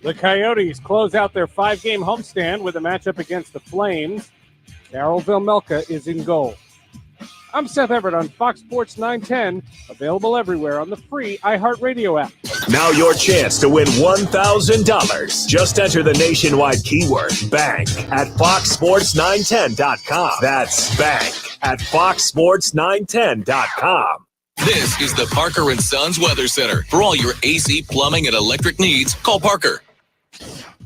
The Coyotes close out their 5-game homestand with a matchup against the Flames. Darryl Vilmelka is in goal. I'm Seth Everett on Fox Sports 910, available everywhere on the free iHeartRadio app. Now your chance to win $1,000. Just enter the nationwide keyword bank at foxsports910.com. That's bank at foxsports910.com. This is the Parker & Sons Weather Center. For all your AC, plumbing, and electric needs, call Parker.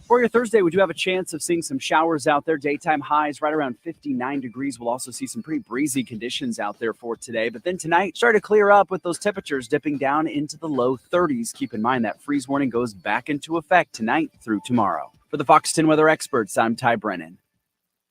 For your Thursday, we do have a chance of seeing some showers out there. Daytime highs right around 59 degrees. We'll also see some pretty breezy conditions out there for today. But then tonight, start to clear up with those temperatures dipping down into the low 30s. Keep in mind that freeze warning goes back into effect tonight through tomorrow. For the Fox 10 Weather Experts, I'm Ty Brennan.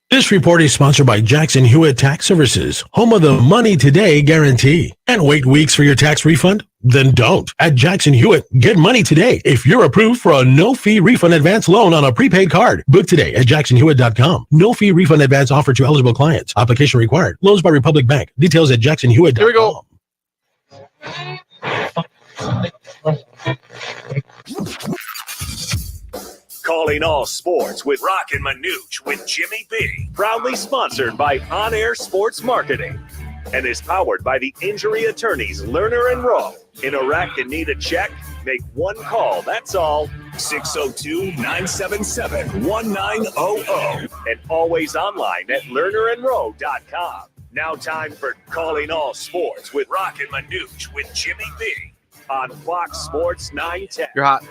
This report is sponsored by Jackson Hewitt Tax Services, home of the Money Today guarantee. And wait weeks for your tax refund? Then don't. At Jackson Hewitt, get money today if you're approved for a no-fee refund advance loan on a prepaid card. Book today at jacksonhewitt.com. No-fee refund advance offered to eligible clients. Application required. Loans by Republic Bank. Details at jacksonhewitt.com. Here we go. Calling all sports with Roc and Manuch with Jimmy B. Proudly sponsored by On Air Sports Marketing and is powered by the injury attorneys Lerner and Rowe. In a wreck and need a check? Make one call, that's all. 602-977-1900 and always online at lernerandrowe.com. Now time for Calling All Sports with Roc and Manuch with Jimmy B. on Fox Sports 910. You're hot.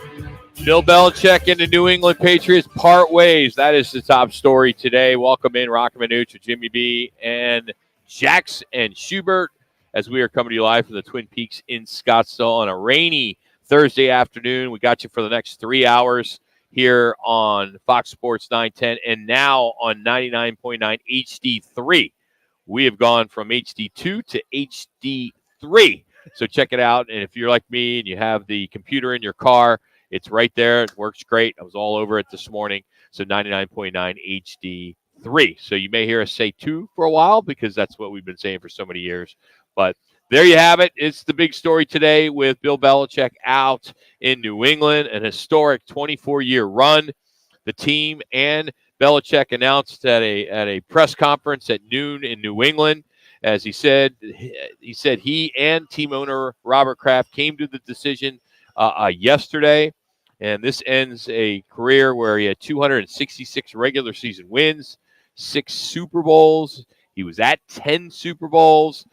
Bill Belichick and the New England Patriots part ways. That is the top story today. Welcome in Roc and Manuch with Jimmy B and Jax and Schubert as we are coming to you live from the Twin Peaks in Scottsdale on a rainy Thursday afternoon. We got you for the next 3 hours here on Fox Sports 910 and now on 99.9 HD3. We have gone from HD2 to HD3. So check it out. And if you're like me and you have the computer in your car, it's right there. It works great. I was all over it this morning. So 99.9 HD3. So you may hear us say 2 for a while because that's what we've been saying for so many years. But there you have it. It's the big story today with Bill Belichick out in New England, an historic 24-year run. The team and Belichick announced at a press conference at noon in New England. As he said he and team owner Robert Kraft came to the decision yesterday, and this ends a career where he had 266 regular season wins, 6 Super Bowls. He was at 10 Super Bowls.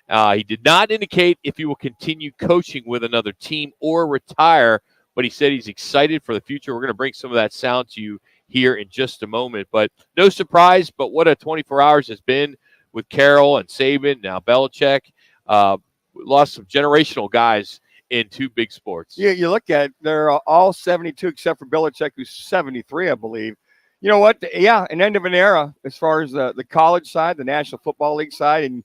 He did not indicate if he will continue coaching with another team or retire, but he said he's excited for the future. We're going to bring some of that sound to you here in just a moment. But no surprise, but what a 24 hours has been with Carroll and Saban, now Belichick. Lost some generational guys in 2 big sports. Yeah, you look at it, they're all 72 except for Belichick, who's 73, I believe. You know what? Yeah, an end of an era as far as the college side, the National Football League side. And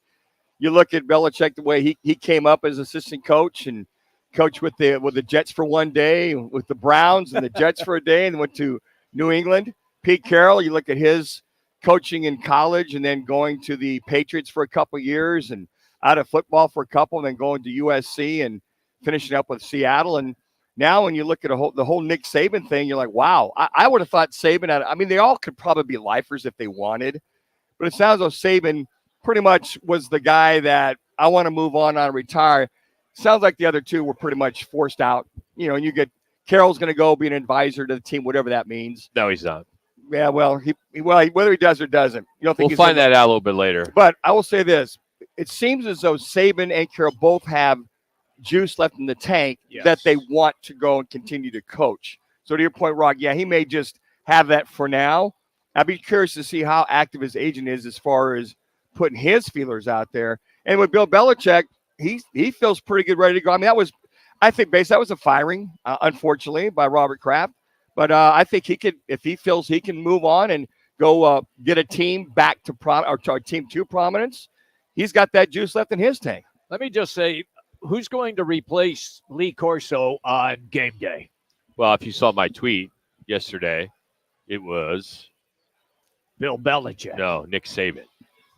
you look at Belichick, the way he came up as assistant coach and coached with the Jets for one day, with the Browns and the Jets for a day, and went to New England. Pete Carroll, you look at his coaching in college and then going to the Patriots for a couple of years and out of football for a couple and then going to USC and finishing up with Seattle. And now when you look at the whole Nick Saban thing, you're like, wow, I would have thought Saban they all could probably be lifers if they wanted, but it sounds like Saban pretty much was the guy that I want to move on and retire. Sounds like the other 2 were pretty much forced out, and you get Carroll's going to go be an advisor to the team, whatever that means. No, he's not. Yeah, well, whether he does or doesn't, you don't think we'll find that out a little bit later. But I will say this: it seems as though Saban and Carroll both have juice left in the tank that they want to go and continue to coach. So to your point, Rock, yeah, he may just have that for now. I'd be curious to see how active his agent is as far as putting his feelers out there. And with Bill Belichick, he feels pretty good, ready to go. I mean, that was a firing, unfortunately, by Robert Kraft. But I think he could, if he feels he can move on and go get a team back to team to prominence, he's got that juice left in his tank. Let me just say, who's going to replace Lee Corso on game day? Well, if you saw my tweet yesterday, it was Bill Belichick. No, Nick Saban.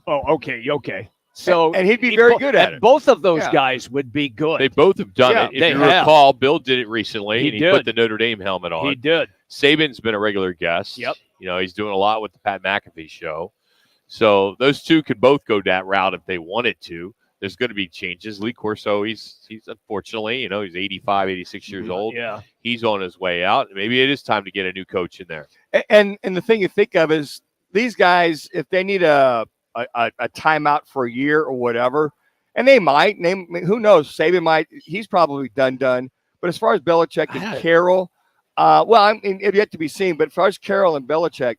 Oh, okay. So and he'd be very good at it. Both of those Yeah. guys would be good. They both have done Yeah, it. If they you have. recall, Bill did it recently, He and he did. put the Notre Dame helmet on. He did. Saban's been a regular guest. Yep. You know, he's doing a lot with the Pat McAfee show. So those two could both go that route if they wanted to. There's going to be changes. Lee Corso, he's unfortunately, he's 85, 86 years old. Yeah. He's on his way out. Maybe it is time to get a new coach in there. And the thing you think of is these guys, if they need a timeout for a year or whatever, and they might, who knows, Saban might, he's probably done. But as far as Belichick and Carroll, it'd yet to be seen. But as far as Carroll and Belichick,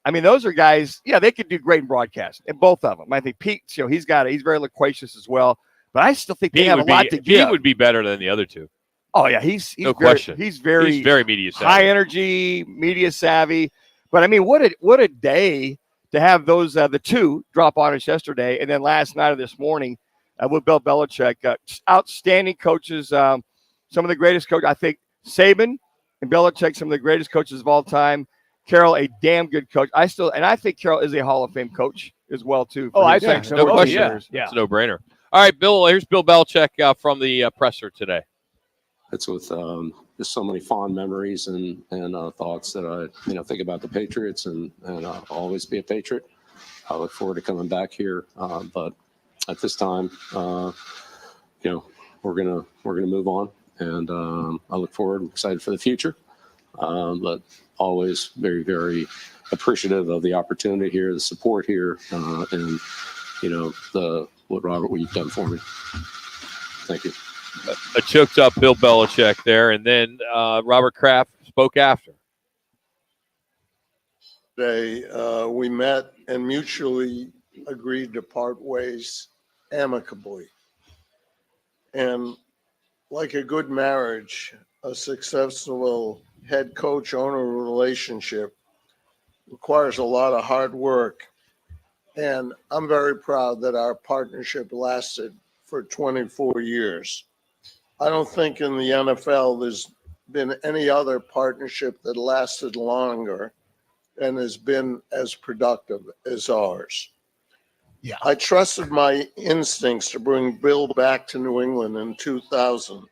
those are guys, they could do great in broadcast, and both of them. I think Pete, he's very loquacious as well. But I still think they have a lot to give. He would be better than the other two. Oh, yeah, he's no question. He's very media savvy. High energy, media savvy. But, what a day to have those the two drop on us yesterday, and then last night or this morning with Bill Belichick. Outstanding coaches, some of the greatest coaches. I think Saban and Belichick, some of the greatest coaches of all time. Carroll, a damn good coach. I think Carroll is a Hall of Fame coach as well, too. I think so. No question. Yeah. It's a no-brainer. All right, Bill, here's Bill Belichick from the presser today. It's with just so many fond memories and thoughts that I think about the Patriots and I'll always be a Patriot. I look forward to coming back here, but at this time, we're gonna move on, and I look forward. I'm excited for the future, but always very, very appreciative of the opportunity here, the support here, and what you've done for me. Thank you. A choked up Bill Belichick there, and then Robert Kraft spoke after. Today, we met and mutually agreed to part ways amicably. And like a good marriage, a successful head coach owner relationship requires a lot of hard work. And I'm very proud that our partnership lasted for 24 years. I don't think in the NFL there's been any other partnership that lasted longer and has been as productive as ours. Yeah. I trusted my instincts to bring Bill back to New England in 2000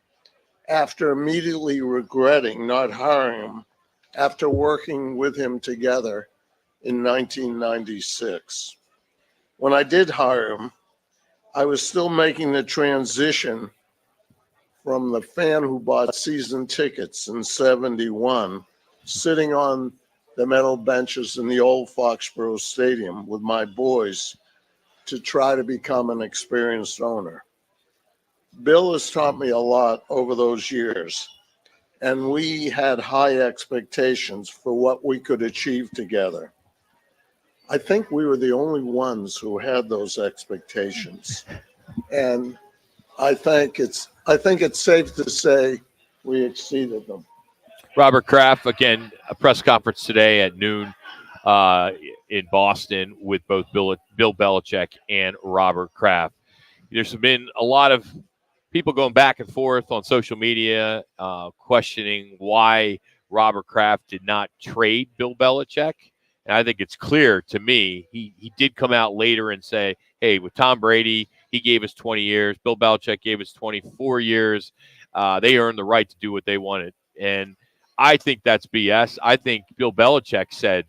after immediately regretting not hiring him after working with him together in 1996. When I did hire him, I was still making the transition from the fan who bought season tickets in 71, sitting on the metal benches in the old Foxborough Stadium with my boys to try to become an experienced owner. Bill has taught me a lot over those years, and we had high expectations for what we could achieve together. I think we were the only ones who had those expectations. And I think it's safe to say we exceeded them. Robert Kraft, again, a press conference today at noon in Boston with both Bill Belichick and Robert Kraft. There's been a lot of people going back and forth on social media questioning why Robert Kraft did not trade Bill Belichick. And I think it's clear to me, he did come out later and say, hey, with Tom Brady, he gave us 20 years. Bill Belichick gave us 24 years. They earned the right to do what they wanted. And I think that's BS. I think Bill Belichick said,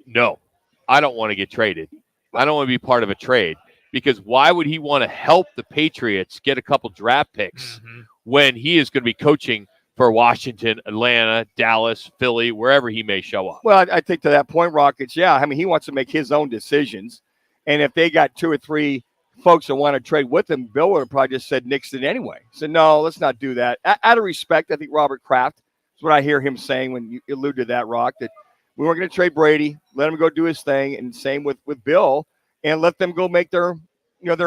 no, I don't want to get traded. I don't want to be part of a trade. Because why would he want to help the Patriots get a couple draft picks when he is going to be coaching for Washington, Atlanta, Dallas, Philly, wherever he may show up? Well, I think to that point, Rockets, he wants to make his own decisions. And if they got two or three folks that want to trade with him, Bill would have probably just said nixed it anyway. So, no, let's not do that. Out of respect, I think Robert Kraft is what I hear him saying when you allude to that, Rock, that we weren't going to trade Brady, let him go do his thing, and same with Bill, and let them go make their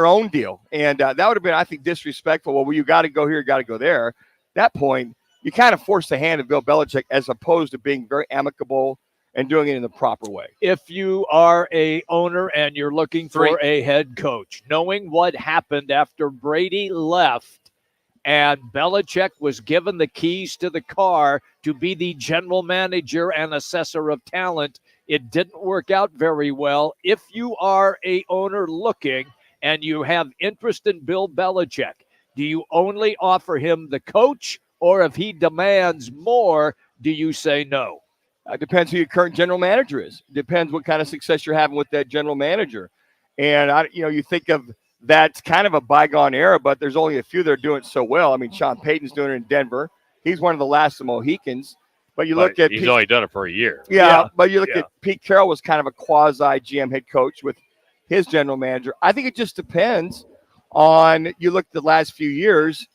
own deal. And that would have been, I think, disrespectful. Well, you got to go here, you got to go there. At that point, you kind of force the hand of Bill Belichick as opposed to being very amicable and doing it in the proper way. If you are a owner and you're looking for a head coach, knowing what happened after Brady left and Belichick was given the keys to the car to be the general manager and assessor of talent. It didn't work out very well. If you are a owner looking and you have interest in Bill Belichick, do you only offer him the coach, or if he demands more, do you say no? Depends who your current general manager is. Depends what kind of success you're having with that general manager. And, you think of that's kind of a bygone era, but there's only a few that are doing it so well. I mean, Sean Payton's doing it in Denver. He's one of the last of Mohicans. But you look at he's only done it for a year. Yeah, but you look at Pete Carroll was kind of a quasi GM head coach with his general manager. I think it just depends on, you look at the last few years,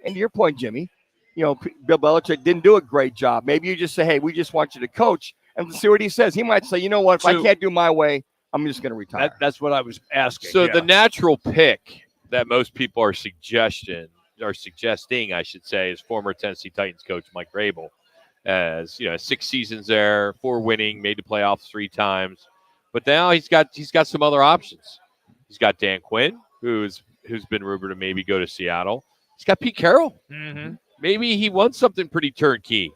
and to your point, Jimmy, Bill Belichick didn't do a great job. Maybe you just say, hey, we just want you to coach, and see what he says. He might say, you know what, if I can't do my way, I'm just going to retire. That's what I was asking. So the natural pick that most people are suggesting, I should say, is former Tennessee Titans coach Mike Vrabel. As 6 seasons there, 4 winning, made the playoffs 3 times. But now he's got some other options. He's got Dan Quinn, who's been rumored to maybe go to Seattle. He's got Pete Carroll. Mm-hmm. Maybe he wants something pretty turnkey.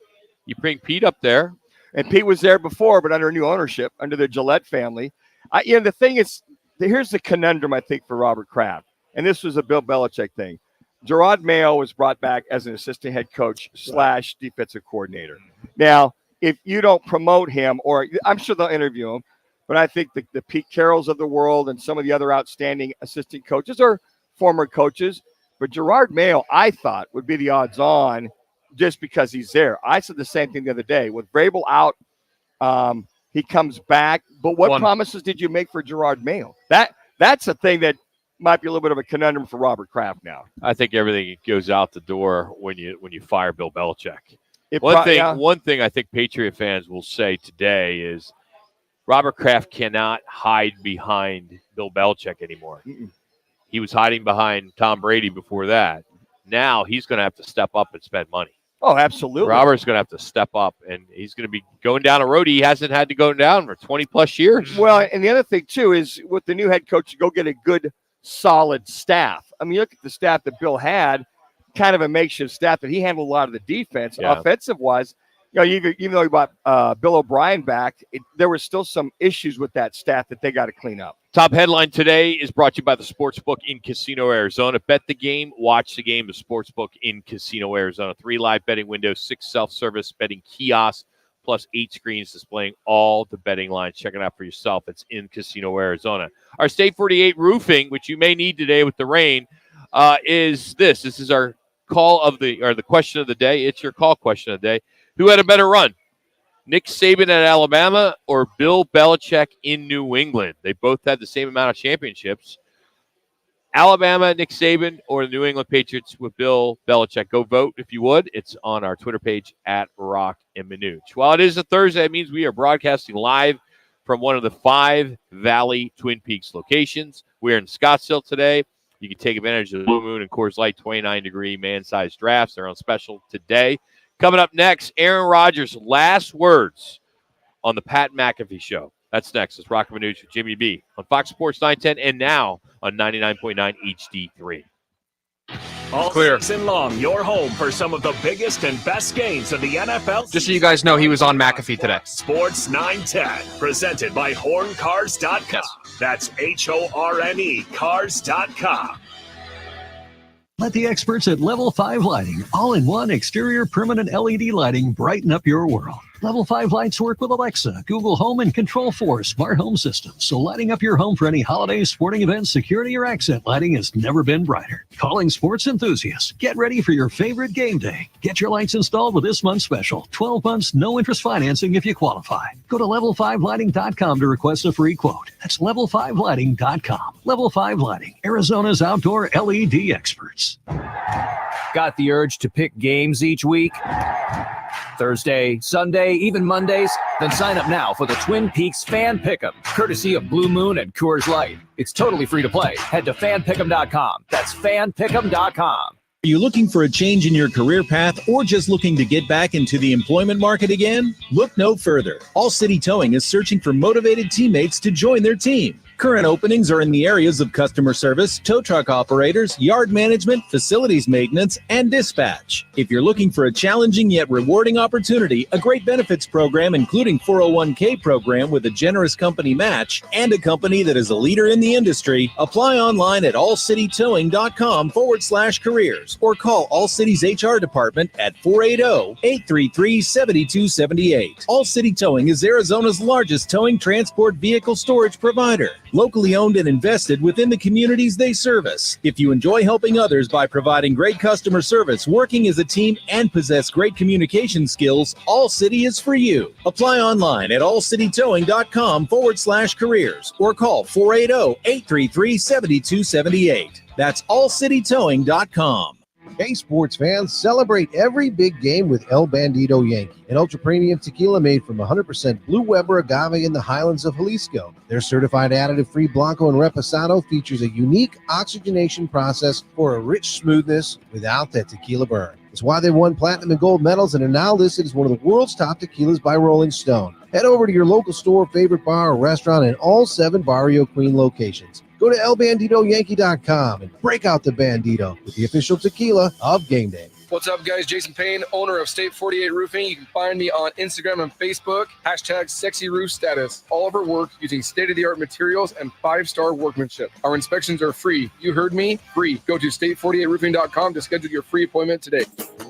You bring Pete up there. And Pete was there before, but under new ownership, under the Gillette family. The thing is, here's the conundrum, I think, for Robert Kraft. And this was a Bill Belichick thing. Gerard Mayo was brought back as an assistant head coach / defensive coordinator. Now, if you don't promote him, or I'm sure they'll interview him, but I think the Pete Carrolls of the world and some of the other outstanding assistant coaches are former coaches. But Gerard Mayo, I thought, would be the odds on just because he's there. I said the same thing the other day. With Vrabel out, he comes back. But what promises did you make for Gerard Mayo? That's a thing that might be a little bit of a conundrum for Robert Kraft now. I think everything goes out the door when you fire Bill Belichick. One thing I think Patriot fans will say today is Robert Kraft cannot hide behind Bill Belichick anymore. He was hiding behind Tom Brady before that. Now he's going to have to step up and spend money. Oh, absolutely. Robert's going to have to step up, and he's going to be going down a road he hasn't had to go down for 20-plus years. Well, and the other thing, too, is with the new head coach, you go get a good, solid staff. I mean, look at the staff that Bill had, kind of a makeshift staff that he handled a lot of the defense. Yeah. Offensive-wise, even though he brought Bill O'Brien back, there were still some issues with that staff that they got to clean up. Top headline today is brought to you by the Sportsbook in Casino, Arizona. Bet the game, watch the game. The Sportsbook in Casino, Arizona. 3 live betting windows, 6 self-service betting kiosks, plus 8 screens displaying all the betting lines. Check it out for yourself. It's in Casino, Arizona. Our State 48 roofing, which you may need today with the rain, is this. This is our the question of the day. It's your call question of the day. Who had a better run? Nick Saban at Alabama or Bill Belichick in New England? They both had the same amount of championships. Alabama, Nick Saban, or the New England Patriots with Bill Belichick. Go vote if you would. It's on our Twitter page at Roc and Manuch. While it is a Thursday, it means we are broadcasting live from one of the 5 Valley Twin Peaks locations. We're in Scottsdale today. You can take advantage of the Blue Moon and Coors Light 29-degree man-sized drafts. They're on special today. Coming up next, Aaron Rodgers' last words on the Pat McAfee Show. That's next. It's Roc and Manuch with Jimmy B on Fox Sports 910 and now on 99.9 HD3. All season long, your home for some of the biggest and best games of the NFL. Just so you guys know, he was on McAfee today. Sports 910, presented by HornCars.com. Yes. That's HORNE Cars.com. Let the experts at Level 5 Lighting, all-in-one exterior permanent LED lighting, brighten up your world. Level 5 lights work with Alexa, Google Home, and Control4 smart home systems, so lighting up your home for any holiday, sporting events, security, or accent lighting has never been brighter. Calling sports enthusiasts. Get ready for your favorite game day. Get your lights installed with this month's special. 12 months, no interest financing if you qualify. Go to level5lighting.com to request a free quote. That's level5lighting.com. Level 5 Lighting, Arizona's outdoor LED experts. Got the urge to pick games each week? Thursday, Sunday, even Mondays? Then sign up now for the Twin Peaks Fan Pick'em, courtesy of Blue Moon and Coors Light. It's totally free to play. Head to fanpick'em.com. That's fanpick'em.com. Are you looking for a change in your career path or just looking to get back into the employment market again? Look no further. All City Towing is searching for motivated teammates to join their team. Current openings are in the areas of customer service, tow truck operators, yard management, facilities maintenance, and dispatch. If you're looking for a challenging yet rewarding opportunity, a great benefits program including 401k program with a generous company match, and a company that is a leader in the industry, apply online at allcitytowing.com/careers or call All City's HR department at 480-833-7278. All City Towing is Arizona's largest towing transport vehicle storage provider, locally owned and invested within the communities they service. If you enjoy helping others by providing great customer service, working as a team, and possess great communication skills, All City is for you. Apply online at allcitytowing.com/careers or call 480-833-7278. That's allcitytowing.com. Hey, sports fans, celebrate every big game with El Bandito Yankee, an ultra-premium tequila made from 100% Blue Weber agave in the highlands of Jalisco. Their certified additive-free Blanco and Reposado features a unique oxygenation process for a rich smoothness without that tequila burn. It's why they won platinum and gold medals and are now listed as one of the world's top tequilas by Rolling Stone. Head over to your local store, favorite bar, or restaurant in all 7 Barrio Queen locations. Go to elbanditoyankee.com and break out the Bandito with the official tequila of game day. What's up, guys? Jason Payne, owner of State 48 Roofing. You can find me on Instagram and Facebook, #SexyRoofStatus. All of our work using state-of-the-art materials and 5-star workmanship. Our inspections are free. You heard me, free. Go to state48roofing.com to schedule your free appointment today.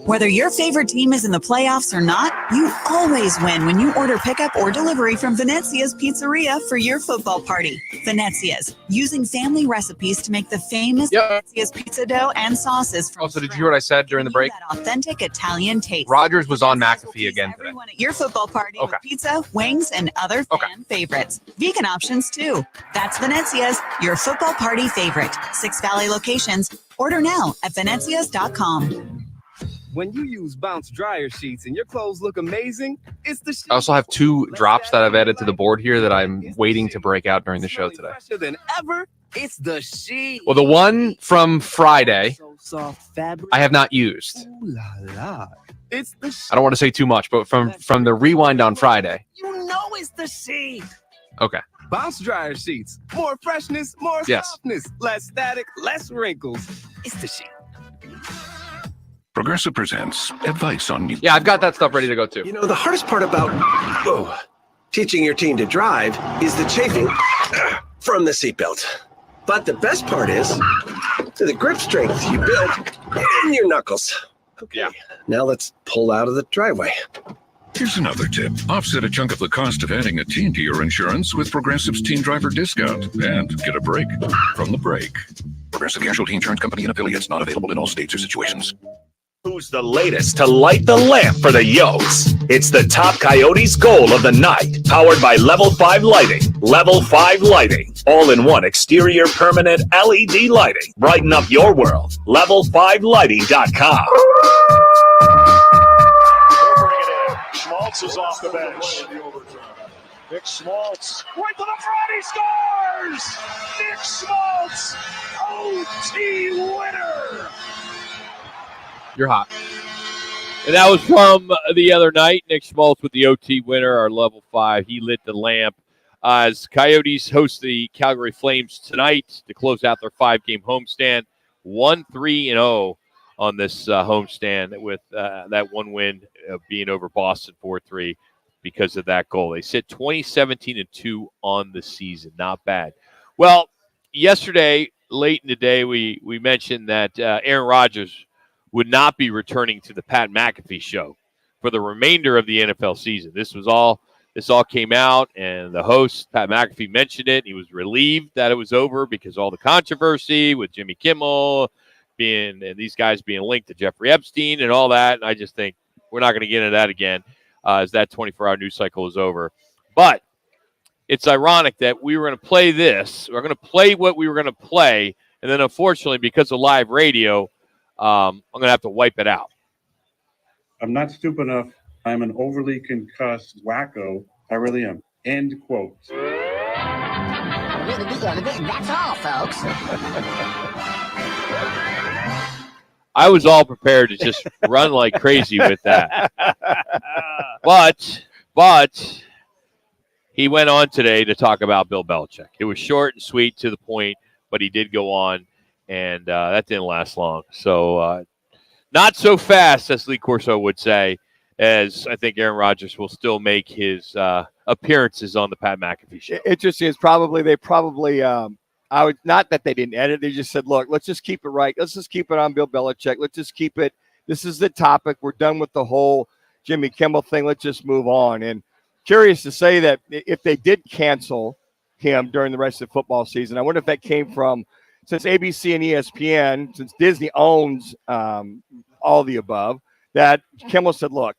Whether your favorite team is in the playoffs or not, you always win when you order pickup or delivery from Venezia's Pizzeria for your football party. Venezia's, using family recipes to make the famous Venezia's pizza dough and sauces from Also, did you hear what I said during the break? that authentic Italian taste. Rogers was on McAfee again today. Everyone at your football party with pizza, wings, and other fan favorites. Vegan options too. That's Venezia's, your football party favorite. 6 Valley locations. Order now at venezias.com. When you use Bounce dryer sheets and your clothes look amazing, it's the I also have 2 drops that I've added to the board here that I'm waiting to break out during the show today. fresher than ever. It's the sheet. Well, the one from Friday, So soft fabric. I have not used. Ooh la la. It's the sheet. I don't want to say too much, but from the rewind on Friday. You know it's the sheet. Okay. Bounce dryer sheets. More freshness, more Yes. softness, less static, less wrinkles. It's the sheet. Progressive presents advice on you. Yeah, I've got that stuff ready to go too. You know, the hardest part about teaching your team to drive is the chafing from the seatbelt. But the best part is the grip strength you build in your knuckles. Okay, now let's pull out of the driveway. Here's another tip. Offset a chunk of the cost of adding a teen to your insurance with Progressive's Teen Driver Discount and get a break from the break. Progressive Casualty Insurance Company and affiliates, not available in all states or situations. Who's the latest to light the lamp for the Yotes? It's the Top Coyotes goal of the night, powered by Level 5 Lighting. Level 5 Lighting, all-in-one exterior permanent LED lighting. Brighten up your world. Level5lighting.com. Schmaltz is off the bench. Nick Schmaltz, right to the front, he scores! Nick Schmaltz, OT winner! You're hot. And that was from the other night. Nick Schmaltz with the OT winner, our level 5. He lit the lamp. As Coyotes host the Calgary Flames tonight to close out their 5-game homestand. 1-3-0 on this homestand with that one win being over Boston 4-3 because of that goal. They sit 20-17-2 on the season. Not bad. Well, yesterday, late in the day, we mentioned that Aaron Rodgers would not be returning to the Pat McAfee show for the remainder of the NFL season. This all came out, and the host, Pat McAfee, mentioned it. He was relieved that it was over because all the controversy with Jimmy Kimmel and these guys being linked to Jeffrey Epstein and all that. And I just think we're not going to get into that again as that 24-hour news cycle is over. But it's ironic that we were going to play this. We're going to play what we were going to play, and then unfortunately, because of live radio, I'm going to have to wipe it out. I'm not stupid enough. I'm an overly concussed wacko. I really am. End quote. That's all, folks. I was all prepared to just run like crazy with that. But he he went on today to talk about Bill Belichick. It was short and sweet, to the point, but he did go on, and that didn't last long. So not so fast, as Lee Corso would say, as I think Aaron Rodgers will still make his appearances on the Pat McAfee show. Interesting is I would not that they didn't edit. They just said, look, let's just keep it right. Let's just keep it on Bill Belichick. Let's just keep it. This is the topic. We're done with the whole Jimmy Kimmel thing. Let's just move on. And curious to say that if they did cancel him during the rest of the football season, I wonder if that came from, since ABC and ESPN, since Disney owns all the above, that Kimmel said, look,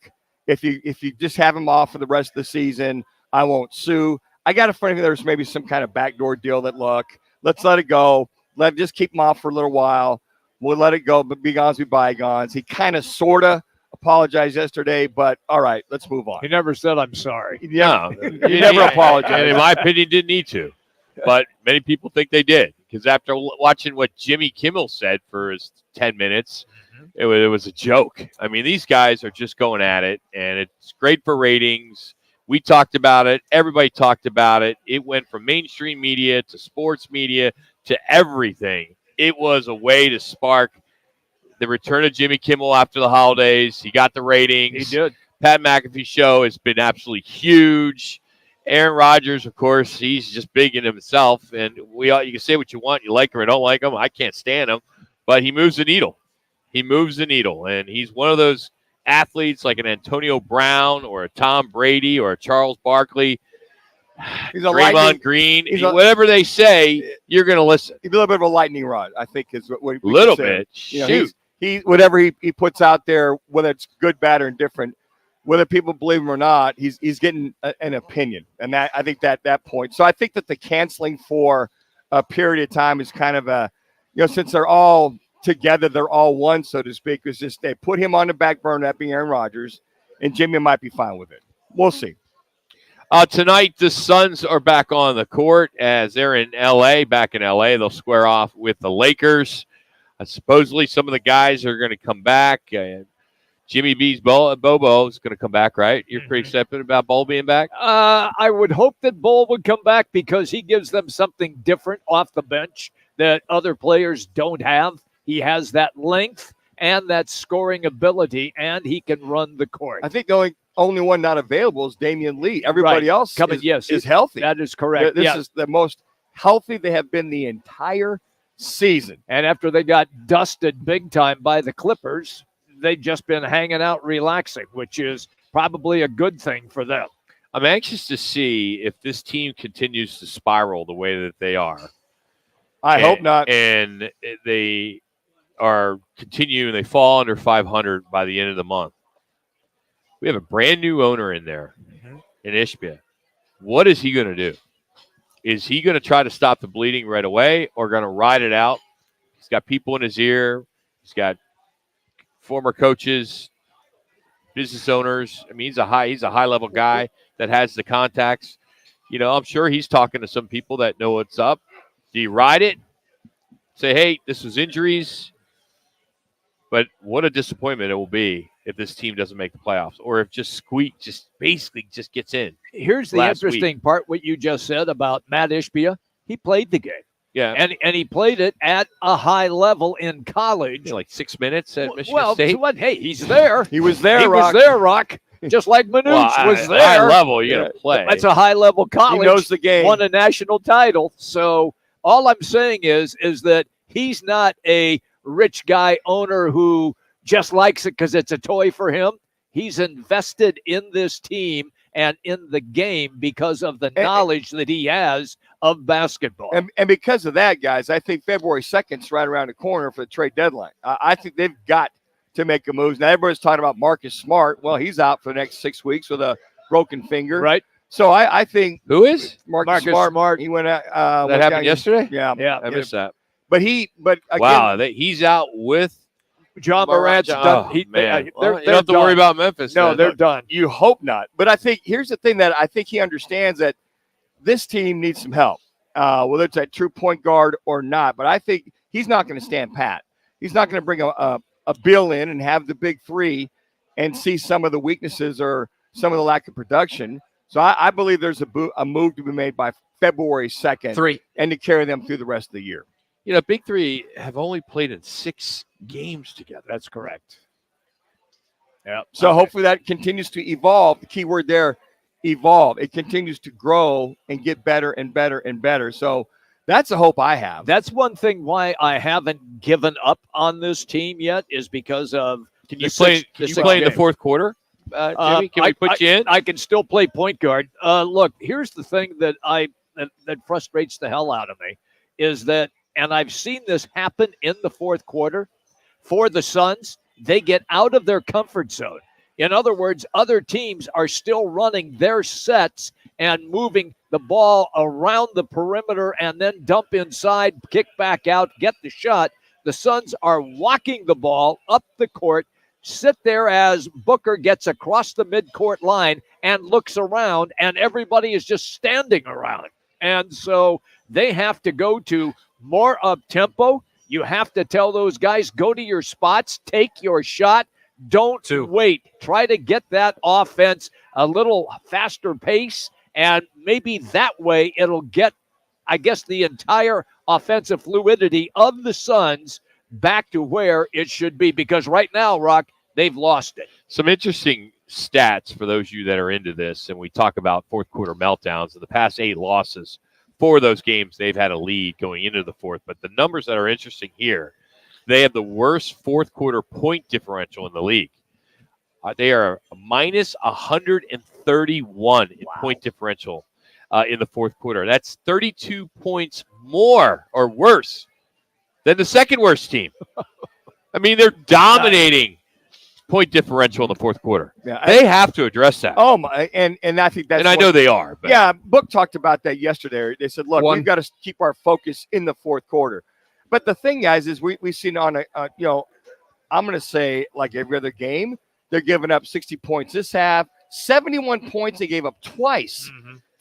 if you just have him off for the rest of the season, I won't sue. I got a feeling there's maybe some kind of backdoor deal that, look, let's let it go. Just keep him off for a little while. We'll let it go, but bygones be bygones. He kind of sort of apologized yesterday, but all right, let's move on. He never said, I'm sorry. No, he never apologized. And in my opinion, didn't need to. But many people think they did, because after watching what Jimmy Kimmel said for his 10 minutes, it was a joke. I mean, these guys are just going at it, and it's great for ratings. We talked about it. Everybody talked about it. It went from mainstream media to sports media to everything. It was a way to spark the return of Jimmy Kimmel after the holidays. He got the ratings. He did. Pat McAfee show has been absolutely huge. Aaron Rodgers, of course, he's just big in himself. And you can say what you want. You like him or don't like him. I can't stand him. But he moves the needle. He moves the needle. And he's one of those athletes like an Antonio Brown or a Tom Brady or a Charles Barkley. He's a Draymond Green. Whatever they say, you're going to listen. He's a little bit of a lightning rod, I think, is what we little can say. bit. Shoot. He whatever he puts out there, whether it's good, bad, or indifferent, whether people believe him or not, he's getting an opinion, and that I think that point. So I think that the canceling for a period of time is kind of a, since they're all together, they're all one, so to speak. It's just they put him on the back burner, that being Aaron Rodgers, and Jimmy might be fine with it. We'll see. Tonight, the Suns are back on the court as they're in L.A., back in L.A. They'll square off with the Lakers. Supposedly, some of the guys are going to come back. Jimmy B's Bobo is going to come back, right? You're pretty excited about Bo being back? I would hope that Bo would come back because he gives them something different off the bench that other players don't have. He has that length and that scoring ability, and he can run the court. I think the only one not available is Damian Lee. Everybody else is healthy. That is correct. This is the most healthy they have been the entire season. And after they got dusted big time by the Clippers, they've just been hanging out relaxing, which is probably a good thing for them. I'm anxious to see if this team continues to spiral the way that they are. I hope not. And they are continuing, they fall under 500 by the end of the month. We have a brand new owner in there in Ishbia. What is he going to do? Is he going to try to stop the bleeding right away or going to ride it out? He's got people in his ear. He's got former coaches, business owners. I mean, he's a high level guy that has the contacts. I'm sure he's talking to some people that know what's up. Do you ride it? Say, hey, this was injuries. But what a disappointment it will be if this team doesn't make the playoffs, or if basically gets in. Here's the interesting part, what you just said about Matt Ishbia. He played the game. Yeah. And he played it at a high level in college. Like 6 minutes at Michigan State. Hey, he's there. He was there, Rock. Just like Manuch was there. High level, you got to play. That's a high level college. He knows the game. Won a national title. So all I'm saying is that he's not a rich guy owner who just likes it because it's a toy for him. He's invested in this team and in the game because of the knowledge that he has of basketball. And because of that, guys, I think February 2nd is right around the corner for the trade deadline. I think they've got to make a move. Now, everybody's talking about Marcus Smart. Well, he's out for the next 6 weeks with a broken finger. Right. So I think – Who is? Marcus Smart. He went out. That happened yesterday? Yeah. I missed that. But again, wow, he's out with John Morant's done. You don't have to done. worry about Memphis. No, they're done. You hope not. But I think here's the thing that I think he understands, that this team needs some help, whether it's a true point guard or not. But I think he's not going to stand pat. He's not going to bring a bill in and have the big three and see some of the weaknesses or some of the lack of production. So I believe there's a move to be made by February 2nd. And to carry them through the rest of the year. You know, Big Three have only played in 6 games together. That's correct. Yeah. So hopefully that continues to evolve. The key word there, evolve. It continues to grow and get better and better and better. So that's a hope I have. That's one thing why I haven't given up on this team yet is because of Can you play in the fourth quarter? Jimmy, can we put you in? I can still play point guard. Look, here's the thing that that frustrates the hell out of me is that, and I've seen this happen in the fourth quarter for the Suns, they get out of their comfort zone. In other words, other teams are still running their sets and moving the ball around the perimeter and then dump inside, kick back out, get the shot. The Suns are walking the ball up the court, sit there as Booker gets across the midcourt line and looks around, and everybody is just standing around. And so they have to go to more up-tempo. You have to tell those guys, go to your spots, take your shot. Don't wait. Try to get that offense a little faster pace, and maybe that way it'll get, I guess, the entire offensive fluidity of the Suns back to where it should be. Because right now, Rock, they've lost it. Some interesting stats for those of you that are into this, and we talk about fourth quarter meltdowns. In the past 8 losses, 4 of those games, they've had a lead going into the fourth. But the numbers that are interesting here, they have the worst fourth quarter point differential in the league. They are minus 131 in point differential in the fourth quarter. That's 32 points more or worse than the second worst team. I mean, they're dominating point differential in the fourth quarter. Yeah, they have to address that. Oh my! And I think that's. And I know they are. But. Yeah, Book talked about that yesterday. They said, "Look, we've got to keep our focus in the fourth quarter." But the thing, guys, is we've seen on I'm going to say like every other game, they're giving up 60 points this half, 71 points they gave up twice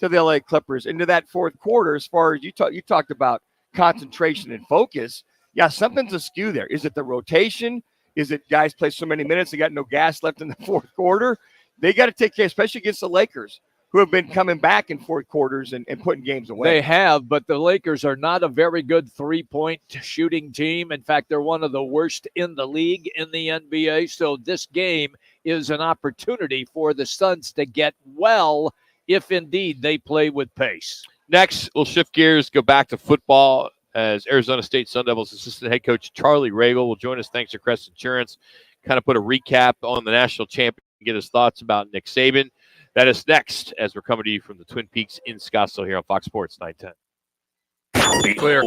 to the LA Clippers into that fourth quarter. As far as you talked about concentration and focus. Yeah, something's askew there. Is it the rotation? Is it guys play so many minutes they got no gas left in the fourth quarter? They got to take care, especially against the Lakers, who have been coming back in fourth quarters and putting games away. They have, but the Lakers are not a very good three-point shooting team. In fact, they're one of the worst in the league in the NBA. So this game is an opportunity for the Suns to get well if indeed they play with pace. Next, we'll shift gears, go back to football as Arizona State Sun Devils assistant head coach Charlie Ragle will join us thanks to Crest Insurance. Kind of put a recap on the national champion and get his thoughts about Nick Saban. That is next as we're coming to you from the Twin Peaks in Scottsdale here on Fox Sports 910. Clear.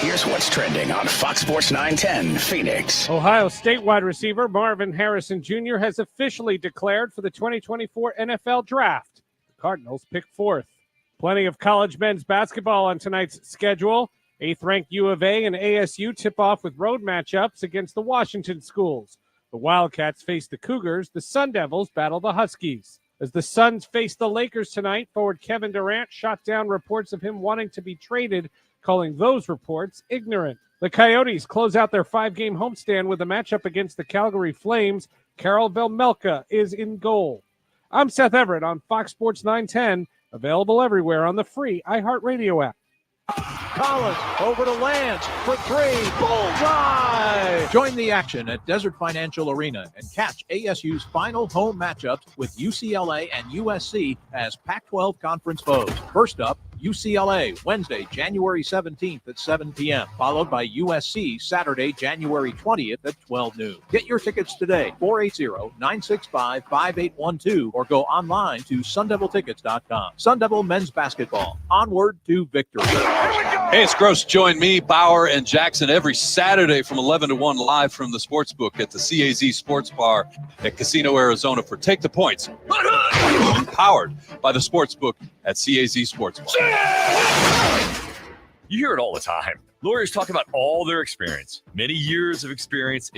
Here's what's trending on Fox Sports 910 Phoenix. Ohio State wide receiver Marvin Harrison Jr. has officially declared for the 2024 NFL Draft. The Cardinals pick 4th. Plenty of college men's basketball on tonight's schedule. 8th-ranked U of A and ASU tip off with road matchups against the Washington schools. The Wildcats face the Cougars. The Sun Devils battle the Huskies. As the Suns face the Lakers tonight, forward Kevin Durant shot down reports of him wanting to be traded, calling those reports ignorant. The Coyotes close out their 5-game homestand with a matchup against the Calgary Flames. Karel Vejmelka is in goal. I'm Seth Everett on Fox Sports 910, available everywhere on the free iHeartRadio app. Collins over to Lance for 3. Bullseye! Join the action at Desert Financial Arena and catch ASU's final home matchups with UCLA and USC as Pac-12 conference foes. First up, UCLA, Wednesday, January 17th at 7 p.m., followed by USC Saturday, January 20th at 12 noon. Get your tickets today, 480-965-5812, or go online to sundeviltickets.com. Sun Devil men's basketball, onward to victory. Hey, it's Gross. Join me, Bauer, and Jackson every Saturday from 11 to 1 live from the Sportsbook at the CAZ Sports Bar at Casino, Arizona for Take the Points. Powered by the Sportsbook at CAZ Sports Bar. You hear it all the time. Lawyers talk about all their experience, many years of experience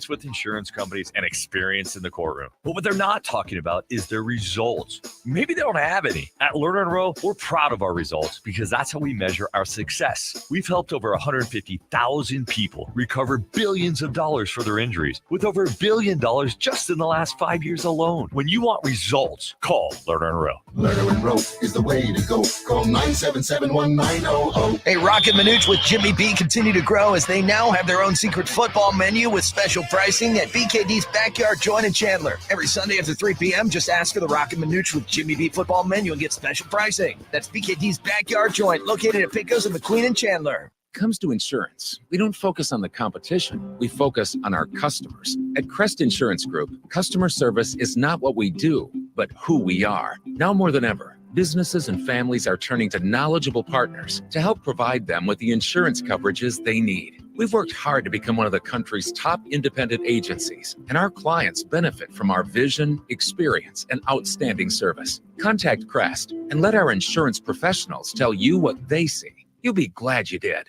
with insurance companies, and experience in the courtroom. But what they're not talking about is their results. Maybe they don't have any. At Lerner and Rowe, we're proud of our results because that's how we measure our success. We've helped over 150,000 people recover billions of dollars for their injuries, with over $1 billion just in the last 5 years alone. When you want results, call Lerner and Rowe. Lerner and Rowe is the way to go. Call 977-1900. Hey, Roc and Manuch with Jimmy B continue to grow as they now have their own secret football menu with special pricing at BKD's Backyard Joint in Chandler. Every Sunday after 3 p.m., just ask for the Roc and Manuch with Jimmy B football menu and get special pricing. That's BKD's Backyard Joint, located at Pecos and McQueen in Chandler. Comes to insurance, we don't focus on the competition. We focus on our customers. At Crest Insurance Group, customer service is not what we do, but who we are. Now more than ever, businesses and families are turning to knowledgeable partners to help provide them with the insurance coverages they need. We've worked hard to become one of the country's top independent agencies, and our clients benefit from our vision, experience, and outstanding service. Contact Crest and let our insurance professionals tell you what they see. You'll be glad you did.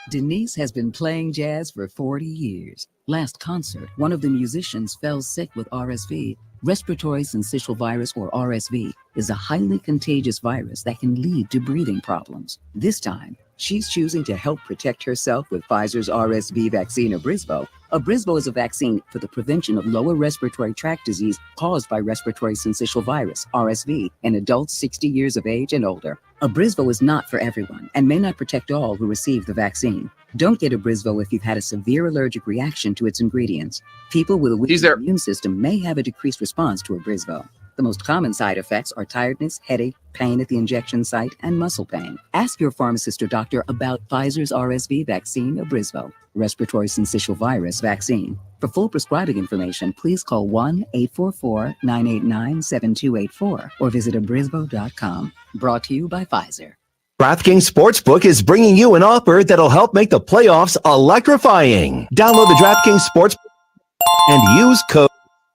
Denise has been playing jazz for 40 years. Last concert, one of the musicians fell sick with RSV. Respiratory syncytial virus, or RSV, is a highly contagious virus that can lead to breathing problems. This time, she's choosing to help protect herself with Pfizer's RSV vaccine, Abrysvo. Abrysvo is a vaccine for the prevention of lower respiratory tract disease caused by respiratory syncytial virus, RSV, in adults 60 years of age and older. Abrysvo is not for everyone and may not protect all who receive the vaccine. Don't get Abrysvo if you've had a severe allergic reaction to its ingredients. People with a weak immune system may have a decreased response to Abrysvo. The most common side effects are tiredness, headache, pain at the injection site, and muscle pain. Ask your pharmacist or doctor about Pfizer's RSV vaccine, Abrysvo, respiratory syncytial virus vaccine. For full prescribing information, please call 1-844-989-7284 or visit abrysvo.com. Brought to you by Pfizer. DraftKings Sportsbook is bringing you an offer that'll help make the playoffs electrifying. Download the DraftKings Sportsbook and use code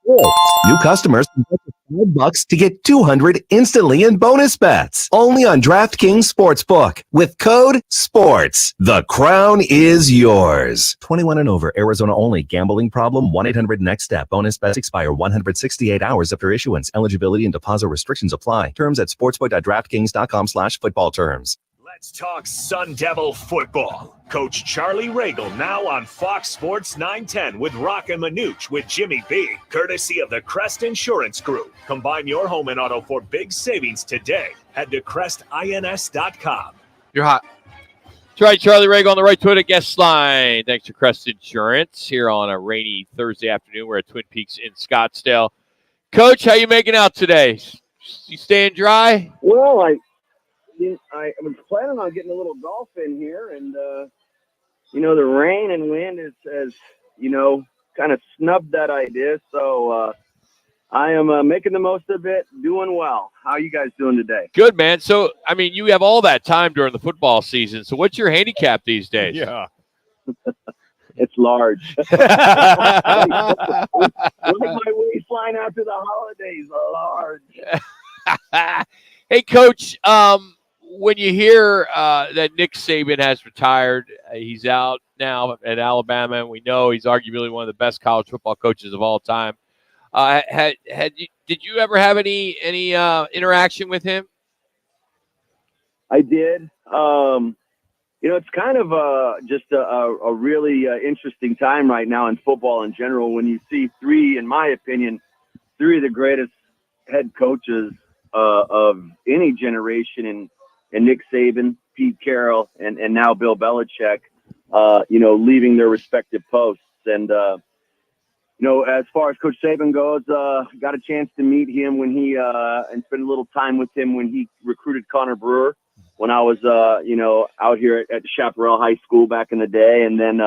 SPORTS. New customers can bet $5 to get $200 instantly in bonus bets. Only on DraftKings Sportsbook with code SPORTS. The crown is yours. 21 and over, Arizona only. Gambling problem? 1-800-NEXT-STEP. Bonus bets expire 168 hours after issuance. Eligibility and deposit restrictions apply. Terms at sportsbook.draftkings.com/football terms. Let's talk Sun Devil football. Coach Charlie Regal now on Fox Sports 910 with Roc and Manuch with Jimmy B, courtesy of the Crest Insurance Group. Combine your home and auto for big savings today. Head to crestins.com. You're hot. That's right, Charlie Regal on the right Twitter guest line. Thanks to Crest Insurance here on a rainy Thursday afternoon. We're at Twin Peaks in Scottsdale. Coach, how you making out today? You staying dry? Well, I was planning on getting a little golf in here, and the rain and wind has kind of snubbed that idea. So I am making the most of it, doing well. How are you guys doing today? Good, man. So, I mean, you have all that time during the football season. So what's your handicap these days? Yeah. It's large. Like my waistline after the holidays, large. Hey, Coach, when you hear that Nick Saban has retired, he's out now at Alabama, and we know he's arguably one of the best college football coaches of all time. Did you ever have any interaction with him? I did. It's kind of just a really interesting time right now in football in general when you see in my opinion, three of the greatest head coaches of any generation and Nick Saban, Pete Carroll, and now Bill Belichick, leaving their respective posts. And, as far as Coach Saban goes, got a chance to meet him when and spend a little time with him when he recruited Connor Brewer when I was, out here at Chaparral High School back in the day. And then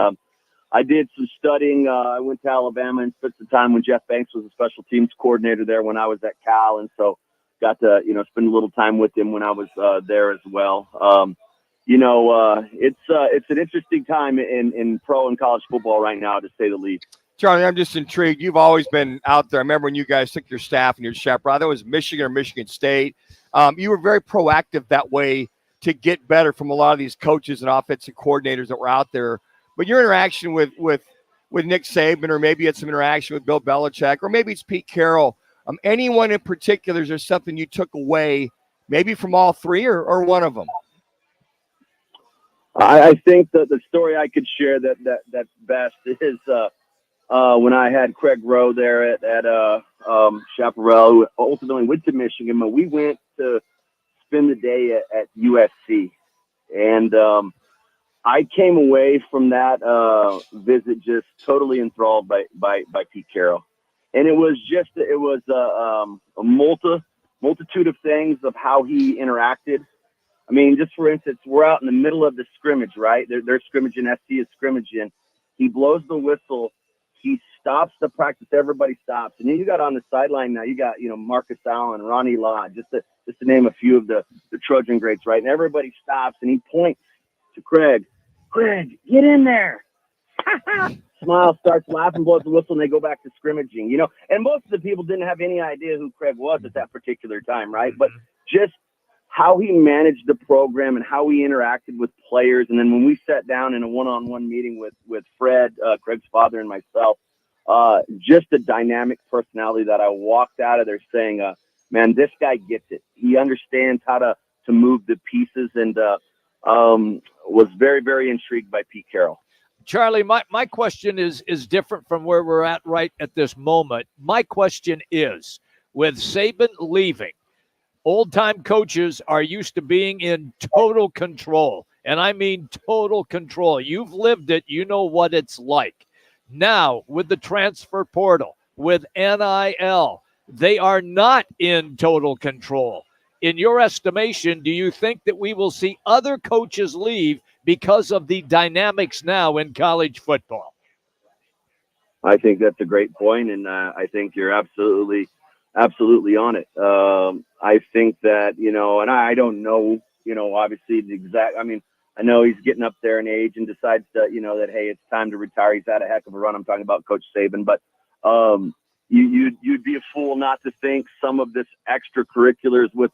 I did some studying. I went to Alabama and spent some time when Jeff Banks was a special teams coordinator there when I was at Cal. And so got to, spend a little time with him when I was there as well. It's an interesting time in pro and college football right now, to say the least. Charlie, I'm just intrigued. You've always been out there. I remember when you guys took your staff and your chaperone. That was Michigan or Michigan State. You were very proactive that way to get better from a lot of these coaches and offensive coordinators that were out there. But your interaction with Nick Saban, or maybe it's some interaction with Bill Belichick, or maybe it's Pete Carroll, anyone in particular, is there something you took away maybe from all three or one of them? I think that the story I could share that's best is when I had Craig Rowe there at Chaparral, who ultimately went to Michigan, but we went to spend the day at USC. And I came away from that visit just totally enthralled by Pete Carroll. And it was a multitude of things of how he interacted. I mean, just for instance, we're out in the middle of the scrimmage, right? They're scrimmaging, SC is scrimmaging. He blows the whistle. He stops the practice. Everybody stops. And then you got on the sideline now, you got, Marcus Allen, Ronnie Lott, just to name a few of the Trojan greats, right? And everybody stops, and he points to Craig. Craig, get in there. Smile, starts laughing, blows the whistle, and they go back to scrimmaging, And most of the people didn't have any idea who Craig was at that particular time, right? But just how he managed the program and how he interacted with players. And then when we sat down in a one-on-one meeting with Fred, Craig's father, and myself, just a dynamic personality that I walked out of there saying, man, this guy gets it. He understands how to move the pieces, and was very, very intrigued by Pete Carroll. Charlie, my question is different from where we're at right at this moment. My question is, with Saban leaving, old-time coaches are used to being in total control, and I mean total control. You've lived it. You know what it's like. Now, with the transfer portal, with NIL, they are not in total control. In your estimation, do you think that we will see other coaches leave because of the dynamics now in college football? I think that's a great point, and I think you're absolutely on it. I think that, and I don't know, obviously the exact, I know he's getting up there in age and decides that, that, hey, it's time to retire. He's had a heck of a run. I'm talking about Coach Saban, but you'd be a fool not to think some of this extracurriculars with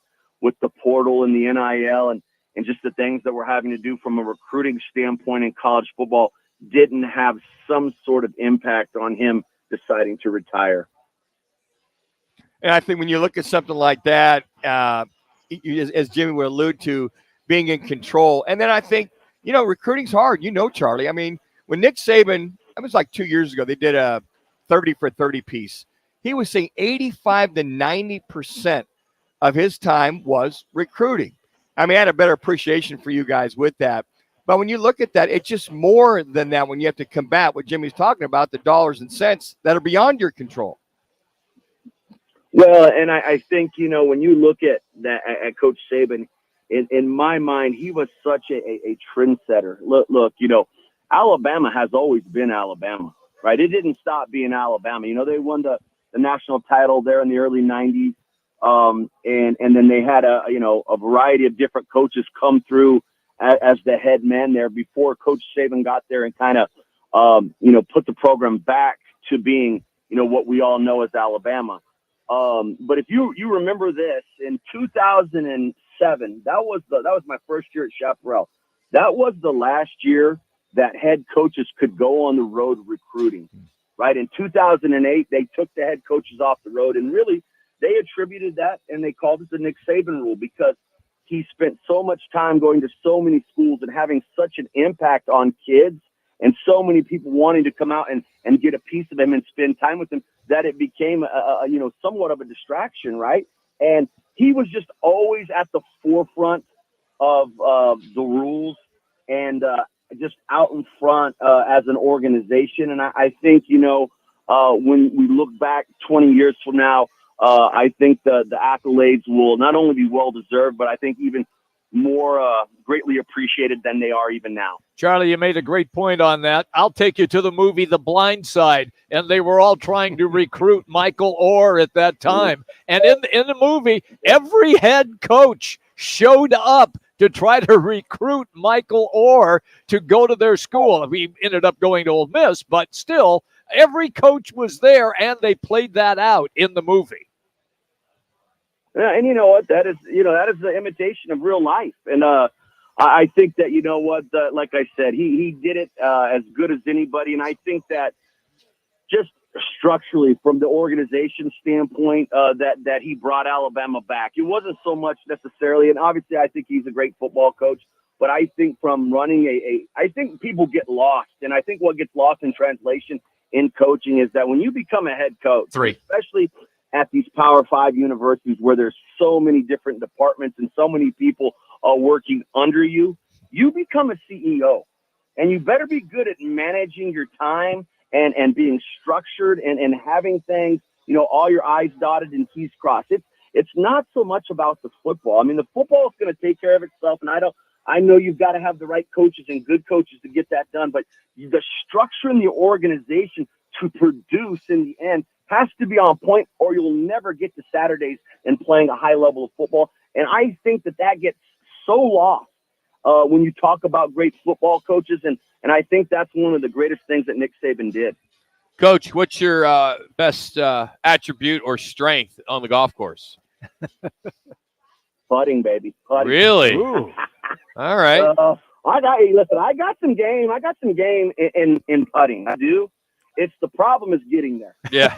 the portal and the NIL and just the things that we're having to do from a recruiting standpoint in college football didn't have some sort of impact on him deciding to retire. And I think when you look at something like that, as Jimmy would allude to, being in control. And then I think, recruiting's hard. Charlie. I mean, when Nick Saban, it was like 2 years ago, they did a 30 for 30 piece. He was saying 85 to 90% of his time was recruiting. I mean, I had a better appreciation for you guys with that. But when you look at that, it's just more than that when you have to combat what Jimmy's talking about, the dollars and cents that are beyond your control. Well, and I think, when you look at that, at Coach Saban, in my mind, he was such a trendsetter. Look, Alabama has always been Alabama, right? It didn't stop being Alabama. They won the national title there in the early 90s. And then they had a variety of different coaches come through as the head man there before Coach Saban got there and kind of, put the program back to being, what we all know as Alabama. But if you remember this, in 2007, that was my first year at Chaparral. That was the last year that head coaches could go on the road recruiting, right? In 2008, they took the head coaches off the road, and really they attributed that and they called it the Nick Saban rule because he spent so much time going to so many schools and having such an impact on kids and so many people wanting to come out and get a piece of him and spend time with him that it became somewhat of a distraction, right? And he was just always at the forefront of the rules and just out in front as an organization. And I think, when we look back 20 years from now, I think the accolades will not only be well-deserved, but I think even more greatly appreciated than they are even now. Charlie, you made a great point on that. I'll take you to the movie The Blind Side, and they were all trying to recruit Michael Orr at that time. And in the movie, every head coach showed up to try to recruit Michael Orr to go to their school. We ended up going to Ole Miss, but still, every coach was there, and they played that out in the movie. Yeah, and you know what? That is the imitation of real life. And I think that, you know what, like I said, he did it as good as anybody. And I think that just structurally from the organization standpoint, that he brought Alabama back. It wasn't so much necessarily, and obviously I think he's a great football coach, but I think from running I think people get lost. And I think what gets lost in translation in coaching is that when you become a head coach, especially at these Power 5 universities where there's so many different departments and so many people working under you, you become a CEO, and you better be good at managing your time and being structured and having things, all your I's dotted and T's crossed. It's not so much about the football. I mean, the football is going to take care of itself, and I know you've got to have the right coaches and good coaches to get that done, but the structure in the organization to produce in the end has to be on point, or you'll never get to Saturdays and playing a high level of football. And I think that gets so lost when you talk about great football coaches, and I think that's one of the greatest things that Nick Saban did. Coach, what's your best attribute or strength on the golf course? Putting, baby. Putting. Really? Ooh. All right. I got some game. I got some game in putting. I do. It's the problem is getting there. Yeah.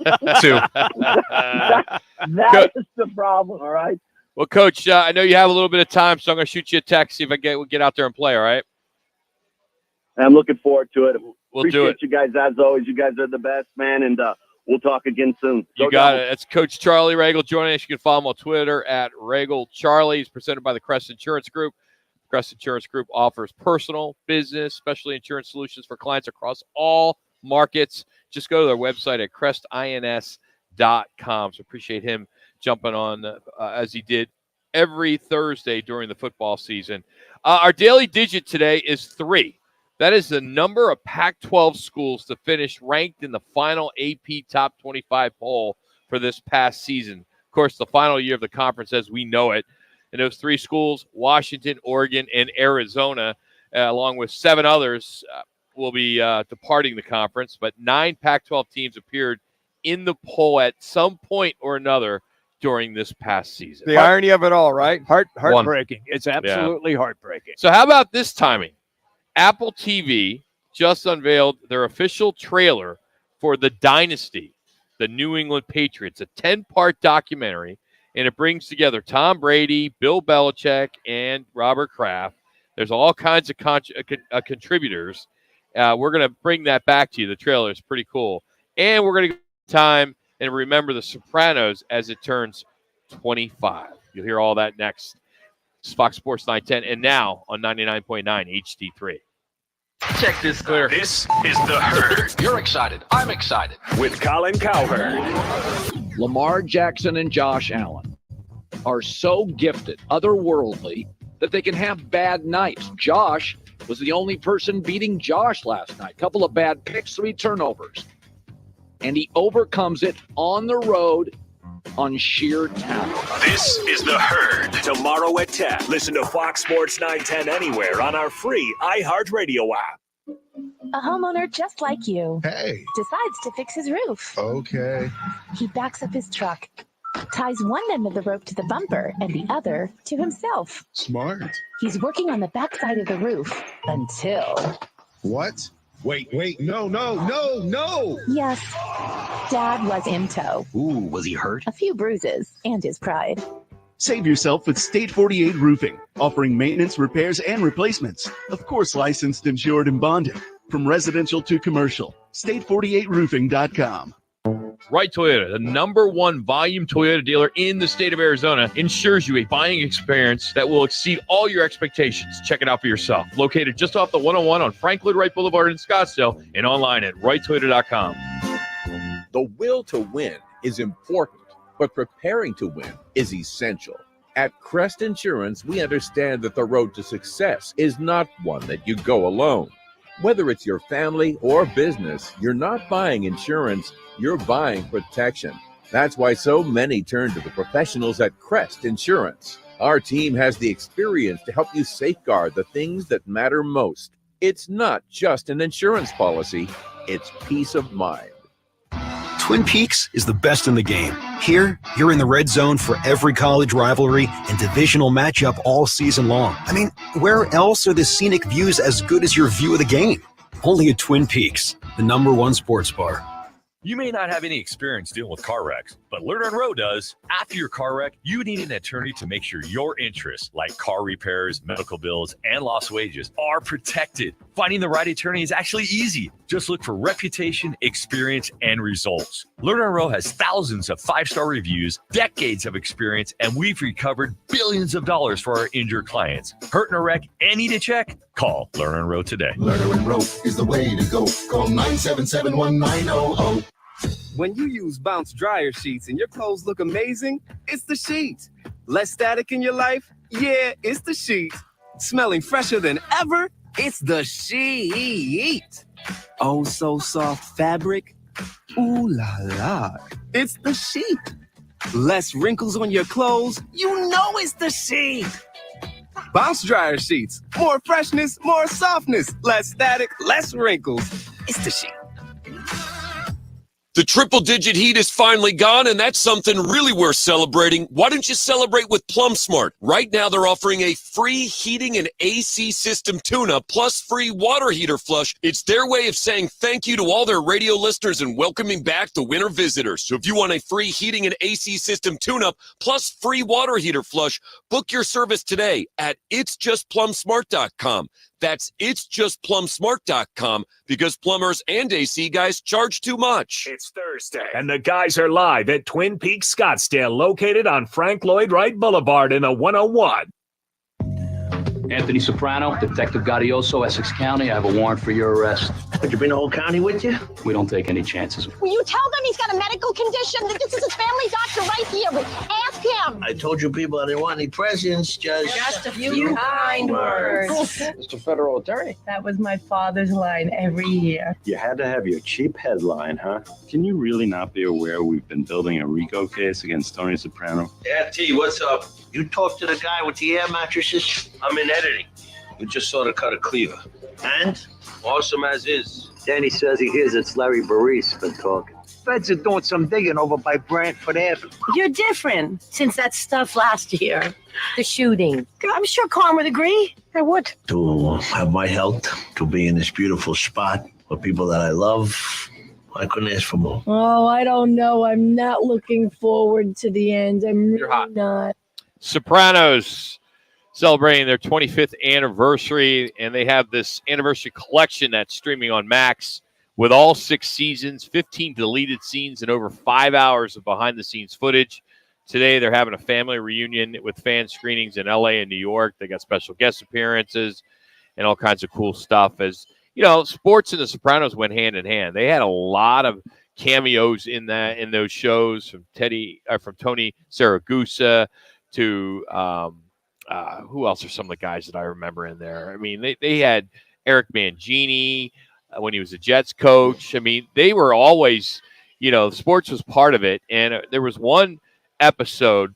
That is the problem. All right. Well, Coach, I know you have a little bit of time, so I'm going to shoot you a text, see if I we'll get out there and play, all right? I'm looking forward to it. We'll Appreciate do it. you guys, as always. You guys are the best, man, and we'll talk again soon. You got it. That's Coach Charlie Regal joining us. You can follow him on Twitter at Regal Charlie. He's presented by the Crest Insurance Group. Crest Insurance Group offers personal, business, specialty insurance solutions for clients across all markets. Just go to their website at crestins.com. So appreciate him jumping on as he did every Thursday during the football season. Our daily digit today is 3. That is the number of Pac-12 schools to finish ranked in the final AP Top 25 poll for this past season. Of course, the final year of the conference as we know it. And those 3 schools, Washington, Oregon, and Arizona, along with 7 others, will be departing the conference. But 9 Pac-12 teams appeared in the poll at some point or another during this past season. The irony of it all, right? Heartbreaking. It's absolutely heartbreaking. So how about this timing? Apple TV just unveiled their official trailer for The Dynasty, the New England Patriots, a 10-part documentary, and it brings together Tom Brady, Bill Belichick, and Robert Kraft. There's all kinds of contributors. We're going to bring that back to you. The trailer is pretty cool. And we're going to go time and remember The Sopranos as it turns 25. You'll hear all that next. It's Fox Sports 910 and now on 99.9 HD3. Check this clear. This is The Herd. You're excited. I'm excited. With Colin Cowherd. Lamar Jackson and Josh Allen are so gifted, otherworldly, that they can have bad nights. Josh was the only person beating Josh last night. Couple of bad picks, 3 turnovers. And he overcomes it on the road on sheer talent. This is The Herd. Tomorrow at 10. Listen to Fox Sports 910 anywhere on our free iHeartRadio app. A homeowner just like you decides to fix his roof. Okay. He backs up his truck, ties one end of the rope to the bumper and the other to himself. Smart. He's working on the backside of the roof until... What? Wait, no. Yes, Dad was in tow. Ooh, was he hurt? A few bruises and his pride. Save yourself with State 48 Roofing, offering maintenance, repairs, and replacements. Of course, licensed, insured, and bonded. From residential to commercial. State48roofing.com. Wright Toyota, the #1 volume Toyota dealer in the state of Arizona, ensures you a buying experience that will exceed all your expectations. Check it out for yourself. Located just off the 101 on Franklin Wright Boulevard in Scottsdale and online at wrighttoyota.com. The will to win is important, but preparing to win is essential. At Crest Insurance, we understand that the road to success is not one that you go alone. Whether it's your family or business, you're not buying insurance, you're buying protection. That's why so many turn to the professionals at Crest Insurance. Our team has the experience to help you safeguard the things that matter most. It's not just an insurance policy, it's peace of mind. Twin Peaks is the best in the game. Here, you're in the red zone for every college rivalry and divisional matchup all season long. I mean, where else are the scenic views as good as your view of the game? Only at Twin Peaks, the #1 sports bar. You may not have any experience dealing with car wrecks, but Lerner and Rowe does. After your car wreck, you need an attorney to make sure your interests, like car repairs, medical bills, and lost wages, are protected. Finding the right attorney is actually easy. Just look for reputation, experience, and results. Lerner and Rowe has thousands of 5-star reviews, decades of experience, and we've recovered billions of dollars for our injured clients. Hurt in a wreck and need a check? Call Lerner and Rowe today. Lerner and Rowe is the way to go. Call 977-1900. When you use Bounce dryer sheets and your clothes look amazing, it's the sheet. Less static in your life? Yeah, it's the sheet. Smelling fresher than ever? It's the sheet. Oh, so soft fabric? Ooh la la. It's the sheet. Less wrinkles on your clothes? You know it's the sheet. Bounce dryer sheets. More freshness, more softness. Less static, less wrinkles. It's the sheet. The triple-digit heat is finally gone, and that's something really worth celebrating. Why don't you celebrate with Plum Smart? Right now, they're offering a free heating and AC system tune-up plus free water heater flush. It's their way of saying thank you to all their radio listeners and welcoming back the winter visitors. So if you want a free heating and AC system tune-up plus free water heater flush, book your service today at itsjustplumsmart.com. That's itsjustplumsmart.com, because plumbers and AC guys charge too much. It's Thursday, and the guys are live at Twin Peaks Scottsdale, located on Frank Lloyd Wright Boulevard in the 101. Anthony Soprano, Detective Gaudioso, Essex County. I have a warrant for your arrest. Would you bring the whole county with you? We don't take any chances. Will you tell them he's got a medical condition? That this is his family doctor right here. Ask him. I told you people I didn't want any presents, Judge. Just a few kind words. Mr. Federal Attorney. That was my father's line every year. You had to have your cheap headline, huh? Can you really not be aware we've been building a RICO case against Tony Soprano? Yeah, T, what's up? You talked to the guy with the air mattresses? I'm in editing. We just saw the cutter clear. And? Awesome as is. Danny says he hears it's Larry Baris been talking. Feds are doing some digging over by Brantford Avenue. You're different since that stuff last year. The shooting. I'm sure Carm would agree. I would. To have my health, to be in this beautiful spot with people that I love, I couldn't ask for more. Oh, I don't know. I'm not looking forward to the end. I'm You're hot. really not. Sopranos celebrating their 25th anniversary, and they have this anniversary collection that's streaming on Max with all 6 seasons, 15 deleted scenes, and over 5 hours of behind-the-scenes footage. Today, they're having a family reunion with fan screenings in L.A. and New York. They got special guest appearances and all kinds of cool stuff. As you know, sports and The Sopranos went hand in hand. They had a lot of cameos in those shows from Tony Saragusa to who else are some of the guys that I remember in there? I mean, they had Eric Mangini when he was a Jets coach. I mean, they were always, sports was part of it. And there was one episode,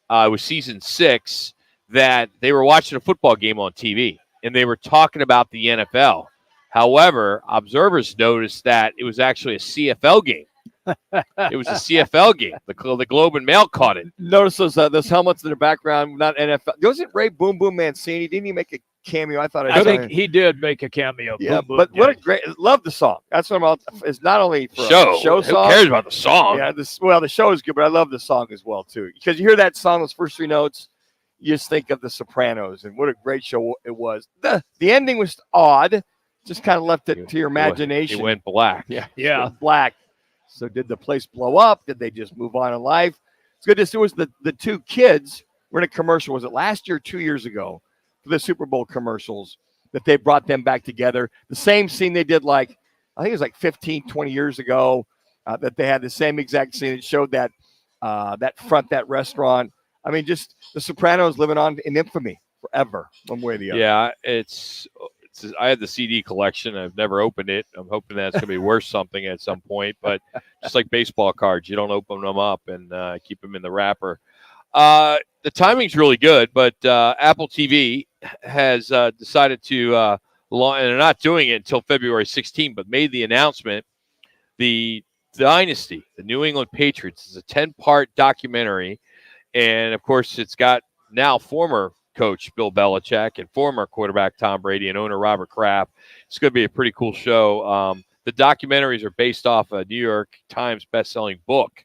it was season 6, that they were watching a football game on TV and they were talking about the NFL. However, observers noticed that it was actually a CFL game. It was a CFL game. The Globe and Mail caught it. Notice those helmets in the background, not NFL. Wasn't Ray Boom Boom Mancini? Didn't he make a cameo? I think he did make a cameo. Yeah, but what a great, love the song. That's what I'm about. It's not only for show. A show song. Who cares about the song? Yeah, the show is good, but I love the song as well too. Because you hear that song, those first 3 notes, you just think of The Sopranos, and what a great show it was. The ending was odd. Just kind of left it to your imagination. It went black. Yeah, black. So did the place blow up? Did they just move on in life? It's good to see. It was the 2 kids were in a commercial. Was it last year or 2 years ago for the Super Bowl commercials that they brought them back together? The same scene they did I think it was 15, 20 years ago that they had the same exact scene that showed that that restaurant. I mean, just The Sopranos living on in infamy forever, one way or the other. Yeah, I had the CD collection. I've never opened it. I'm hoping that's going to be worth something at some point. But just like baseball cards, you don't open them up and keep them in the wrapper. The timing's really good, but Apple TV has decided to launch, and they're not doing it until February 16th, but made the announcement. The Dynasty, the New England Patriots, is a 10-part documentary. And, of course, it's got now former coach Bill Belichick and former quarterback Tom Brady and owner Robert Kraft. It's going to be a pretty cool show. The documentaries are based off a New York Times best-selling book.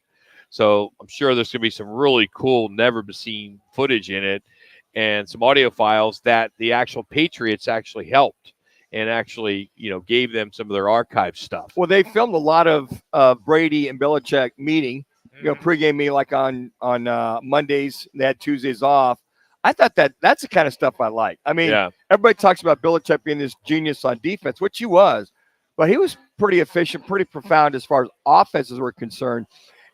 So I'm sure there's going to be some really cool, never-seen footage in it and some audio files that the actual Patriots actually helped and actually, gave them some of their archive stuff. Well, they filmed a lot of Brady and Belichick meeting, pregame meeting like on Mondays. They had Tuesdays off. I thought that's the kind of stuff I like. I mean, Everybody talks about Belichick being this genius on defense, which he was, but he was pretty efficient, pretty profound as far as offenses were concerned.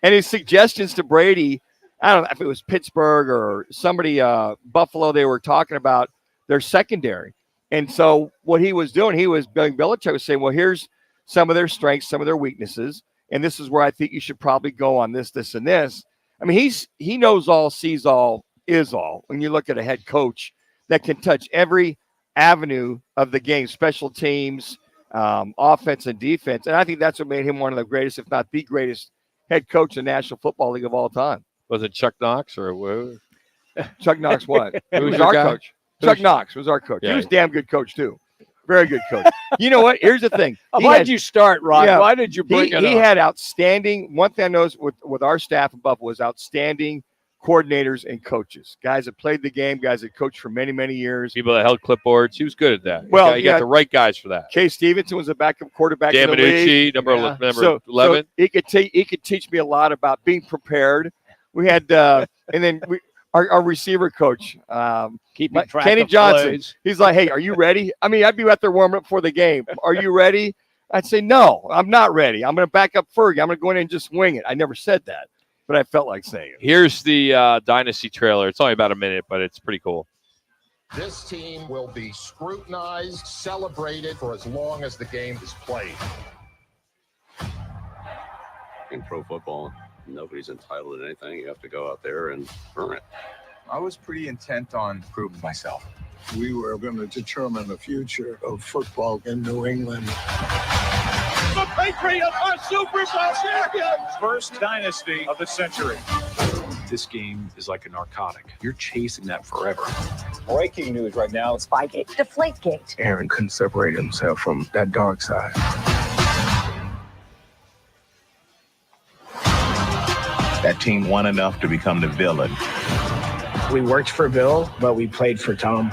And his suggestions to Brady, I don't know if it was Pittsburgh or somebody, Buffalo, they were talking about their secondary. And so what he was doing, Belichick was saying, well, here's some of their strengths, some of their weaknesses, and this is where I think you should probably go on this, this, and this. I mean, he knows all, sees all, is all. When you look at a head coach that can touch every avenue of the game, special teams, offense and defense. And I think that's what made him one of the greatest, if not the greatest head coach in the National Football League of all time. Was it Chuck Knox or what? Chuck Knox what? Who was your our guy? coach. Chuck Knox was our coach. Yeah. He was a damn good coach, too. Very good coach. You know what? Here's the thing. Why'd you start, Rock? Why did you bring it up? He had outstanding, one thing I noticed with our staff above was outstanding coordinators and coaches. Guys that played the game, guys that coached for many, many years. People that held clipboards. He was good at that. Well, you got the right guys for that. Kay Stevenson was a backup quarterback in the Manucci, league. number 11. So he could teach me a lot about being prepared. We had, and then our receiver coach, keeping track Kenny of Johnson. plays. He's like, hey, are you ready? I mean, I'd be out there warming up for the game. Are you ready? I'd say, no, I'm not ready. I'm going to back up Fergie. I'm going to go in and just wing it. I never said that, but I felt like saying it. Here's the Dynasty trailer. It's only about a minute, but it's pretty cool. This team will be scrutinized, celebrated for as long as the game is played. In pro football, nobody's entitled to anything. You have to go out there and earn it. I was pretty intent on proving myself. We were going to determine the future of football in New England. The Patriots are Super Bowl champions! First dynasty of the century. This game is like a narcotic. You're chasing that forever. Breaking news right now. Spygate, Deflategate. Aaron couldn't separate himself from that dark side. That team won enough to become the villain. We worked for Bill, but we played for Tom.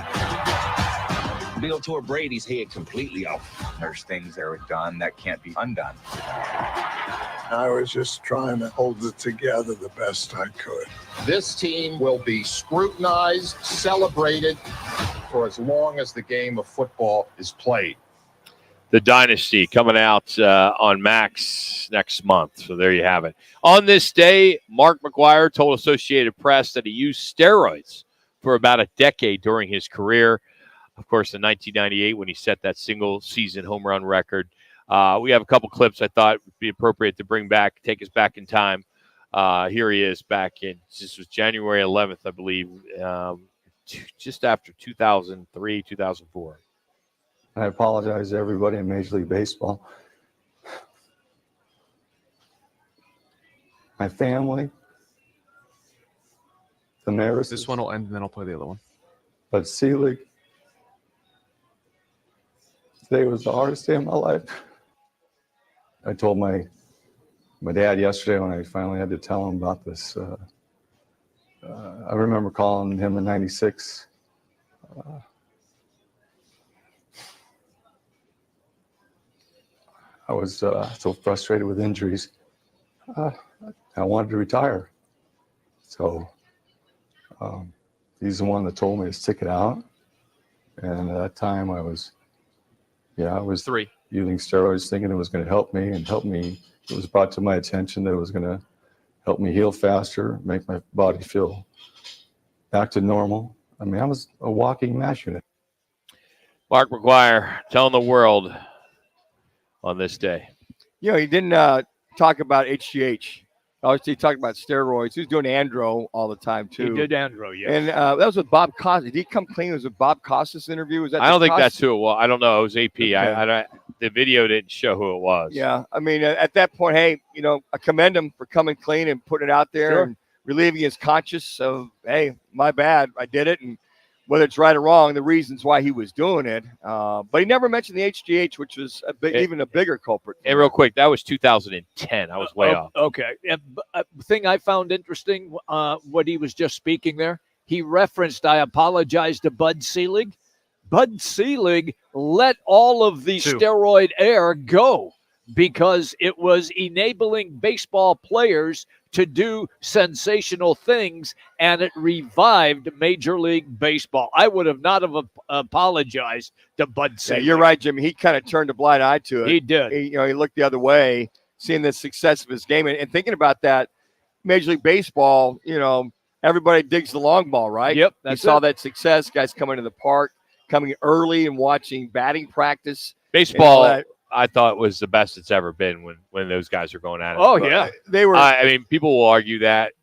Bill tore Brady's head completely off. There's things that are done that can't be undone. I was just trying to hold it together the best I could. This team will be scrutinized, celebrated for as long as the game of football is played. The Dynasty coming out on Max next month. So there you have it. On this day, Mark McGwire told Associated Press that he used steroids for about a decade during his career. Of course, in 1998, when he set that single-season home run record. We have a couple clips I thought would be appropriate to bring back, take us back in time. Here he is back in, this was January 11th, I believe, just after 2003, 2004. I apologize to everybody in Major League Baseball. My family, the Maris. This one will end, and then I'll play the other one. But Selig, today was the hardest day of my life. I told my dad yesterday when I finally had to tell him about this. I remember calling him in '96. I was so frustrated with injuries. I wanted to retire. So he's the one that told me to stick it out. And at that time I was using steroids thinking it was going to help me. It was brought to my attention that it was going to help me heal faster, make my body feel back to normal. I mean, I was a walking mash unit. Mark McGwire telling the world on this day. You know, he didn't talk about HGH. Obviously, he talked about steroids. He was doing andro all the time, too. He did andro, yeah. And that was with Bob Costas. Did he come clean? It was a Bob Costas interview? Was that I don't think Costas? that's who it was. I don't know. It was AP. Okay. The video didn't show who it was. Yeah. I mean, at that point, hey, I commend him for coming clean and putting it out there and relieving his conscience of, hey, my bad. I did it. And whether it's right or wrong, the reasons why he was doing it. But he never mentioned the HGH, which was even a bigger culprit. And real quick, that was 2010. I was way off. Okay. And the thing I found interesting, what he was just speaking there, he referenced, I apologize to Bud Selig. Bud Selig let all of the steroid air go because it was enabling baseball players to do sensational things, and it revived Major League Baseball. I would have not have apologized to Bud Selig. Yeah, you're right, Jimmy. He kind of turned a blind eye to it. He did. He looked the other way, seeing the success of his game. And thinking about that, Major League Baseball, everybody digs the long ball, right? Yep. You saw that success, guys coming to the park, coming early and watching batting practice. Baseball, I thought, was the best it's ever been when those guys are going at it. Oh, yeah. They were. I mean, people will argue that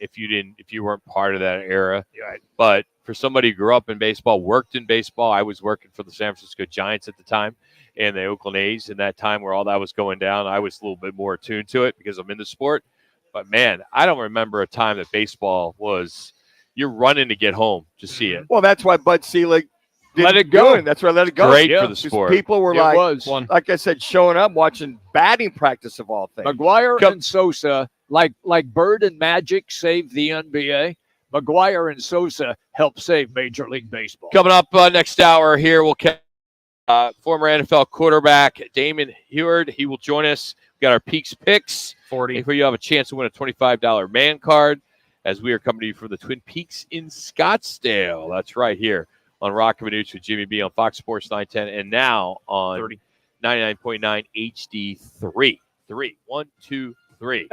if you weren't part of that era. Right. But for somebody who grew up in baseball, worked in baseball, I was working for the San Francisco Giants at the time and the Oakland A's in that time where all that was going down. I was a little bit more attuned to it because I'm in the sport. But, man, I don't remember a time that baseball was – you're running to get home to see it. Well, that's why Bud Selig let it go. That's why I let it go. Great for the sport. People were like I said, showing up, watching batting practice of all things. McGuire and Sosa, like Bird and Magic saved the NBA, McGuire and Sosa helped save Major League Baseball. Coming up next hour here, we'll catch former NFL quarterback Damon Heward. He will join us. We got our Peaks picks. 40. Where you have a chance to win a $25 man card as we are coming to you from the Twin Peaks in Scottsdale. That's right here on Roc and Manuch with Jimmy B on Fox Sports 910 and now on 99.9 HD3. 3. 1, 2, 3.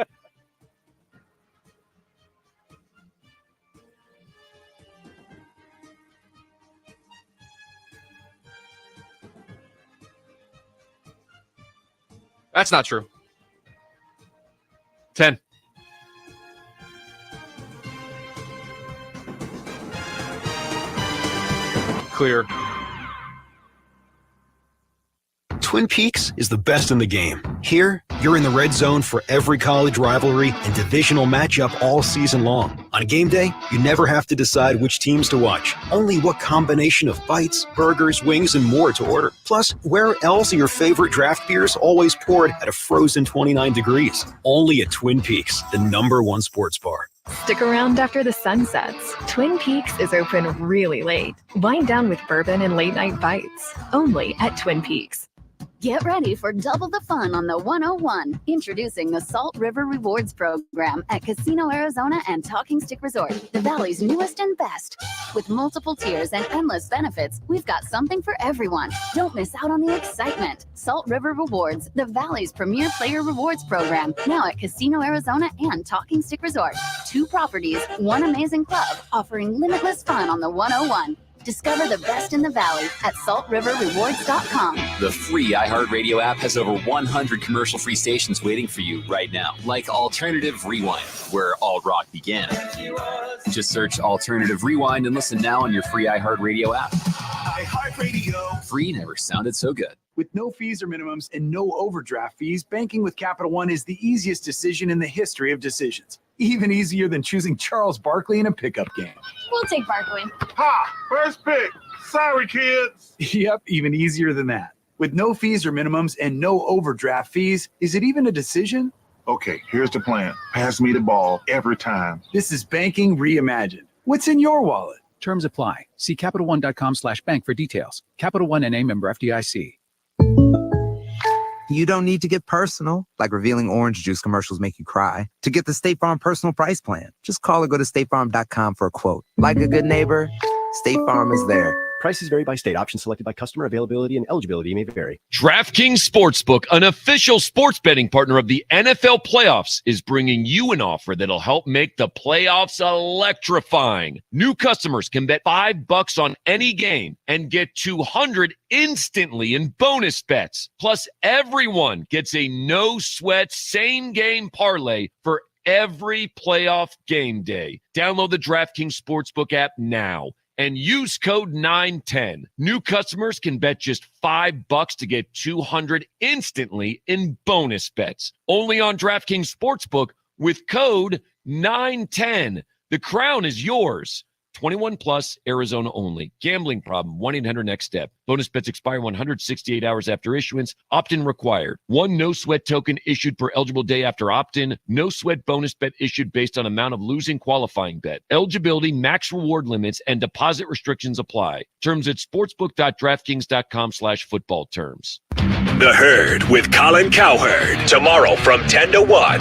That's not true. 10. Clear. Twin Peaks is the best in the game. Here, you're in the red zone for every college rivalry and divisional matchup all season long. On game day, you never have to decide which teams to watch, only what combination of bites, burgers, wings, and more to order. Plus, where else are your favorite draft beers always poured at a frozen 29 degrees? Only at Twin Peaks, the #1 sports bar. Stick around after the sun sets. Twin Peaks is open really late. Wind down with bourbon and late night bites. Only at Twin Peaks. Get ready for double the fun on the 101. Introducing the Salt River Rewards Program at Casino Arizona and Talking Stick Resort, the Valley's newest and best. With multiple tiers and endless benefits, we've got something for everyone. Don't miss out on the excitement. Salt River Rewards, the Valley's premier player rewards program, now at Casino Arizona and Talking Stick Resort. 2 properties, 1 amazing club, offering limitless fun on the 101. Discover the best in the Valley at saltriverrewards.com. The free iHeartRadio app has over 100 commercial-free stations waiting for you right now, like Alternative Rewind, where all rock began. Just search Alternative Rewind and listen now on your free iHeartRadio app. iHeartRadio. Free never sounded so good. With no fees or minimums and no overdraft fees, banking with Capital One is the easiest decision in the history of decisions. Even easier than choosing Charles Barkley in a pickup game. We'll take Barkley. Ha! First pick. Sorry, kids. Yep, even easier than that. With no fees or minimums and no overdraft fees, is it even a decision? Okay, here's the plan. Pass me the ball every time. This is banking reimagined. What's in your wallet? Terms apply. See CapitalOne.com/bank for details. Capital One NA, member FDIC. You don't need to get personal, like revealing orange juice commercials make you cry, to get the State Farm personal price plan. Just call or go to statefarm.com for a quote. Like a good neighbor, State Farm is there. Prices vary by state. Options selected by customer. Availability and eligibility may vary. DraftKings Sportsbook, an official sports betting partner of the NFL playoffs, is bringing you an offer that'll help make the playoffs electrifying. New customers can bet $5 on any game and get $200 instantly in bonus bets. Plus, everyone gets a no-sweat same-game parlay for every playoff game day. Download the DraftKings Sportsbook app now and use code 910. New customers can bet just $5 to get $200 instantly in bonus bets. Only on DraftKings Sportsbook with code 910. The crown is yours. 21 plus, Arizona only. Gambling problem, 1-800-NEXT-STEP. Bonus bets expire 168 hours after issuance. Opt-in required. One no-sweat token issued per eligible day after opt-in. No-sweat bonus bet issued based on amount of losing qualifying bet. Eligibility, max reward limits, and deposit restrictions apply. Terms at sportsbook.draftkings.com/football terms. The Herd with Colin Cowherd. Tomorrow from 10 to 1.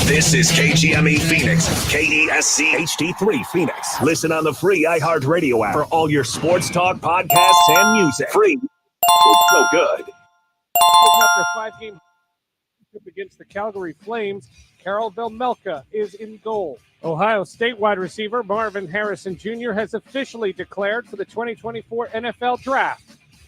This is KGME Phoenix, KESC HD3 Phoenix. Listen on the free iHeartRadio app for all your sports talk, podcasts, and music. Free. It's so good. After 5-game against the Calgary Flames, Carol Velmelka is in goal. Ohio State wide receiver Marvin Harrison Jr. has officially declared for the 2024 NFL Draft.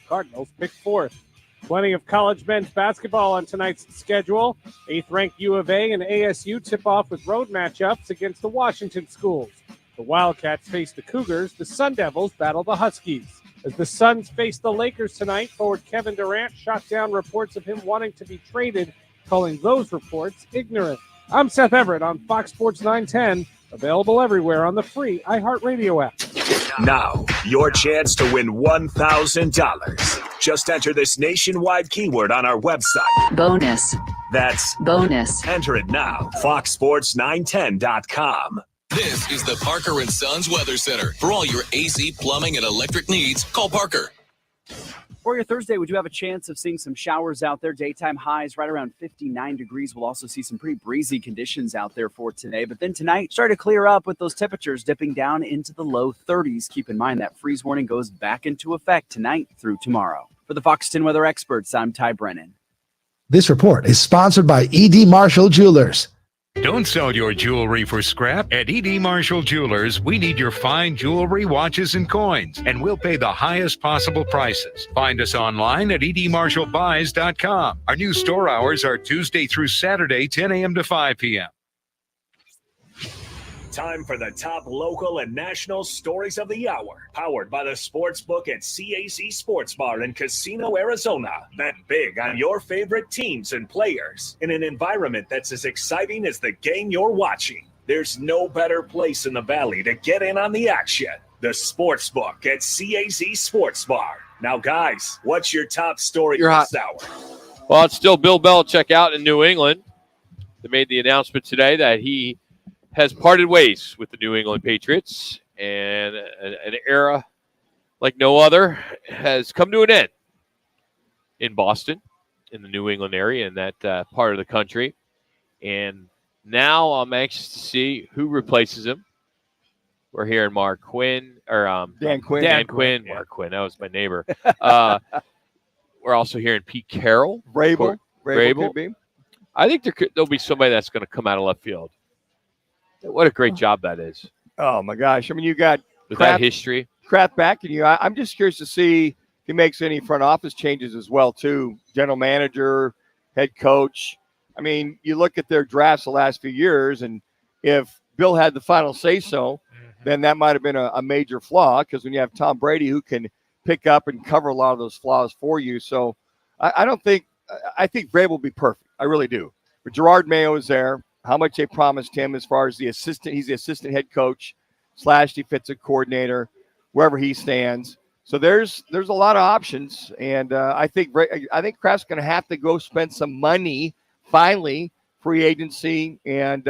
Cardinals pick fourth. Plenty of college men's basketball on tonight's schedule. 8th-ranked U of A and ASU tip off with road matchups against the Washington schools. The Wildcats face the Cougars. The Sun Devils battle the Huskies. As the Suns face the Lakers tonight, forward Kevin Durant shot down reports of him wanting to be traded, calling those reports ignorant. I'm Seth Everett on Fox Sports 910, available everywhere on the free iHeartRadio app. Now, your chance to win $1,000. Just enter this nationwide keyword on our website. Bonus. That's bonus. Enter it now. FoxSports910.com. This is the Parker & Sons Weather Center. For all your AC, plumbing, and electric needs, call Parker. For your Thursday, we do have a chance of seeing some showers out there. Daytime highs right around 59 degrees. We'll also see some pretty breezy conditions out there for today. But then tonight, start to clear up with those temperatures dipping down into the low 30s. Keep in mind that freeze warning goes back into effect tonight through tomorrow. For the Fox 10 Weather Experts, I'm Ty Brennan. This report is sponsored by E.D. Marshall Jewelers. Don't sell your jewelry for scrap. At E.D. Marshall Jewelers, we need your fine jewelry, watches, and coins, and we'll pay the highest possible prices. Find us online at edmarshallbuys.com. Our new store hours are Tuesday through Saturday, 10 a.m. to 5 p.m. Time for the top local and national stories of the hour. Powered by the Sportsbook at CAC Sports Bar in Casino, Arizona. Bet big on your favorite teams and players in an environment that's as exciting as the game you're watching. There's no better place in the Valley to get in on the action. The Sportsbook at CAC Sports Bar. Now, guys, what's your top story this hour? Well, it's still Bill Belichick out in New England. They made the announcement today that he has parted ways with the New England Patriots, and an era like no other has come to an end in Boston, in the New England area, in that part of the country. And now I'm anxious to see who replaces him. We're hearing Mark Quinn, or Dan Quinn. Dan Quinn. Yeah. Mark Quinn, that was my neighbor. We're also hearing Pete Carroll. Vrabel could be. I think there'll be somebody that's going to come out of left field. What a great job that is. Oh, my gosh. I mean, you got that history. Kraft back, and I'm just curious to see if he makes any front office changes as well, too. General manager, head coach. I mean, you look at their drafts the last few years, and if Bill had the final say-so, then that might have been a major flaw, because when you have Tom Brady who can pick up and cover a lot of those flaws for you. So I think Vrabel will be perfect. I really do. But Gerard Mayo is there. How much they promised him as far as the assistant. He's the assistant head coach / defensive coordinator, wherever he stands. So there's a lot of options, and I think Kraft's going to have to go spend some money finally, free agency, and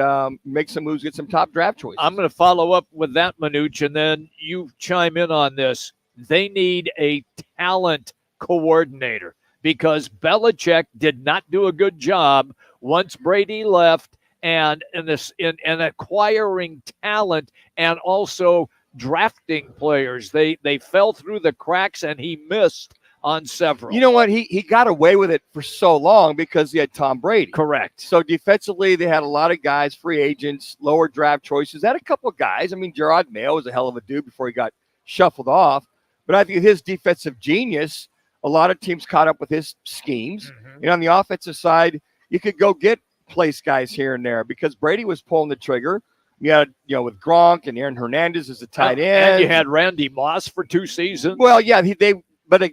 make some moves, get some top draft choices. I'm going to follow up with that, Manuch, and then you chime in on this. They need a talent coordinator because Belichick did not do a good job once Brady left. And in acquiring talent and also drafting players, they fell through the cracks, and he missed on several. You know what? He got away with it for so long because he had Tom Brady. Correct. So defensively, they had a lot of guys, free agents, lower draft choices. They had a couple of guys. I mean, Gerard Mayo was a hell of a dude before he got shuffled off. But I think his defensive genius, a lot of teams caught up with his schemes. And on the offensive side, you could go get place guys here and there because Brady was pulling the trigger. You had, with Gronk and Aaron Hernandez as a tight end. And you had Randy Moss for 2 seasons. Well, yeah,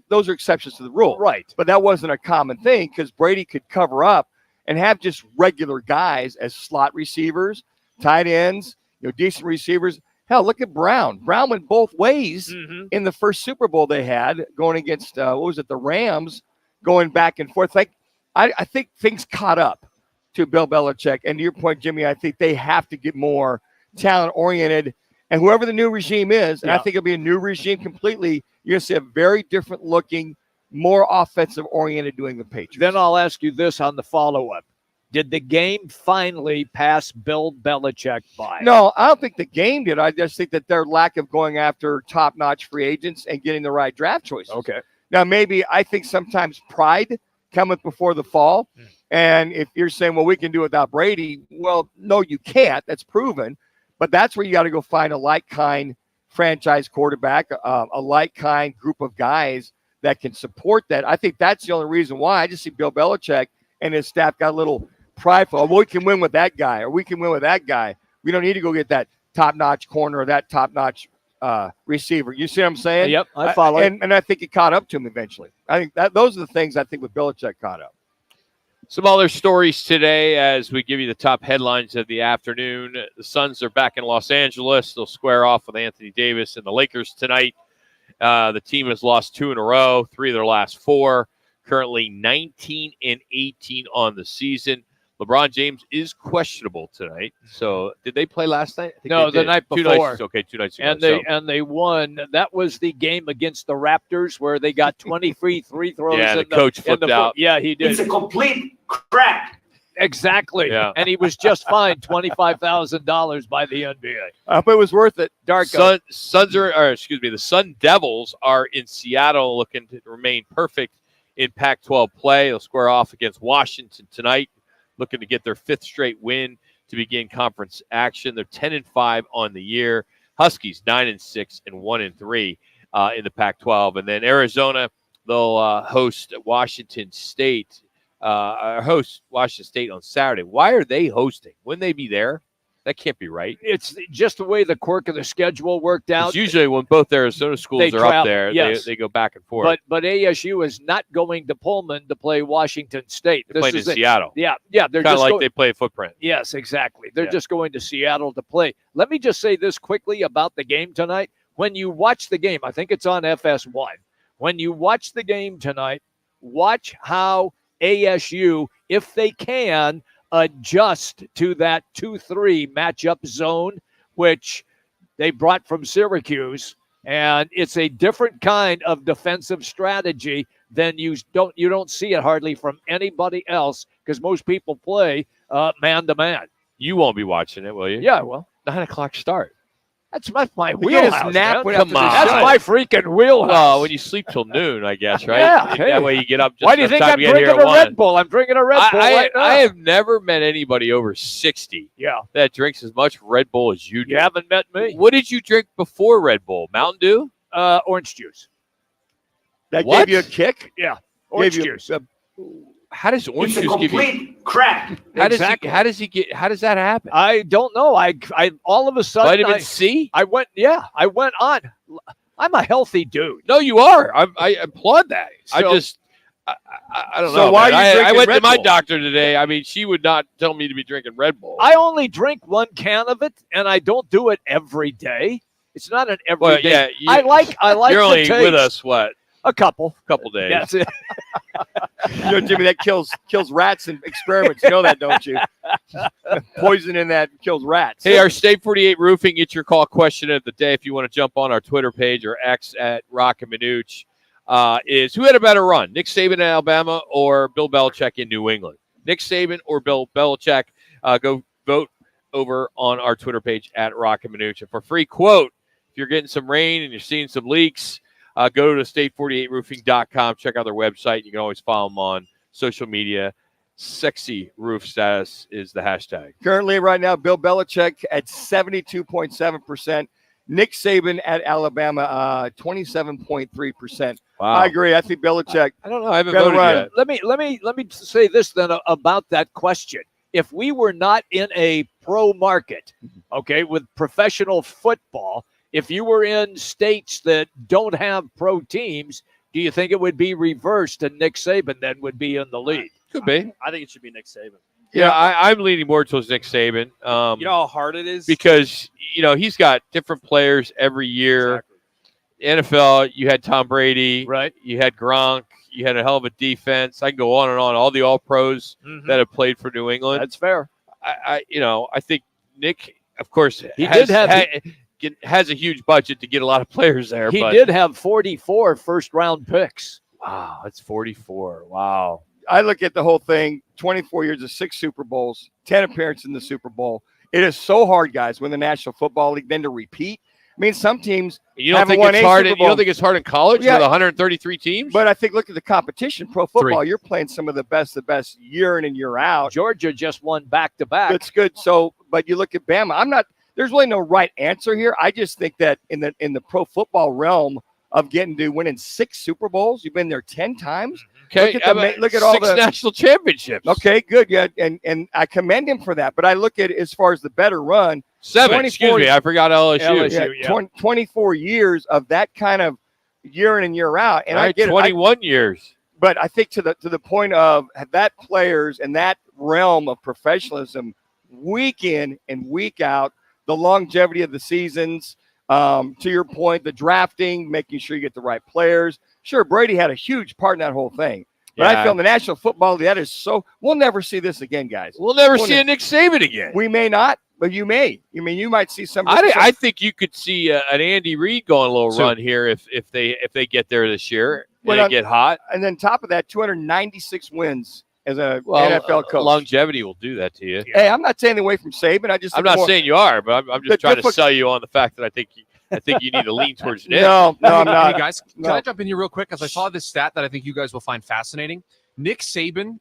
those are exceptions to the rule. Right. But that wasn't a common thing because Brady could cover up and have just regular guys as slot receivers, tight ends, decent receivers. Hell, look at Brown. Brown went both ways in the first Super Bowl they had going against, the Rams, going back and forth. I think things caught up to Bill Belichick. And to your point, Jimmy, I think they have to get more talent-oriented. And whoever the new regime is, and I think it'll be a new regime completely, you're going to see a very different-looking, more offensive-oriented New England Patriots. Then I'll ask you this on the follow-up. Did the game finally pass Bill Belichick by? No, I don't think the game did. I just think that their lack of going after top-notch free agents and getting the right draft choices. Okay. Now, maybe I think sometimes pride cometh before the fall. And if you're saying, well, we can do it without Brady, well, no, you can't. That's proven. But that's where you got to go find a like-kind franchise quarterback, a like-kind group of guys that can support that. I think that's the only reason why. I just see Bill Belichick and his staff got a little prideful. Oh, we can win with that guy, or we can win with that guy. We don't need to go get that top-notch corner or that top-notch receiver. You see what I'm saying? Yep, I follow. And I think it caught up to him eventually. I think those are the things I think with Belichick caught up. Some other stories today as we give you the top headlines of the afternoon. The Suns are back in Los Angeles. They'll square off with Anthony Davis and the Lakers tonight. The team has lost 2 in a row, 3 of their last 4. Currently 19-18 on the season. LeBron James is questionable tonight. So did they play last night? No, the night before. 2 nights ago. And they won. That was the game against the Raptors where they got 20 free throws. Yeah, the coach flipped out. Yeah, he did. It's a complete crap. Exactly. Yeah. And he was just fined $25,000 by the NBA. But it was worth it. Darko. The Sun Devils are in Seattle looking to remain perfect in Pac-12 play. They'll square off against Washington tonight, looking to get their 5th straight win to begin conference action. They're 10-5 on the year. Huskies 9-6 and 1-3 in the Pac-12. And then Arizona, they'll host Washington State. Host Washington State on Saturday. Why are they hosting? Wouldn't they be there? That can't be right. It's just the way the quirk of the schedule worked out. Usually when both Arizona schools are up there, yes. they go back and forth. But ASU is not going to Pullman to play Washington State. They're playing in Seattle. Yeah. They're kind of just like they play a footprint. Yes, exactly. They're just going to Seattle to play. Let me just say this quickly about the game tonight. When you watch the game, I think it's on FS1. When you watch the game tonight, watch how ASU, if they can, adjust to that 2-3 matchup zone, which they brought from Syracuse. And it's a different kind of defensive strategy than you don't see it hardly from anybody else because most people play man-to-man. You won't be watching it, will you? Yeah, well. 9:00 start. That's my wheelhouse. Nap Man. Come on. That's my freaking wheelhouse. Well, when you sleep till noon, I guess, right? Yeah. That way you get up just Why do you think I'm drinking a Red Bull? I'm drinking a Red Bull right now. I have never met anybody over 60 that drinks as much Red Bull as you do. You haven't met me. What did you drink before Red Bull? Mountain Dew? Orange juice. That gave you a kick? Yeah. Orange juice. How does orange It's a juice give you? complete crap. How does that happen? I don't know. I all of a sudden Vitamin C? I went on. I'm a healthy dude. No, you are. I applaud that. I don't know. Why man. are you drinking I went Red to my Bull? doctor today. I mean, she would not tell me to be drinking Red Bull. I only drink 1 can of it, and I don't do it every day. It's not an everyday. I like. You're only the taste. with us what? A couple days. That's it. Jimmy, that kills rats in experiments. You know that, don't you? Poison in that kills rats. Hey, our State 48 Roofing, it's your call question of the day. If you want to jump on our Twitter page or X at Roc and Manuch, is who had a better run, Nick Saban in Alabama or Bill Belichick in New England? Nick Saban or Bill Belichick? Go vote over on our Twitter page at Roc and Manuch. And for free quote, if you're getting some rain and you're seeing some leaks, go to state48roofing.com. Check out their website. You can always follow them on social media. Sexy roof status is the hashtag. Currently, right now, Bill Belichick at 72.7%. Nick Saban at Alabama, 27.3%. Wow. I agree. I think Belichick. I don't know. I haven't voted yet. Let me say this then about that question. if we were not in a pro market, okay, with professional football, if you were in states that don't have pro teams, do you think it would be reversed and Nick Saban then would be in the lead? Could be. I think it should be Nick Saban. Yeah, I'm leaning more towards Nick Saban. You know how hard it is? Because, he's got different players every year. Exactly. NFL, you had Tom Brady. Right. You had Gronk. You had a hell of a defense. I can go on and on. All the All-Pros that have played for New England. That's fair. I think Nick, of course, he has a huge budget to get a lot of players there. He did have 44 first-round picks. Wow, that's 44. Wow. I look at the whole thing, 24 years of 6 Super Bowls, 10 appearances in the Super Bowl. It is so hard, guys, when the National Football League then to repeat. I mean, some teams you don't think it's hard. You don't think it's hard in college with 133 teams? But I think look at the competition. Pro football, you're playing some of the best year in and year out. Georgia just won back-to-back. That's good. So, but you look at Bama. There's really no right answer here. I just think that in the pro football realm of getting to winning 6 Super Bowls, you've been there 10 times. Okay, look at all 6 national championships. Okay, good. Yeah, and I commend him for that. But I look at it as far as the better run. 7, excuse me. I forgot LSU. 24 years of that kind of year in and year out. And I get 21 years. But I think to the point of that players and that realm of professionalism, week in and week out, the longevity of the seasons, to your point, the drafting, making sure you get the right players. Sure, Brady had a huge part in that whole thing. But I feel in the National Football League, that is so – we'll never see this again, guys. We'll never see a Nick Saban again. We may not, but you may. I mean, you might see some – I think you could see an Andy Reid going a little run here if they get there this year and they get hot. And then top of that, 296 wins as a NFL coach. Longevity will do that to you. Hey, I'm not saying away from Saban. I'm not saying you are, but I'm just trying to sell you on the fact that I think you need to lean towards Nick. No, I'm not. Hey guys, can I jump in here real quick? Because I saw this stat that I think you guys will find fascinating. Nick Saban,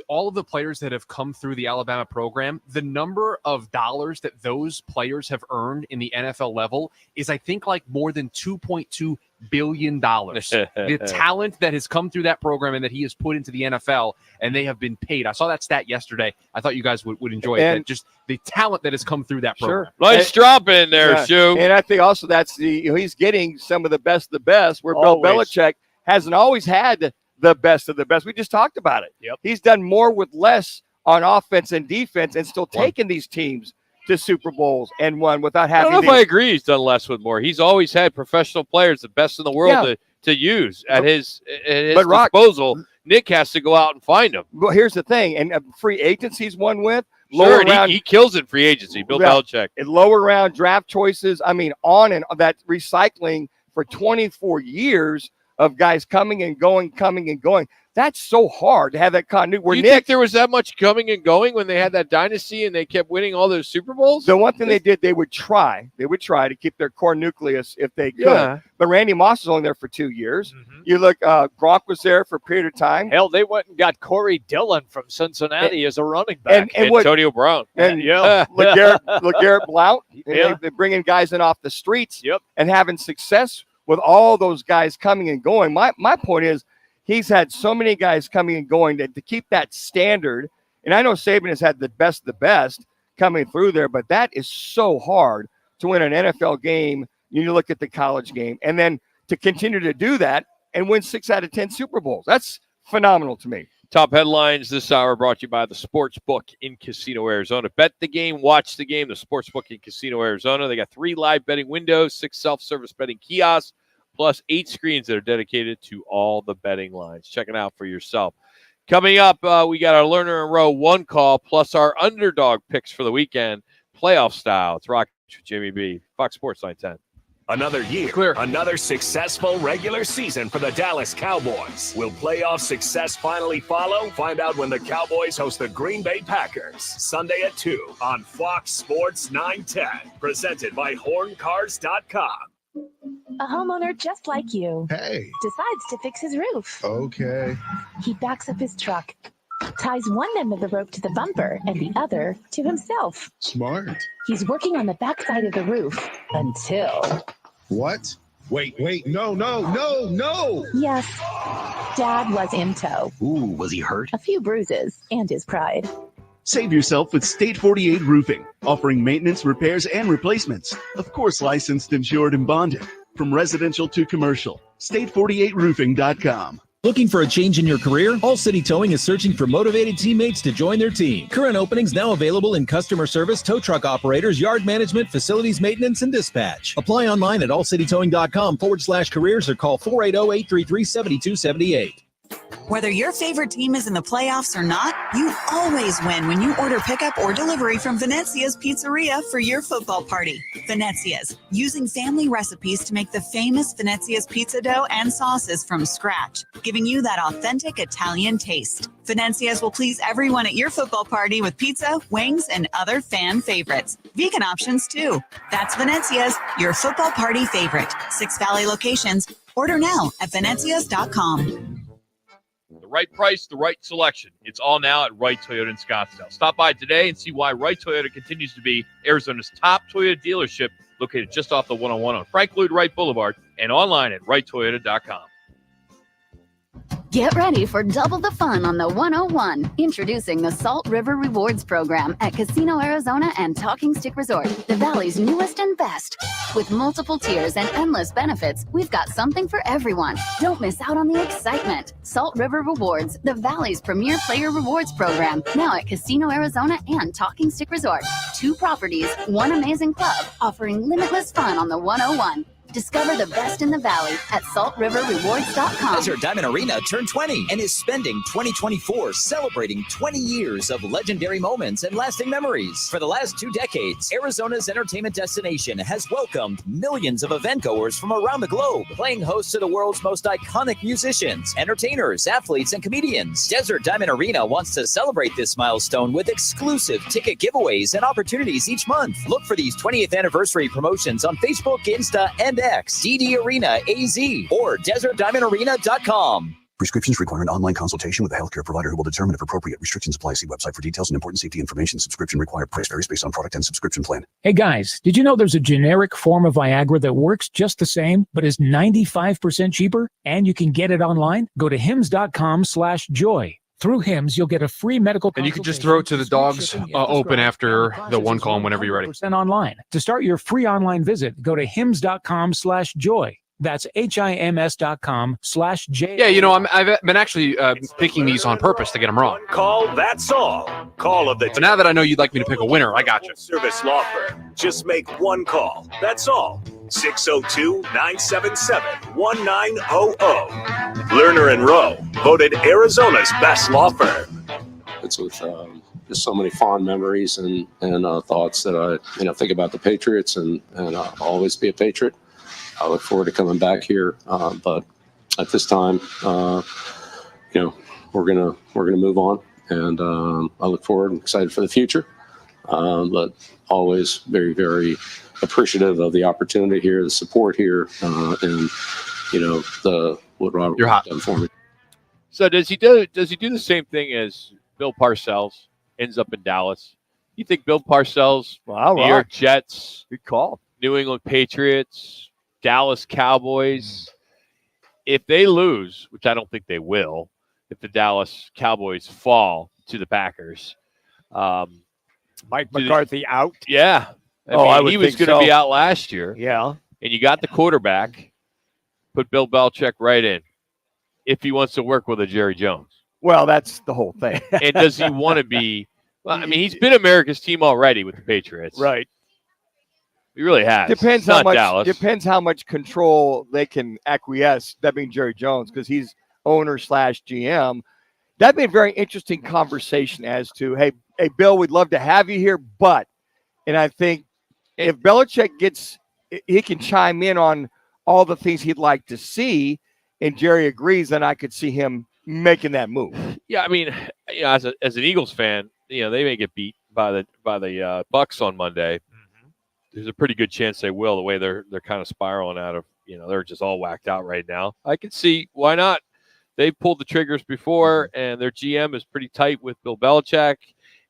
all of the players that have come through the Alabama program, the number of dollars that those players have earned in the NFL level is, I think, like more than $2.2 billion. The talent that has come through that program and that he has put into the NFL, and they have been paid. I saw that stat yesterday. I thought you guys would enjoy it. Just the talent that has come through that program. Nice drop in there, Shu. And I think also that's he's getting some of the best, where Bill Belichick hasn't always had the best of the best. We just talked about it. Yep. He's done more with less on offense and defense and still taken these teams to Super Bowls and won without having. I don't know if I agree he's done less with more. He's always had professional players, the best in the world, to use at his disposal. Nick has to go out and find them. Well, here's the thing, and free agencies won with. Sure, and he kills in free agency, Bill Belichick. And lower round draft choices. I mean, on and that recycling for 24 years of guys coming and going. That's so hard to have that continuity. Do you think there was that much coming and going when they had that dynasty and they kept winning all those Super Bowls? The one thing they did, they would try to keep their core nucleus if they could. Yeah. But Randy Moss was only there for 2 years. You look, Gronk was there for a period of time. Hell, they went and got Corey Dillon from Cincinnati as a running back. And Antonio Brown. And LeGarrette Blount. They're bringing guys in off the streets and having success with all those guys coming and going. My point is, he's had so many guys coming and going that to keep that standard, and I know Saban has had the best of the best coming through there, but that is so hard to win an NFL game. You look at the college game, and then to continue to do that and win 6 out of 10 Super Bowls. That's phenomenal to me. Top headlines this hour brought to you by the Sportsbook in Casino, Arizona. Bet the game, watch the game. The Sportsbook in Casino, Arizona. They got 3 live betting windows, 6 self-service betting kiosks, plus 8 screens that are dedicated to all the betting lines. Check it out for yourself. Coming up, we got our Learner and Row 1 call, plus our underdog picks for the weekend, playoff style. It's Rock with Jimmy B, Fox Sports 910. Another year, another successful regular season for the Dallas Cowboys. Will playoff success finally follow? Find out when the Cowboys host the Green Bay Packers, Sunday at 2 on Fox Sports 910. Presented by HornCars.com. A homeowner just like you decides to fix his roof. Okay. He backs up his truck, ties one end of the rope to the bumper and the other to himself. Smart. He's working on the backside of the roof until... What? Wait, no. Yes, Dad was in tow. Ooh, was he hurt? A few bruises and his pride. Save yourself with State 48 Roofing, offering maintenance, repairs, and replacements. Of course, licensed, insured, and bonded. From residential to commercial, state48roofing.com. Looking for a change in your career? All City Towing is searching for motivated teammates to join their team. Current openings now available in customer service, tow truck operators, yard management, facilities maintenance, and dispatch. Apply online at allcitytowing.com/careers or call 480-833-7278. Whether your favorite team is in the playoffs or not, you always win when you order pickup or delivery from Venezia's Pizzeria for your football party. Venezia's, using family recipes to make the famous Venezia's pizza dough and sauces from scratch, giving you that authentic Italian taste. Venezia's will please everyone at your football party with pizza, wings, and other fan favorites. Vegan options too. That's Venezia's, your football party favorite. 6 Valley locations. Order now at venezias.com. The right price, the right selection. It's all now at Wright Toyota in Scottsdale. Stop by today and see why Wright Toyota continues to be Arizona's top Toyota dealership, located just off the 101 on Frank Lloyd Wright Boulevard and online at wrighttoyota.com. Get ready for double the fun on the 101. Introducing the Salt River Rewards Program at Casino Arizona and Talking Stick Resort, the Valley's newest and best. With multiple tiers and endless benefits, we've got something for everyone. Don't miss out on the excitement. Salt River Rewards, the Valley's premier player rewards program, now at Casino Arizona and Talking Stick Resort. 2 properties, 1 amazing club, offering limitless fun on the 101. Discover the best in the Valley at saltriverrewards.com. Desert Diamond Arena turned 20 and is spending 2024 celebrating 20 years of legendary moments and lasting memories. For the last 2 decades, Arizona's entertainment destination has welcomed millions of eventgoers from around the globe, playing host to the world's most iconic musicians, entertainers, athletes, and comedians. Desert Diamond Arena wants to celebrate this milestone with exclusive ticket giveaways and opportunities each month. Look for these 20th anniversary promotions on Facebook, Insta, and X, DD Arena AZ, or DesertDiamondArena.com. Prescriptions require an online consultation with a healthcare provider who will determine if appropriate restrictions apply. See website for details and important safety information. Subscription required. Price varies based on product and subscription plan. Hey guys, did you know there's a generic form of Viagra that works just the same, but is 95% cheaper? And you can get it online? Go to hims.com/joy. Through Hims, you'll get a free medical And you can just throw it to the dogs open after the one call whenever you're ready. Online. To start your free online visit, go to hims.com/joy. That's HIMS.com/J. Yeah, you know, I've been actually picking these on purpose to get them wrong. Call That's All. Call of the But now that I know you'd like me to pick a winner, I got you. Service law firm. Just make one call. That's all. 602-977-1900. Lerner and Rowe, voted Arizona's best law firm. It's with just so many fond memories and thoughts that I think about the Patriots and I'll always be a Patriot. I look forward to coming back here, but at this time, we're gonna move on, and I look forward and excited for the future. But always very, very appreciative of the opportunity here, the support here, and what Robert has done for me. So does he do the same thing as Bill Parcells? Ends up in Dallas. You think Bill Parcells, New York Jets, good call, New England Patriots, Dallas Cowboys, if they lose, which I don't think they will, if the Dallas Cowboys fall to the Packers, Mike McCarthy out? Yeah. I mean, he was going to be out last year. Yeah. And you got the quarterback, put Bill Belichick right in if he wants to work with a Jerry Jones. Well, that's the whole thing. And does he want to be – well, I mean, he's been America's team already with the Patriots. Right. He really has. Depends how much control they can acquiesce. That being Jerry Jones, because he's owner/GM. That'd be a very interesting conversation as to, hey, Bill, we'd love to have you here, but, and I think if Belichick he can chime in on all the things he'd like to see, and Jerry agrees, then I could see him making that move. Yeah, I mean, as an Eagles fan, they may get beat by the Bucks on Monday. There's a pretty good chance they will, the way they're kind of spiraling out of, they're just all whacked out right now. I can see why not. They've pulled the triggers before, and their GM is pretty tight with Bill Belichick.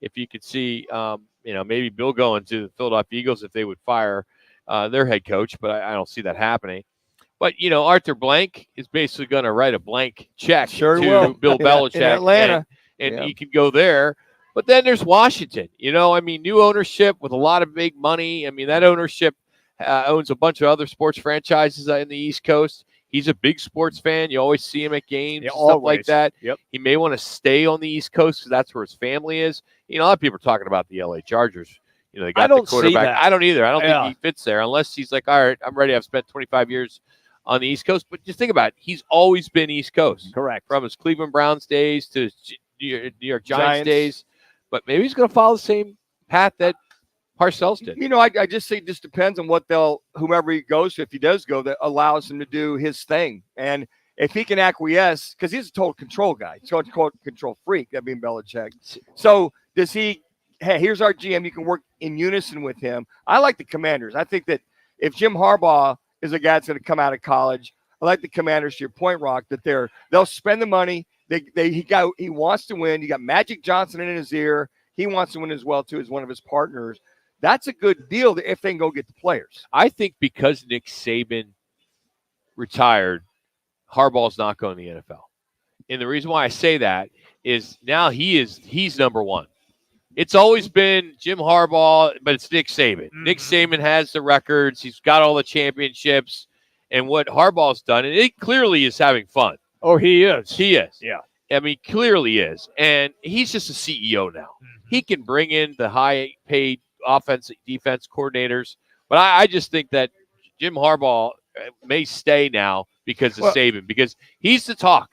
If you could see, maybe Bill going to the Philadelphia Eagles if they would fire their head coach, but I don't see that happening. But, Arthur Blank is basically going to write a blank check to Bill Belichick. In Atlanta. And he can go there. But then there's Washington. New ownership with a lot of big money. That ownership owns a bunch of other sports franchises in the East Coast. He's a big sports fan. You always see him at games, and stuff like that. Yep. He may want to stay on the East Coast because that's where his family is. A lot of people are talking about the LA Chargers. They got the quarterback. I don't either. I don't think he fits there unless he's like, all right, I'm ready. I've spent 25 years on the East Coast. But just think about it. He's always been East Coast. Correct. From his Cleveland Browns days to New York Giants days. But maybe he's going to follow the same path that Parcells did. I just say it just depends on what whomever he goes to, if he does go, that allows him to do his thing. And if he can acquiesce, because he's a total control guy, he's a total control freak, that being Belichick. So does he, hey, here's our GM, you can work in unison with him. I like the Commanders. I think that if Jim Harbaugh is a guy that's going to come out of college, I like the Commanders, to your point, Rock, that they'll spend the money. He wants to win. You got Magic Johnson in his ear. He wants to win as well, too, as one of his partners. That's a good deal if they can go get the players. I think because Nick Saban retired, Harbaugh's not going to the NFL. And the reason why I say that is now he's number one. It's always been Jim Harbaugh, but it's Nick Saban. Mm-hmm. Nick Saban has the records. He's got all the championships. And what Harbaugh's done, and it clearly is having fun. Oh, he is. He is. Yeah. Clearly is. And he's just a CEO now. Mm-hmm. He can bring in the high-paid offense, defense coordinators. But I just think that Jim Harbaugh may stay now because of Saban, because he's the talk.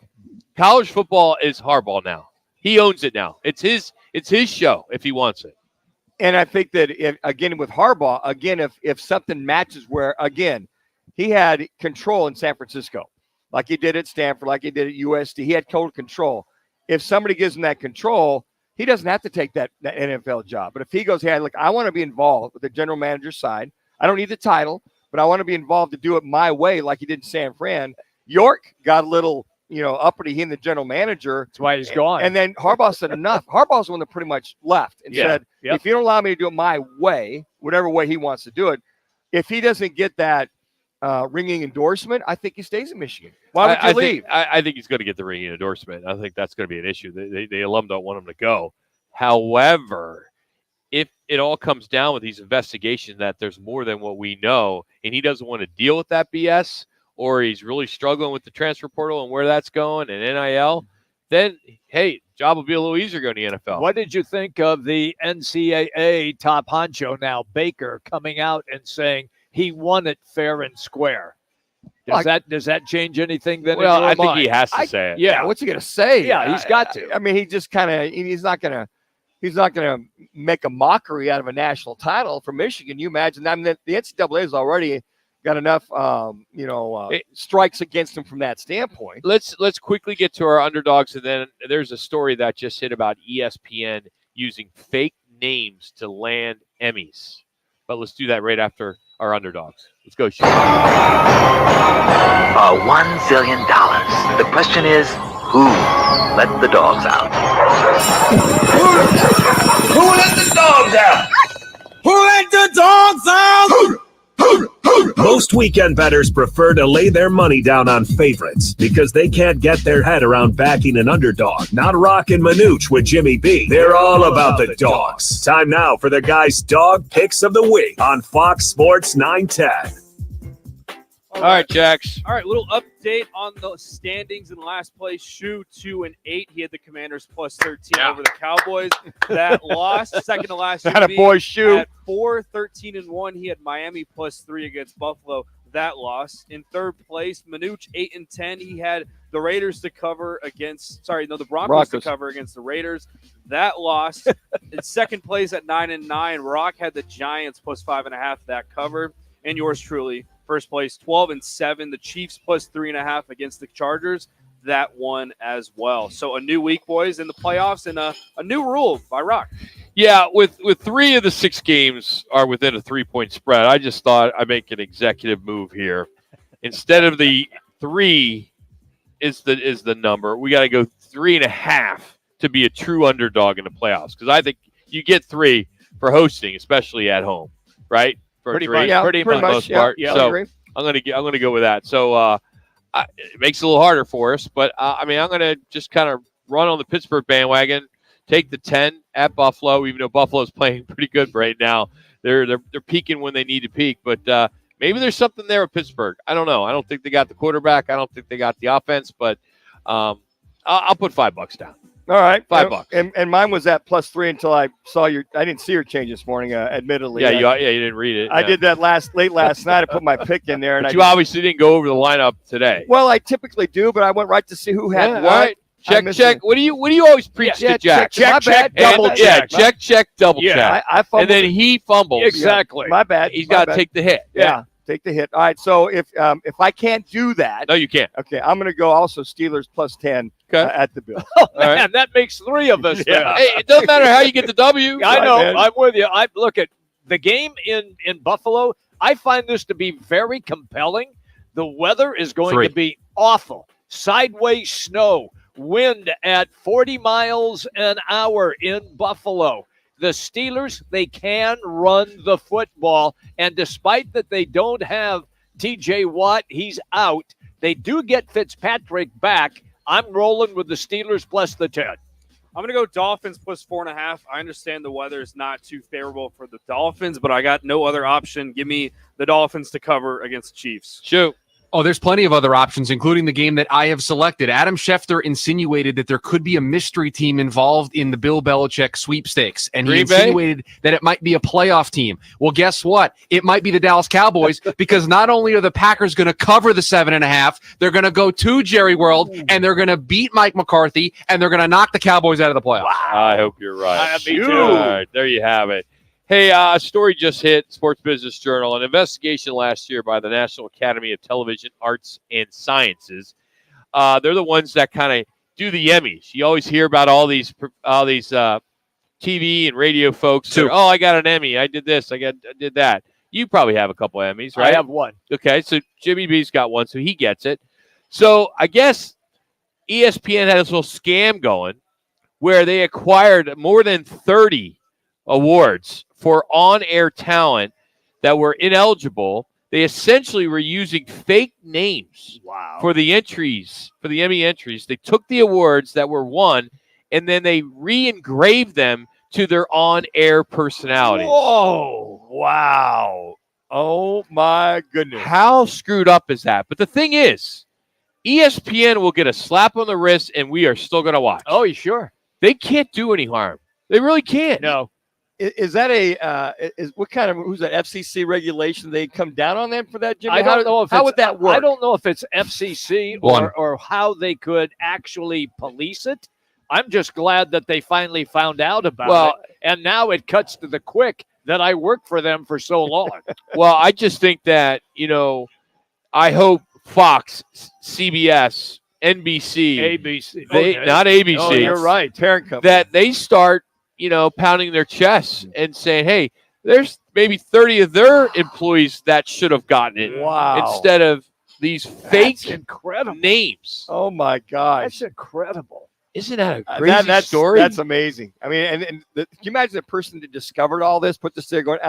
College football is Harbaugh now. He owns it now. It's his show if he wants it. And I think that, with Harbaugh, if something matches where, he had control in San Francisco, like he did at Stanford, like he did at USD. He had total control. If somebody gives him that control, he doesn't have to take that NFL job. But if he goes, hey, look, I want to be involved with the general manager side. I don't need the title, but I want to be involved to do it my way, like he did in San Fran. York got a little, uppity, he and the general manager. That's why he's gone. And then Harbaugh said enough. Harbaugh's the one that pretty much left and said, if you don't allow me to do it my way, whatever way he wants to do it, if he doesn't get that ringing endorsement, I think he stays in Michigan. Why would you leave? I think he's going to get the ringing endorsement. I think that's going to be an issue. The alum don't want him to go. However, if it all comes down with these investigations that there's more than what we know, and he doesn't want to deal with that BS, or he's really struggling with the transfer portal and where that's going and NIL, then, hey, job will be a little easier going to the NFL. What did you think of the NCAA top honcho now, Baker, coming out and saying he won it fair and square? Does that change anything then? Well, I think mind? he has to say it. Yeah, what's he going to say? Yeah, he's got to. He just kind of he's not going to make a mockery out of a national title for Michigan. You imagine that? The NCAA has already got enough strikes against him from that standpoint. Let's quickly get to our underdogs, and then there's a story that just hit about ESPN using fake names to land Emmys. But let's do that right after our underdogs. Let's go, Sean. $1 zillion. The question is, who let the dogs out? Who let the dogs out? Who let the dogs out? Most weekend bettors prefer to lay their money down on favorites because they can't get their head around backing an underdog. Not Roc and Manuch with Jimmy B. They're all about the dogs. Time now for the guys' dog picks of the week on Fox Sports 910. All right, Jax. All right, little update on the standings in last place. Shu 2-8. He had the Commanders plus 13 over the Cowboys. That lost. Second to last. That a boy, Shu. At 4-13-1. He had Miami plus 3 against Buffalo. That lost. In third place, Manuch 8-10. He had the Raiders to cover against. The Broncos to cover against the Raiders. That lost. In second place at 9-9. Rock had the Giants plus 5.5. That covered. And yours truly. First place, 12-7. The Chiefs plus 3.5 against the Chargers. That one as well. So a new week, boys, in the playoffs, and a new rule by Rock. Yeah, with 3 of the 6 games are within a 3-point spread, I just thought I'd make an executive move here. Instead of the 3 is the number, we got to go 3.5 to be a true underdog in the playoffs. Because I think you get 3 for hosting, especially at home, right? Pretty much, pretty much. Most part. Yeah, so I'm gonna go with that. So it makes it a little harder for us, but I'm gonna just kind of run on the Pittsburgh bandwagon. take the 10 at Buffalo, even though Buffalo's playing pretty good right now. They're peaking when they need to peak, but maybe there's something there with Pittsburgh. I don't know. I don't think they got the quarterback. I don't think they got the offense, but I'll put $5 down. All right, $5. And mine was at +3 until I saw your. I didn't see your change this morning. Admittedly, Yeah, you didn't read it. I did that late last night. I put my pick in there, and But you obviously didn't go over the lineup today. Well, I typically do, but I went right to see who had what. All right. Check. What do you always preach to Jack? Check, double check. Check, double check. I fumbled. And then he fumbles. Exactly. My bad. He's got to take the hit. Yeah. Take the hit. All right. So if I can't do that, no, you can't. Okay, I'm going to go also Steelers +10 at the Bill. Oh man, that makes 3 of us. Yeah. Hey, it doesn't matter how you get the W. I know. man. I'm with you. I look at the game in Buffalo. I find this to be very compelling. The weather is going 3. to be awful. Sideways snow, wind at 40 miles an hour in Buffalo. The Steelers, they can run the football, and despite that they don't have T.J. Watt, he's out. They do get Fitzpatrick back. I'm rolling with the Steelers plus the 10. I'm going to go Dolphins +4.5. I understand the weather is not too favorable for the Dolphins, but I got no other option. Give me the Dolphins to cover against the Chiefs. Shoot. Oh, there's plenty of other options, including the game that I have selected. Adam Schefter insinuated that there could be a mystery team involved in the Bill Belichick sweepstakes, and he insinuated that it might be a playoff team. Well, guess what? It might be the Dallas Cowboys because not only are the Packers going to cover the 7.5, they're going to go to Jerry World, and they're going to beat Mike McCarthy, and they're going to knock the Cowboys out of the playoffs. Wow. I hope you're right. Me too. All right, there you have it. Hey, a story just hit Sports Business Journal. An investigation last year by the National Academy of Television Arts and Sciences. They're the ones that kind of do the Emmys. You always hear about all these TV and radio folks. That are, I got an Emmy. I did this. I did that. You probably have a couple Emmys, right? I have one. Okay, so Jimmy B's got one, so he gets it. So I guess ESPN had this little scam going where they acquired more than 30 awards for on-air talent that were ineligible. They essentially were using fake names for the entries, for the Emmy entries. They took the awards that were won, and then they re-engraved them to their on-air personalities. Whoa! Wow! Oh my goodness! How screwed up is that? But the thing is, ESPN will get a slap on the wrist, and we are still going to watch. Oh, you sure? They can't do any harm. They really can't. No. Is that what kind of who's that FCC regulation? They come down on them for that, Jimmy? I don't know if how would that work? I don't know if it's FCC or how they could actually police it. I'm just glad that they finally found out about it, and now it cuts to the quick that I worked for them for so long. Well, I just think that I hope Fox, CBS, NBC, ABC, not ABC. Oh, you're right, parent company. That they start pounding their chests and saying, hey, there's maybe 30 of their employees that should have gotten it. Wow. Instead of these fake incredible names. Oh, my gosh. That's incredible. Isn't that a crazy story? That's amazing. I mean, can you imagine the person that discovered all this, put this there going,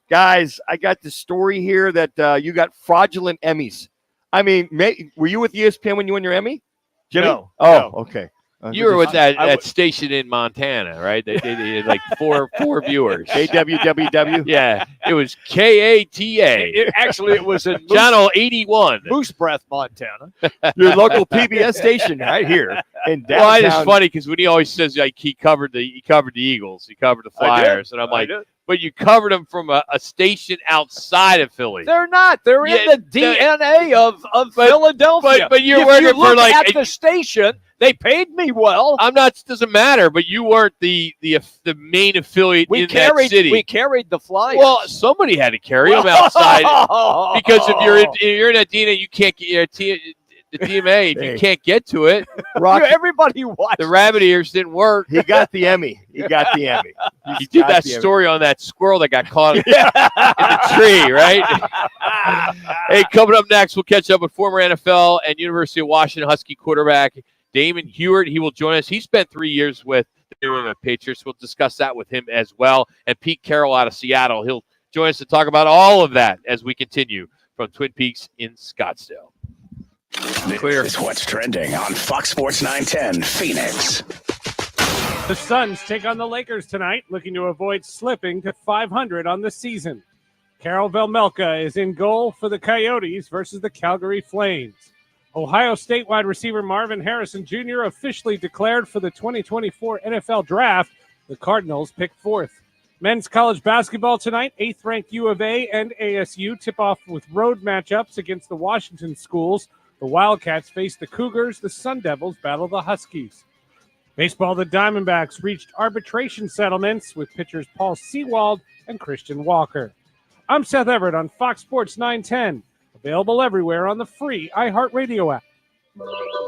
guys, I got this story here that you got fraudulent Emmys. I mean, were you with ESPN when you won your Emmy, Jimmy? No. Oh, okay. You were with that station in Montana, right? They had like four viewers. KWWW? Yeah. It was KATA. Actually, it was in Channel 81. Moose Breath, Montana. Your local PBS station right here in downtown. Well, it's funny because when he always says like he covered the Eagles, he covered the Flyers, and I'm like, but you covered them from a station outside of Philly. They're not. They're in the DNA of Philadelphia. But you're if working you for look like at the station. They paid me well. Doesn't matter, but you weren't the main affiliate in that city. We carried the Flyers. Well, somebody had to carry them outside because if you're in that DNA, you can't get the TMA. If you can't get to it, everybody watched. The rabbit ears didn't work. He got the Emmy. You did that story on that squirrel that got caught in the tree, right? Hey, coming up next, we'll catch up with former NFL and University of Washington Husky quarterback Damon Heward. He will join us. He spent 3 years with the New England Patriots. We'll discuss that with him as well. And Pete Carroll out of Seattle. He'll join us to talk about all of that as we continue from Twin Peaks in Scottsdale. This is what's trending on Fox Sports 910 Phoenix. The Suns take on the Lakers tonight, looking to avoid slipping to 500 on the season. Karol Vejmelka is in goal for the Coyotes versus the Calgary Flames. Ohio State wide receiver Marvin Harrison Jr. officially declared for the 2024 NFL Draft. The Cardinals pick fourth. Men's college basketball tonight, 8th-ranked U of A and ASU tip off with road matchups against the Washington schools. The Wildcats face the Cougars. The Sun Devils battle the Huskies. Baseball, the Diamondbacks reached arbitration settlements with pitchers Paul Sewald and Christian Walker. I'm Seth Everett on Fox Sports 910. Available everywhere on the free iHeartRadio app.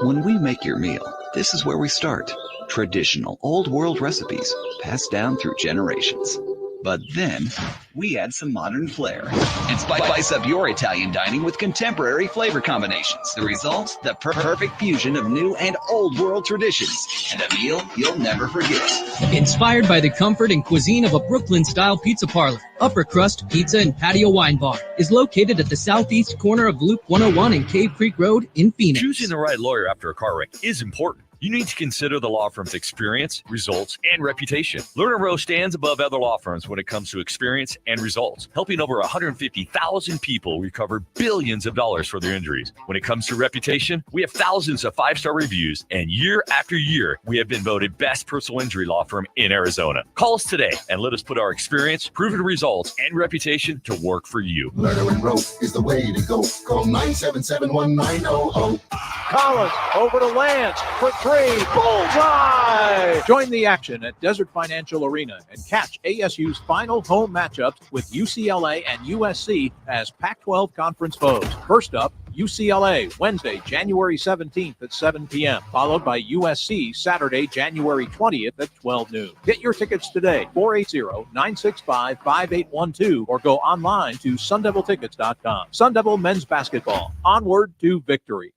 When we make your meal, this is where we start. Traditional old world recipes passed down through generations. But then we add some modern flair and spice up your Italian dining with contemporary flavor combinations. The result, the perfect fusion of new and old world traditions and a meal you'll never forget. Inspired by the comfort and cuisine of a Brooklyn-style pizza parlor, Upper Crust Pizza and Patio Wine Bar is located at the southeast corner of Loop 101 and Cave Creek Road in Phoenix. Choosing the right lawyer after a car wreck is important. You need to consider the law firm's experience, results, and reputation. Lerner Rowe stands above other law firms when it comes to experience and results, helping over 150,000 people recover billions of dollars for their injuries. When it comes to reputation, we have thousands of 5-star reviews, and year after year, we have been voted best personal injury law firm in Arizona. Call us today and let us put our experience, proven results, and reputation to work for you. Lerner and Rowe is the way to go. Call 977-1900. Collins over to Lance for three. Bullseye! Join the action at Desert Financial Arena and catch ASU's final home matchups with UCLA and USC as Pac-12 conference foes. First up, UCLA, Wednesday, January 17th at 7 p.m., followed by USC, Saturday, January 20th at 12 noon. Get your tickets today, 480-965-5812, or go online to sundeviltickets.com. Sun Devil men's basketball, onward to victory.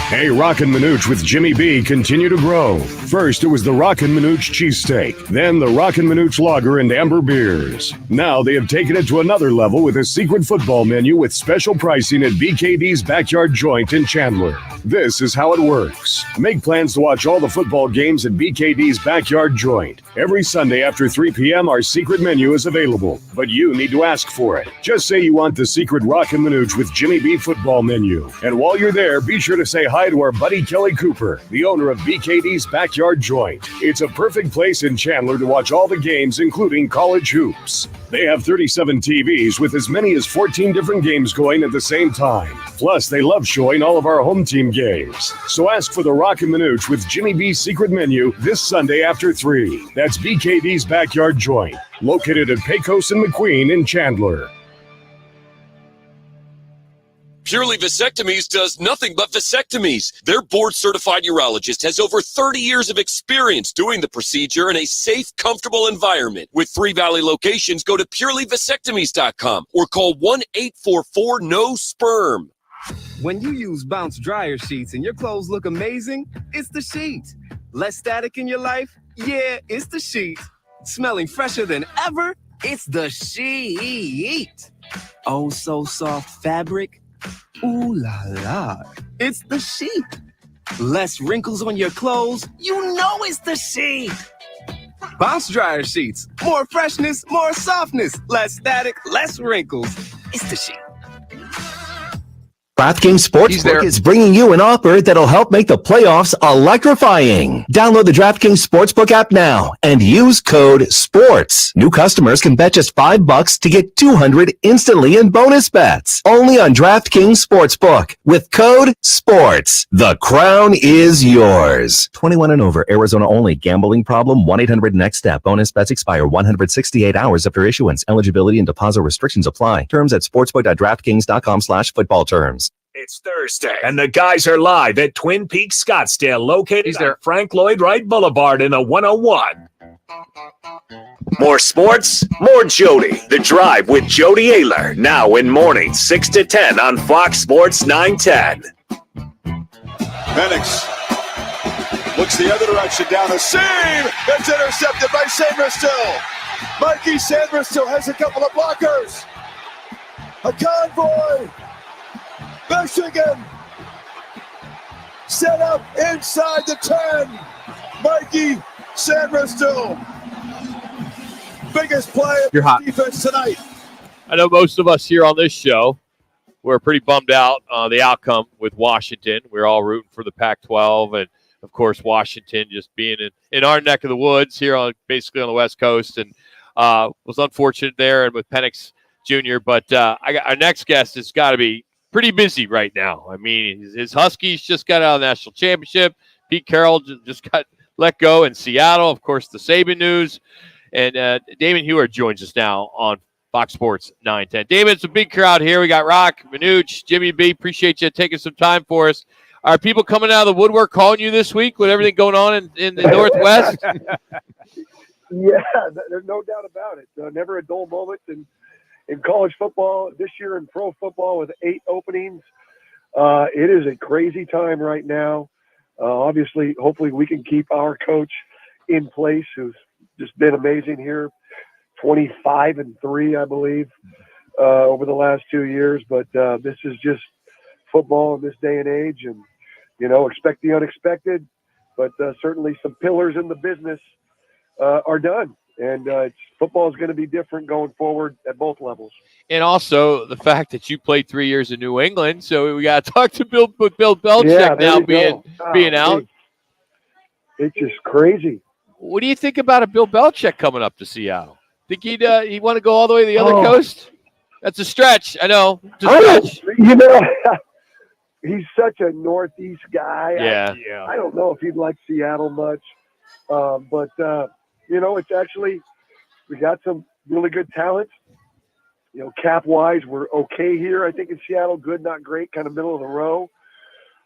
Hey, Roc and Manuch with Jimmy B continue to grow. First, it was the Roc and Manuch cheesesteak, then the Roc and Manuch lager and amber beers. Now they have taken it to another level with a secret football menu with special pricing at BKD's Backyard Joint in Chandler. This is how it works. Make plans to watch all the football games at BKD's Backyard Joint. Every Sunday after 3 p.m., our secret menu is available, but you need to ask for it. Just say you want the secret Roc and Manuch with Jimmy B football menu. And while you're there, be sure to say hi to our buddy Kelly Cooper, the owner of BKD's Backyard Joint. It's a perfect place in Chandler to watch all the games, including college hoops. They have 37 TVs with as many as 14 different games going at the same time. Plus, they love showing all of our home team games. So ask for the Roc and Manuch with Jimmy B's secret menu this Sunday after 3. That's BKD's Backyard Joint, located at Pecos and McQueen in Chandler. Purely Vasectomies does nothing but vasectomies. Their board-certified urologist has over 30 years of experience doing the procedure in a safe, comfortable environment. With 3 Valley locations, go to purelyvasectomies.com or call 1-844-NO-SPERM. When you use Bounce dryer sheets and your clothes look amazing, it's the sheet. Less static in your life? Yeah, it's the sheet. Smelling fresher than ever? It's the sheet. Oh, so soft fabric. Ooh la la. It's the sheet. Less wrinkles on your clothes. You know it's the sheet. Bounce dryer sheets. More freshness, more softness. Less static, less wrinkles. It's the sheet. DraftKings Sportsbook is bringing you an offer that'll help make the playoffs electrifying. Download the DraftKings Sportsbook app now and use code SPORTS. New customers can bet just $5 to get $200 instantly in bonus bets. Only on DraftKings Sportsbook with code SPORTS. The crown is yours. 21 and over, Arizona only. Gambling problem? 1-800-NEXT-STEP. Bonus bets expire 168 hours after issuance. Eligibility and deposit restrictions apply. Terms at sportsbook.draftkings.com/football terms. It's Thursday, and the guys are live at Twin Peaks Scottsdale, located on Frank Lloyd Wright Boulevard in the 101. More sports, more Jody. The Drive with Jody Ayler, now in mornings 6 to 10 on Fox Sports 910. Penix looks the other direction down the seam. It's intercepted by Sandristil. Mikey Sandristil has a couple of blockers. A convoy. Michigan set up inside the 10. Mikey Sandriston. Biggest play of You're hot. defense tonight. I know most of us here on this show, we're pretty bummed out on the outcome with Washington. We're all rooting for the Pac-12, and of course Washington just being in our neck of the woods here on basically on the West Coast, and was unfortunate there and with Penix Jr. But our next guest has got to be pretty busy right now. I mean, his Huskies just got out of the national championship. Pete Carroll just got let go in Seattle. Of course, the Saban news. And Damon Heward joins us now on Fox Sports 910. Damon, it's a big crowd here. We got Roc, Manuch, Jimmy B. Appreciate you taking some time for us. Are people coming out of the woodwork calling you this week with everything going on in the Northwest? Yeah, there's no doubt about it. Never a dull moment in college football this year, in pro football with 8 openings. It is a crazy time right now. Obviously, hopefully we can keep our coach in place, who's just been amazing here, 25-3, I believe, over the last 2 years. But this is just football in this day and age, and expect the unexpected. But certainly some pillars in the business are done, and football is going to be different going forward at both levels. And also the fact that you played 3 years in New England, so we got to talk to Bill Belichick now being out. It's just crazy. What do you think about a Bill Belichick coming up to Seattle? Think he'd want to go all the way to the other coast? That's a stretch. I know. It's a stretch. He's such a Northeast guy. Yeah. I don't know if he'd like Seattle much. But it's actually, we got some really good talent. Cap-wise, we're okay here. I think in Seattle, good, not great, kind of middle of the row.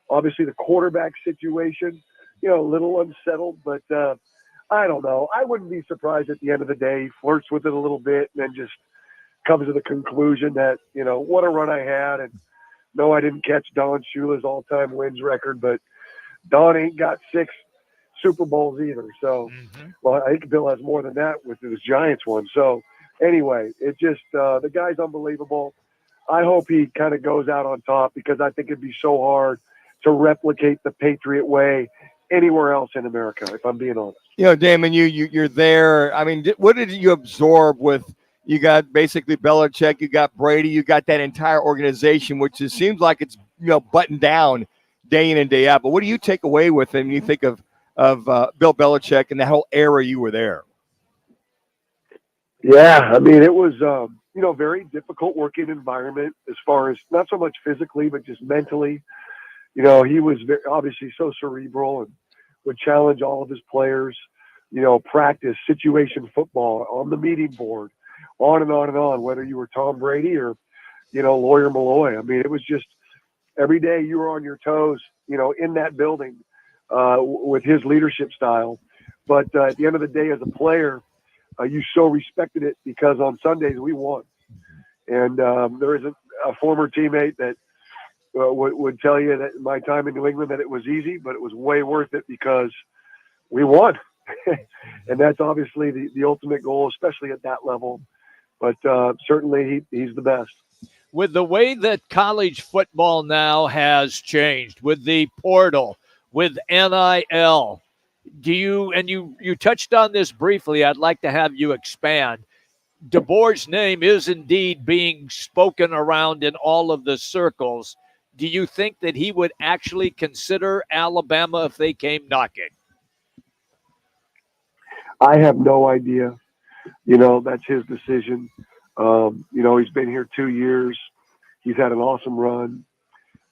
Obviously, the quarterback situation, a little unsettled, but I don't know. I wouldn't be surprised at the end of the day. He flirts with it a little bit and then just comes to the conclusion that, what a run I had. And no, I didn't catch Don Shula's all-time wins record, but Don ain't got 6 Super Bowls either. So, well, I think Bill has more than that with his Giants one. So, anyway, it just the guy's unbelievable. I hope he kind of goes out on top, because I think it'd be so hard to replicate the Patriot way anywhere else in America, if I'm being honest. Damon, you're there. I mean, what did you absorb with? You got basically Belichick, you got Brady, you got that entire organization, which seems like it's buttoned down day in and day out. But what do you take away with him when you think of Bill Belichick and that whole era you were there? Yeah, I mean, it was very difficult working environment, as far as not so much physically, but just mentally. He was obviously so cerebral and would challenge all of his players. Practice, situation football, on the meeting board, on and on and on. Whether you were Tom Brady or Lawyer Malloy, I mean, it was just every day you were on your toes. In that building with his leadership style. But at the end of the day, as a player, you so respected it, because on Sundays we won. And there is a former teammate that would tell you that my time in New England, that it was easy, but it was way worth it because we won. And that's obviously the ultimate goal, especially at that level. But certainly he's the best. With the way that college football now has changed, with the portal, with NIL, you touched on this briefly. I'd like to have you expand. DeBoer's name is indeed being spoken around in all of the circles. Do you think that he would actually consider Alabama if they came knocking? I have no idea. That's his decision. He's been here 2 years. He's had an awesome run.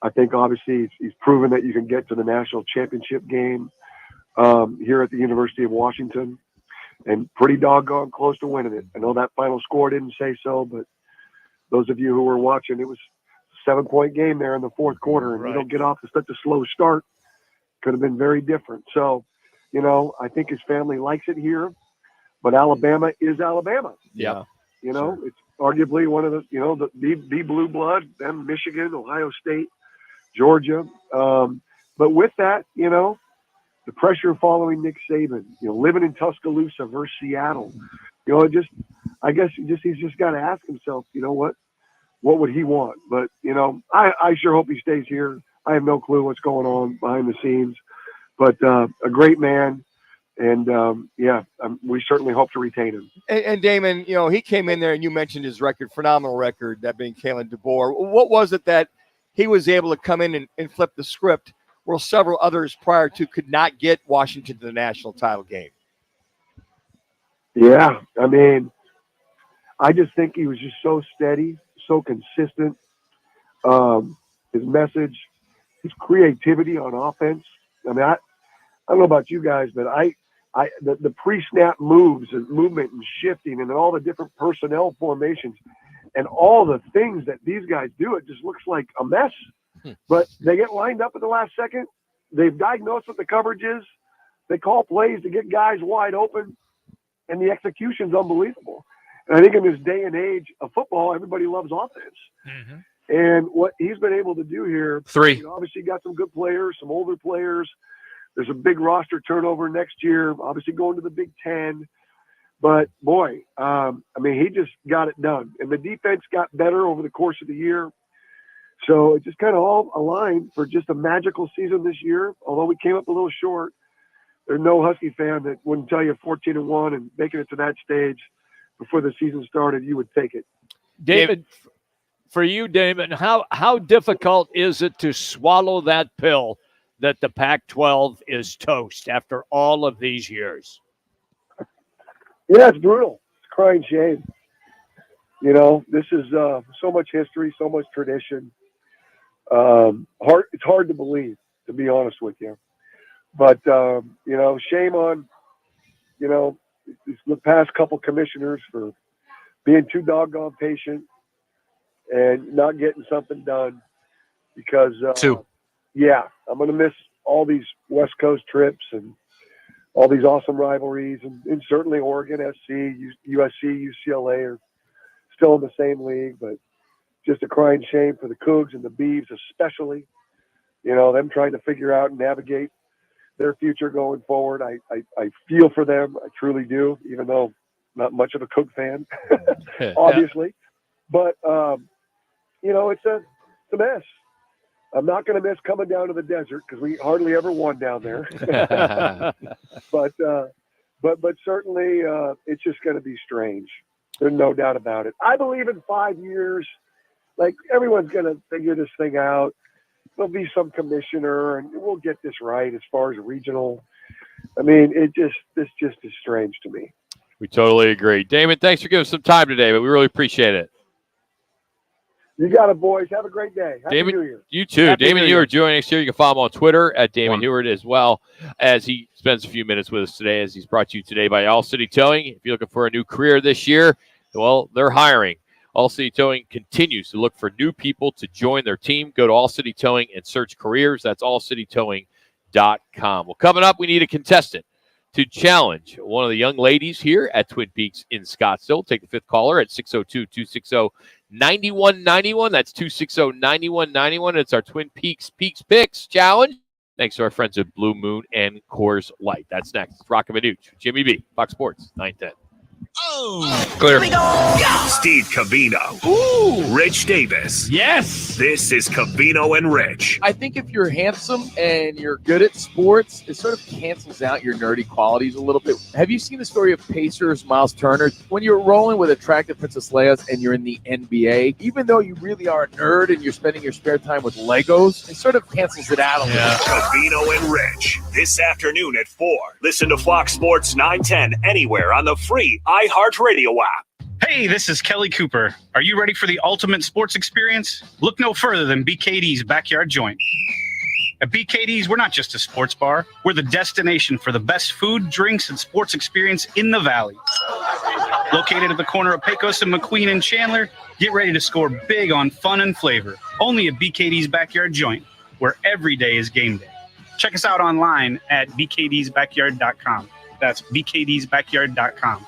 I think obviously he's proven that you can get to the national championship game here at the University of Washington, and pretty doggone close to winning it. I know that final score didn't say so, but those of you who were watching, it was a 7-point game there in the fourth quarter, and you don't get off to such a slow start. Could have been very different. So, I think his family likes it here, but Alabama is Alabama. Yeah. It's arguably one of the blue blood, then Michigan, Ohio State, Georgia. But with that, the pressure following Nick Saban, living in Tuscaloosa versus Seattle, I guess he's just got to ask himself, what would he want? But, I sure hope he stays here. I have no clue what's going on behind the scenes, but a great man, And we certainly hope to retain him. And Damon, he came in there and you mentioned his record, phenomenal record, that being Kalen DeBoer. What was it that he was able to come in and flip the script where several others prior to could not get Washington to the national title game? Yeah, I mean, I just think he was just so steady, so consistent. His message, his creativity on offense. I mean, I don't know about you guys, but the pre-snap moves and movement and shifting and all the different personnel formations and all the things that these guys do, it just looks like a mess. But they get lined up at the last second. They've diagnosed what the coverage is. They call plays to get guys wide open, and the execution's unbelievable. And I think in this day and age of football, everybody loves offense. Mm-hmm. And what he's been able to do here, obviously got some good players, some older players. There's a big roster turnover next year, obviously going to the Big Ten. But, boy, I mean, he just got it done. And the defense got better over the course of the year. So it just kind of all aligned for just a magical season this year. Although we came up a little short, there's no Husky fan that wouldn't tell you 14-1 and making it to that stage before the season started, you would take it. David, for you, Damon, how difficult is it to swallow that pill that the Pac-12 is toast after all of these years? Yeah, it's brutal. It's a crying shame. This is so much history, so much tradition. It's hard to believe, to be honest with you. But, shame on, the past couple commissioners for being too doggone patient and not getting something done because, I'm going to miss all these West Coast trips and all these awesome rivalries. And certainly Oregon, SC, USC, UCLA are still in the same league, but just a crying shame for the Cougs and the Beavs especially. Them trying to figure out and navigate their future going forward. I feel for them. I truly do, even though not much of a Coug fan, obviously. But, it's a mess. I'm not going to miss coming down to the desert because we hardly ever won down there. But certainly it's just going to be strange. There's no doubt about it. I believe in 5 years, like everyone's going to figure this thing out. There'll be some commissioner and we'll get this right as far as regional. I mean, this just is strange to me. We totally agree. Damon, thanks for giving us some time today, but we really appreciate it. You got it, boys. Have a great day. Happy New Year. You too. Happy Damon New Year. Ewart joining us here. You can follow him on Twitter at Damon Ewart as well, as he spends a few minutes with us today, as he's brought to you today by All City Towing. If you're looking for a new career this year, well, they're hiring. All City Towing continues to look for new people to join their team. Go to All City Towing and search careers. That's allcitytowing.com. Well, coming up, we need a contestant to challenge one of the young ladies here at Twin Peaks in Scottsdale. Take the fifth caller at 602-260-9191. That's 260-9191. It's our Twin Peaks Picks Challenge. Thanks to our friends at Blue Moon and Coors Light. That's next. It's Roc and Manuch, Jimmy B, Fox Sports 910. Clear. Steve Covino. Ooh. Rich Davis. Yes. This is Covino and Rich. I think if you're handsome and you're good at sports, it sort of cancels out your nerdy qualities a little bit. Have you seen the story of Pacers Miles Turner? When you're rolling with attractive Princess Leia's and you're in the NBA, even though you really are a nerd and you're spending your spare time with Legos, it sort of cancels it out a little bit. Covino and Rich. This afternoon at 4. Listen to Fox Sports 910 anywhere on the free iHeartRadio app. Hey, this is Kelly Cooper. Are you ready for the ultimate sports experience? Look no further than BKD's Backyard Joint. At BKD's, we're not just a sports bar. We're the destination for the best food, drinks, and sports experience in the Valley. Located at the corner of Pecos and McQueen and Chandler, get ready to score big on fun and flavor. Only at BKD's Backyard Joint, where every day is game day. Check us out online at bkdsbackyard.com. That's bkdsbackyard.com.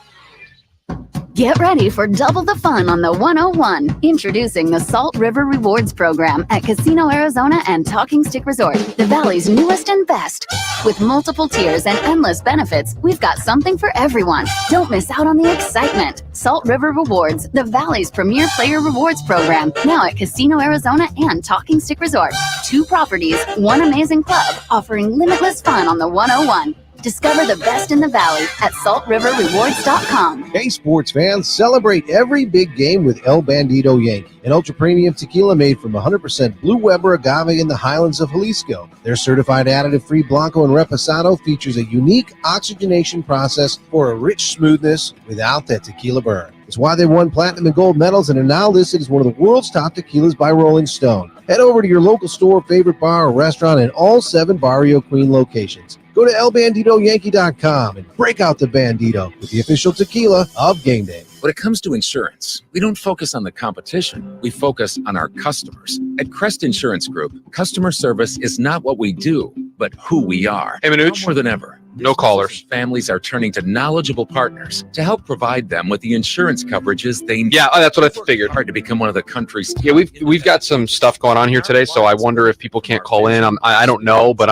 Get ready for double the fun on the 101. Introducing the Salt River Rewards Program at Casino Arizona and Talking Stick Resort, the Valley's newest and best. With multiple tiers and endless benefits, we've got something for everyone. Don't miss out on the excitement. Salt River Rewards, the Valley's premier player rewards program, now at Casino Arizona and Talking Stick Resort. 2 properties, 1 amazing club, offering limitless fun on the 101. Discover the best in the Valley at saltriverrewards.com. Hey, sports fans, celebrate every big game with El Bandito Yankee, an ultra-premium tequila made from 100% Blue Weber agave in the highlands of Jalisco. Their certified additive-free Blanco and Reposado features a unique oxygenation process for a rich smoothness without that tequila burn. It's why they won platinum and gold medals and are now listed as one of the world's top tequilas by Rolling Stone. Head over to your local store, favorite bar, or restaurant in all 7 Barrio Queen locations. Go to elbanditoyankee.com and break out the Bandito with the official tequila of game day. When it comes to insurance, we don't focus on the competition. We focus on our customers. At Crest Insurance Group, customer service is not what we do, but who we are. Hey, Manuch. Now more than ever, no callers. Families are turning to knowledgeable partners to help provide them with the insurance coverages they need. Yeah, that's what I figured. Hard to become one of the country's. Yeah, we've got some stuff going on here today, so I wonder if people can't call in. I don't know, but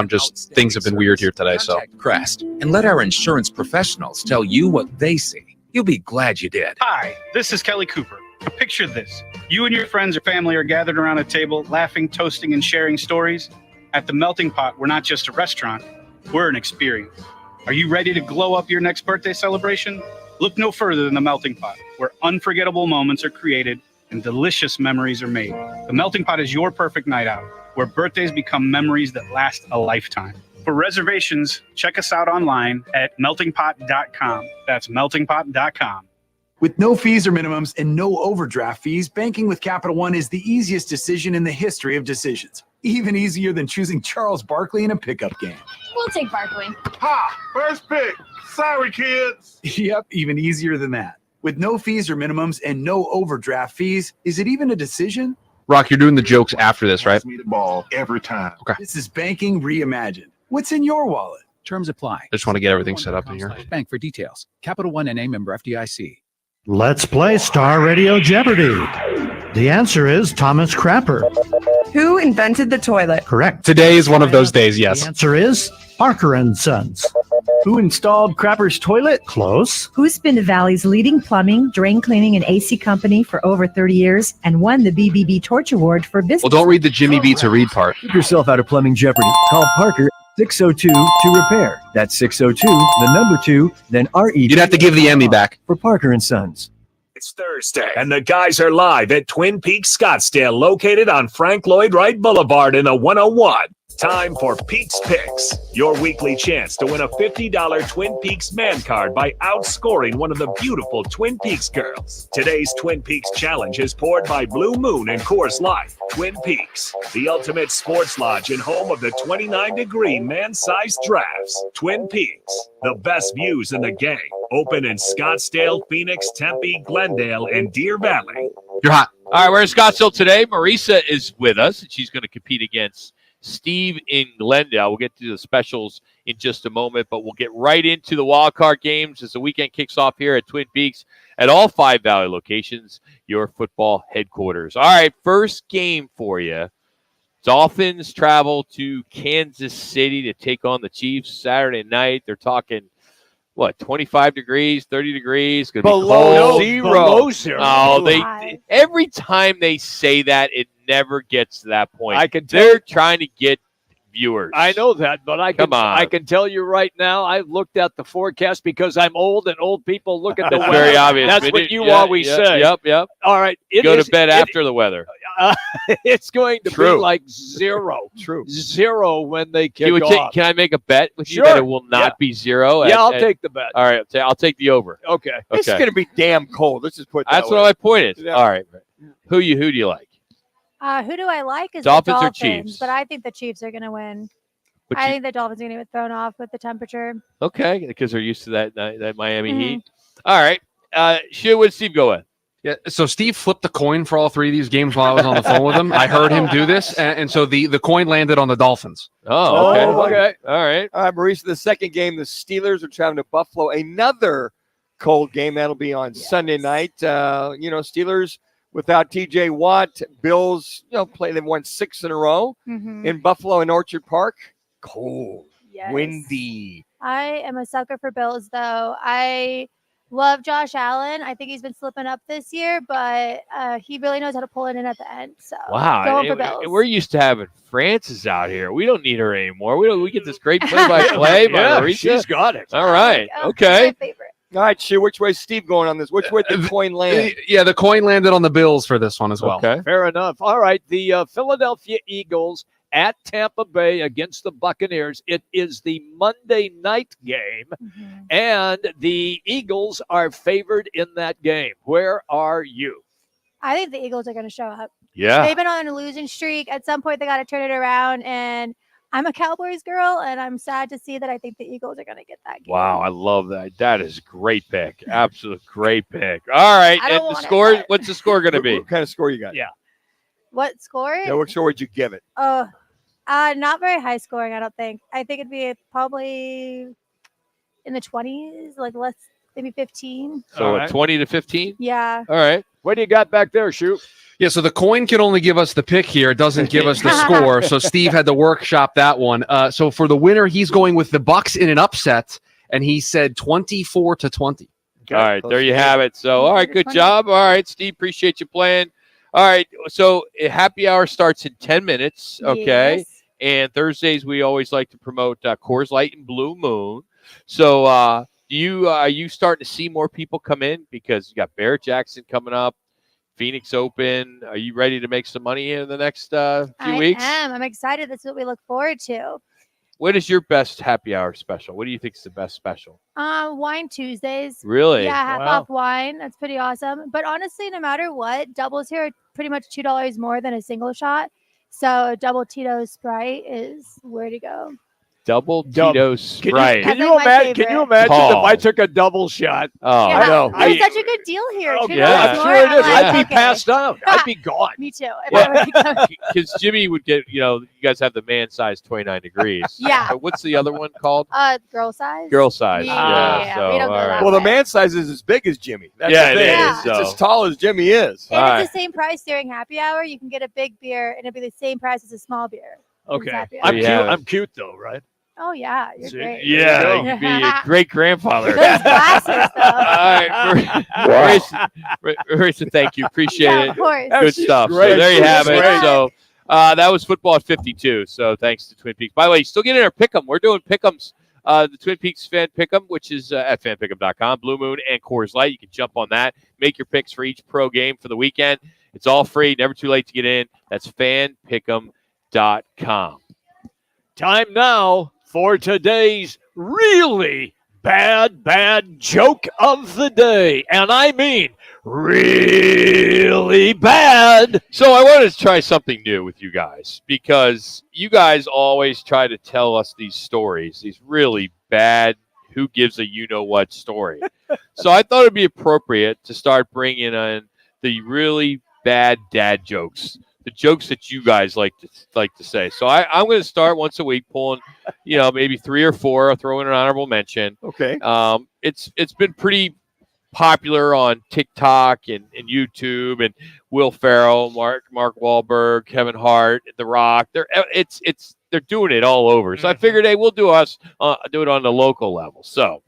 things have been weird here today. So Crest and let our insurance professionals tell you what they see. You'll be glad you did. Hi, this is Kelly Cooper. Now picture this. You and your friends or family are gathered around a table, laughing, toasting, and sharing stories. At the Melting Pot, we're not just a restaurant, we're an experience. Are you ready to glow up your next birthday celebration? Look no further than the Melting Pot, where unforgettable moments are created and delicious memories are made. The Melting Pot is your perfect night out, where birthdays become memories that last a lifetime. For reservations, check us out online at meltingpot.com. That's meltingpot.com. With no fees or minimums and no overdraft fees, banking with Capital One is the easiest decision in the history of decisions. Even easier than choosing Charles Barkley in a pickup game. We'll take Barkley. Ha! First pick. Sorry, kids. Yep, even easier than that. With no fees or minimums and no overdraft fees, is it even a decision? Rock, you're doing the jokes after this, right? Me the ball every time. Okay. This is banking reimagined. What's in your wallet? Terms apply. I just want to get everything set up in here. Bank for details. Capital One NA member FDIC. Let's play Star Radio Jeopardy! The answer is Thomas Crapper. Who invented the toilet? Correct. Today is one of those days, yes. The answer is Parker and Sons. Who installed Crapper's toilet? Close. Who's been the Valley's leading plumbing, drain cleaning, and AC company for over 30 years and won the BBB Torch Award for business? Well, don't read the Jimmy B to read part. Keep yourself out of plumbing jeopardy. Call Parker 602 to repair. That's 602, the number 2, then RE. You'd have to give the Emmy back. For Parker and Sons. It's Thursday, and the guys are live at Twin Peaks Scottsdale, located on Frank Lloyd Wright Boulevard in the 101. Time for Peaks Picks, your weekly chance to win a $50 Twin Peaks man card by outscoring one of the beautiful Twin Peaks girls. Today's Twin Peaks challenge is poured by Blue Moon and Coors Light. Twin Peaks, the ultimate sports lodge and home of the 29-degree man-sized drafts. Twin Peaks, the best views in the game. Open in Scottsdale, Phoenix, Tempe, Glendale, and Deer Valley. You're hot. All right, we're in Scottsdale today. Marisa is with us, and she's going to compete against Steve in Glendale. We'll get to the specials in just a moment, but we'll get right into the wild card games as the weekend kicks off here at Twin Peaks at all 5 Valley locations, your football headquarters. All right, first game for you. Dolphins travel to Kansas City to take on the Chiefs Saturday night. They're talking, 25 degrees, 30 degrees? Gonna be cold. Below zero. Oh, every time they say that, it never gets to that point. They're trying to get viewers. I know that, but I can tell you right now, I've looked at the forecast because I'm old and old people look at the weather. Very obvious. That's what you always say. Yep. All right. Go to bed after the weather. It's going to be like zero. True. Zero when they kick off. Can I make a bet with Sure. you that it will not be zero? I'll take the bet. All right, I'll take the over. Okay. It's going to be damn cold. Let's just put that That's way. what my point is. Yeah. All right. Who do you like? Who do I like is Dolphins the or Dolphins, Chiefs? but I think the Chiefs are going to win. But I think the Dolphins are going to get thrown off with the temperature. Okay, because they're used to that Miami Mhm. Heat. All right. What did Steve go with? Yeah, so Steve flipped the coin for all 3 of these games while I was on the phone with him. I heard him do this, and so the coin landed on the Dolphins. Oh, okay. Okay. All right. Marisa, the second game, the Steelers are traveling to Buffalo. Another cold game. That'll be on Sunday night. Steelers without TJ Watt. Bills, they've won 6 in a row Mhm. in Buffalo and Orchard Park. Cold. Yes. Windy. I am a sucker for Bills, though. I Love Josh Allen. I think he's been slipping up this year, but he really knows how to pull it in at the end. So Wow, going for Bills. we're used to having Francis out here. We don't need her anymore. We get this great play-by-play by Yeah, Marisa. she's got it. All right, She's okay. my favorite. All right, Shu, which way is Steve going on this? Which way did the coin land? Yeah, the coin landed on the Bills for this one as well. Okay. Fair enough. All right, the Philadelphia Eagles at Tampa Bay against the Buccaneers. It is the Monday night game, and the Eagles are favored in that game. Where are you? I think the Eagles are going to show up. Yeah. They've been on a losing streak. At some point, they got to turn it around. And I'm a Cowboys girl, and I'm sad to see that I think the Eagles are going to get that game. Wow, I love that. That is a great pick. Absolute great pick. All right, I don't and the want it, score. but- What's the score going to be? What kind of score you got? Yeah. What score? Yeah, what score would you give it? Not very high scoring, I don't think. I think it'd be probably in the 20s, like less, maybe 15. So 20-15. Yeah. All right. What do you got back there, Shoot? Yeah, so the coin can only give us the pick here. It doesn't give us the score. So Steve had to workshop that one. So for the winner, he's going with the Bucks in an upset, and he said 24-20. All right, there you have it. So, all right, good job. All right, Steve, appreciate you playing. All right, so happy hour starts in 10 minutes, okay? Yes. And Thursdays, we always like to promote Coors Light and Blue Moon. So are you starting to see more people come in? Because you got Barrett Jackson coming up, Phoenix Open. Are you ready to make some money here in the next few weeks? I am. I'm excited. That's what we look forward to. What is your best happy hour special? What do you think is the best special? Wine Tuesdays. Really? Yeah, half Wow. off wine. That's pretty awesome. But honestly, no matter what, doubles here are pretty much $2 more than a single shot. So a double Tito Sprite is where to go. Double Tito Sprite. Can you imagine Paul. if I took a double shot? Oh, Yeah, I know. It's such a good deal here. $2 yeah. more. Sure it I'm is. like, I'd be okay. passed out. I'd be gone. Me too. Because Jimmy would get, you guys have the man size 29 degrees. Yeah. But what's the other one called? Girl size. Girl size. Yeah, So, we don't go all that right. Well, the man size is as big as Jimmy. That's Yeah, the it thing. is, It's so. as tall as Jimmy is. All And right. it's the same price during happy hour. You can get a big beer, and it'll be the same price as a small beer. Okay. Happy hour. I'm cute. Yeah. I'm cute though, right? Oh yeah, you're great. Yeah, you could be a great grandfather. Those glasses, though. All right, Marissa, thank you. Appreciate Yeah, it. of course. Good She's stuff. So great. there you have it. She's So that was football at 52. So thanks to Twin Peaks. By the way, you still get in our pick'em. We're doing pick'ems. The Twin Peaks fan pick'em, which is at fanpick'em.com, Blue Moon and Coors Light. You can jump on that. Make your picks for each pro game for the weekend. It's all free. Never too late to get in. That's fanpick'em.com. Time now for today's really bad joke of the day. And I mean really bad. So I wanted to try something new with you guys because you guys always try to tell us these stories, these really bad, who gives a you-know-what story. So I thought it'd be appropriate to start bringing in the really bad dad jokes, the jokes that you guys like to say. So I'm going to start once a week pulling, maybe 3 or 4. I'll throw in an honorable mention. Okay. It's been pretty popular on TikTok and YouTube, and Will Ferrell, Mark Wahlberg, Kevin Hart, The Rock. They're doing it all over. So I figured, hey, we'll do it on the local level. So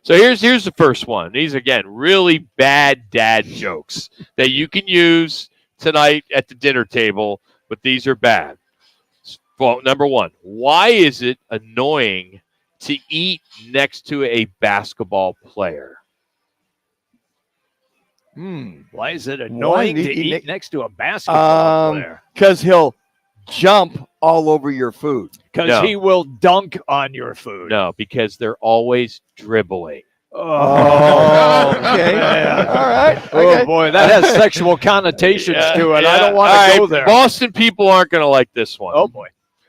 here's the first one. These again really bad dad jokes that you can use tonight at the dinner table, but these are bad. Well, number one, why is it annoying to eat next to a basketball player? Why is it annoying to eat next to a basketball player? Because he'll jump all over your food. Because he will dunk on your food. No, because they're always dribbling. Oh, okay. Man. All right. Oh, Okay. boy, that has sexual connotations to it. Yeah. I don't want All to go right, there. Boston people aren't going to like this one. Oh, boy.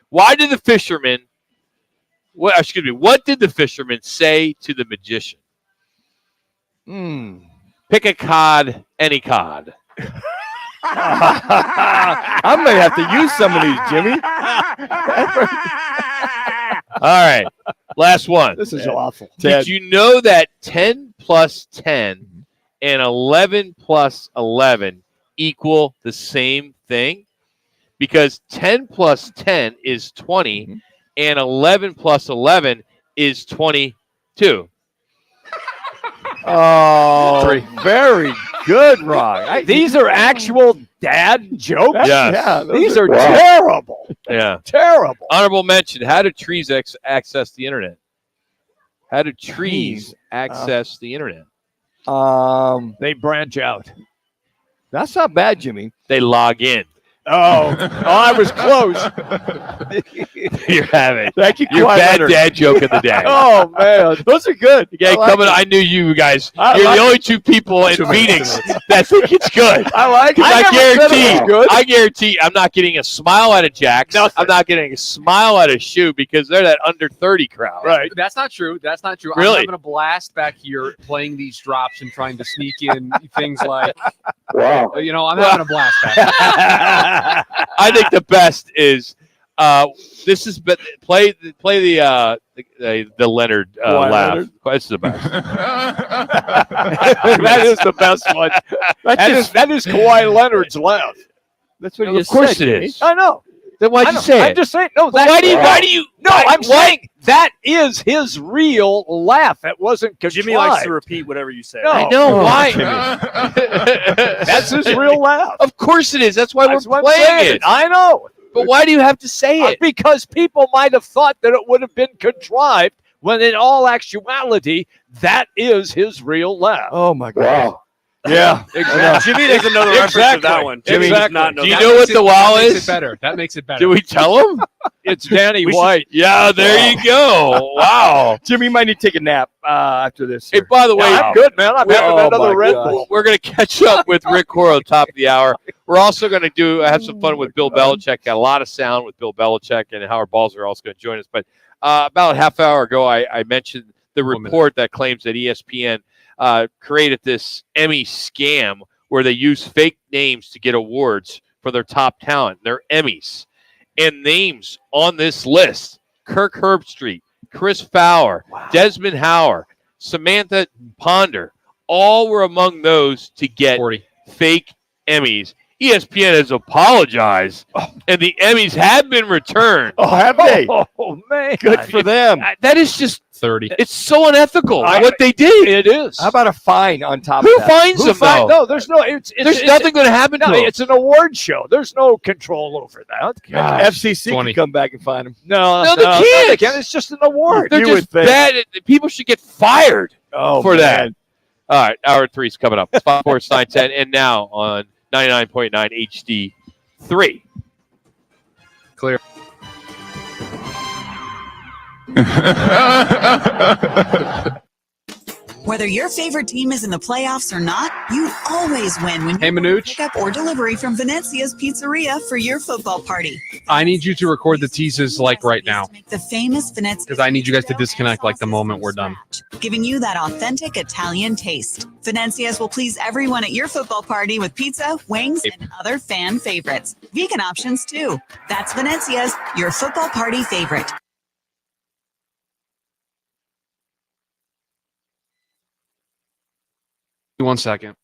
Why did the fisherman, what did the fisherman say to the magician? Pick a cod, any cod. I may have to use some of these, Jimmy. All right, last one. This is awful. Did you know that 10 plus 10 and 11 plus 11 equal the same thing? Because 10 plus 10 is 20 and 11 plus 11 is 22. Oh, very good, Rock. These are actual dad jokes. Yes. Yeah, These are terrible. Yeah. Terrible. Honorable mention. How do trees access the internet? How do trees access the internet? They branch out. That's not bad, Jimmy. They log in. Oh, I was close. You're having Thank you, your Kawhi bad Leonard. dad joke of the day. Oh man, those are good. Yeah, I knew you guys. I You're like the only two people in Phoenix that think it's good. I like it. I guarantee I'm not getting a smile out of Jax. Nothing. I'm not getting a smile out of Shu because they're that under 30 crowd. Right. That's not true. That's not true. Really? I'm having a blast back here playing these drops and trying to sneak in things like, Wow. I'm having a blast back here. I think the best is this is play the Leonard laugh. Leonard? That's the best. That is the best one. That is Kawhi Leonard's laugh. That's what Of you course said, it Jimmy. is. I know. Then why'd I you know. say it? I'm just saying. No, But why do you? No, I'm saying that is his real laugh. It wasn't contrived. Jimmy likes to repeat whatever you say. No. I know why. That's his real laugh. Of course it is. That's why That's we're what I'm playing saying. it. I know. But why do you have to say it? Because people might have thought that it would have been contrived when in all actuality, that is his real laugh. Oh, my God. Wow. Yeah, Jimmy doesn't know the reference to that one. Jimmy does not know Do you that. know what the wow That makes is? it better. That makes it better. Did we tell him? It's Danny We should- White. Yeah, there you go. Wow. Jimmy might need to take a nap after this. Hey, here. by the way, I'm good, man. I'm having Oh, another my Red God. Bull. we're going to catch up with Rick Horrow top of the hour. We're also going to have some fun with Bill Belichick. Got a lot of sound with Bill Belichick, and Howard Balzer are also going to join us. But about a half hour ago, I mentioned the report that claims that ESPN created this Emmy scam where they use fake names to get awards for their top talent. They're Emmys. And names on this list, Kirk Herbstreit, Chris Fowler, Desmond Howard, Samantha Ponder, all were among those to get 40. fake Emmys. ESPN has apologized, and the Emmys have been returned. Oh, have they? Oh, man. Good for them. That is just 30. It's so unethical what they did. It is. How about a fine on top Who of that? fines them, though? No, there's no. There's nothing going to happen to No, them. it's an award show. There's no control over that. FCC 20. can come back and fine them. No, they can't. they can't. It's just an award. They're You just would think. bad. People should get fired man. for that. All right, hour 3 is coming up. It's 5, 4, 9, 10, and now on 99.9 HD 3. Clear. Whether your favorite team is in the playoffs or not, you always win when you Hey, Manuch. pick up or delivery from Venezia's Pizzeria for your football party. I need you to record the teases like right now, Make the famous Venezia because I need you guys to disconnect like the moment we're done. giving you that authentic Italian taste. Venezia's will please everyone at your football party with pizza, wings, and other fan favorites. Vegan options too. That's Venezia's, your football party favorite. One second.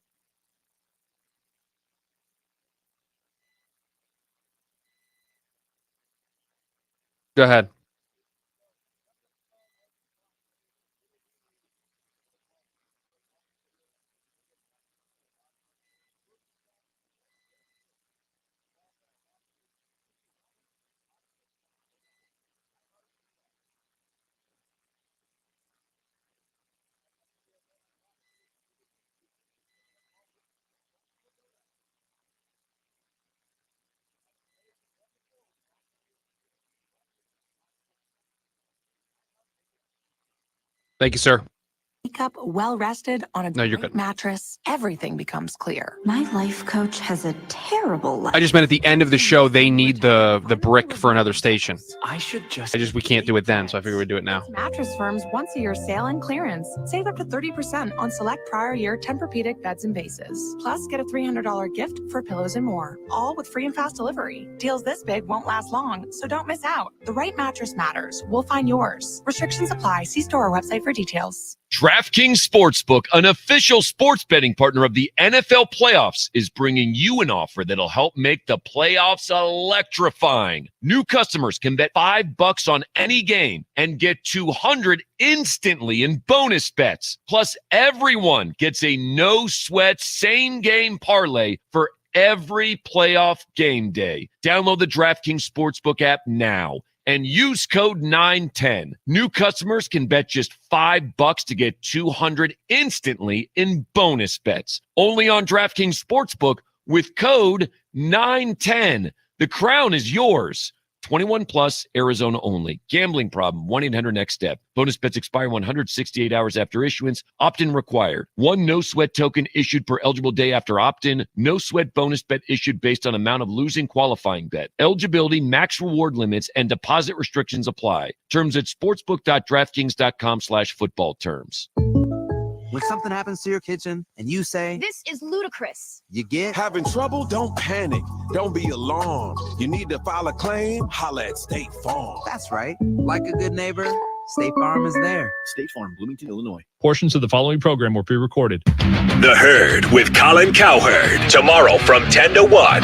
Go ahead. Thank you, sir. Wake up well rested on a No, you're great good. mattress, everything becomes clear. My life coach has a terrible life. I just meant at the end of the show, they need the brick for another station. We can't do it then, so I figured we'd do it now. Mattress Firm's once-a-year sale and clearance. Save up to 30% on select prior year Tempur-Pedic beds and bases. Plus, get a $300 gift for pillows and more. All with free and fast delivery. Deals this big won't last long, so don't miss out. The right mattress matters. We'll find yours. Restrictions apply. See store or website for details. DraftKings Sportsbook, an official sports betting partner of the NFL playoffs, is bringing you an offer that'll help make the playoffs electrifying. New customers can bet $5 on any game and get $200 instantly in bonus bets. Plus, everyone gets a no-sweat same-game parlay for every playoff game day. Download the DraftKings Sportsbook app now and use code 910. New customers can bet just $5 to get $200 instantly in bonus bets. Only on DraftKings Sportsbook with code 910. The crown is yours. 21 plus, Arizona only. Gambling problem, 1-800-NEXT-STEP. Bonus bets expire 168 hours after issuance. Opt-in required. One no-sweat token issued per eligible day after opt-in. No-sweat bonus bet issued based on amount of losing qualifying bet. Eligibility, max reward limits, and deposit restrictions apply. Terms at sportsbook.draftkings.com/football terms. When something happens to your kitchen and you say, "This is ludicrous," you get having trouble? Don't panic. Don't be alarmed. You need to file a claim? Holla at State Farm. That's right. Like a good neighbor, State Farm is there. State Farm, Bloomington, Illinois. Portions of the following program were pre-recorded. The Herd with Colin Cowherd. Tomorrow from 10 to 1.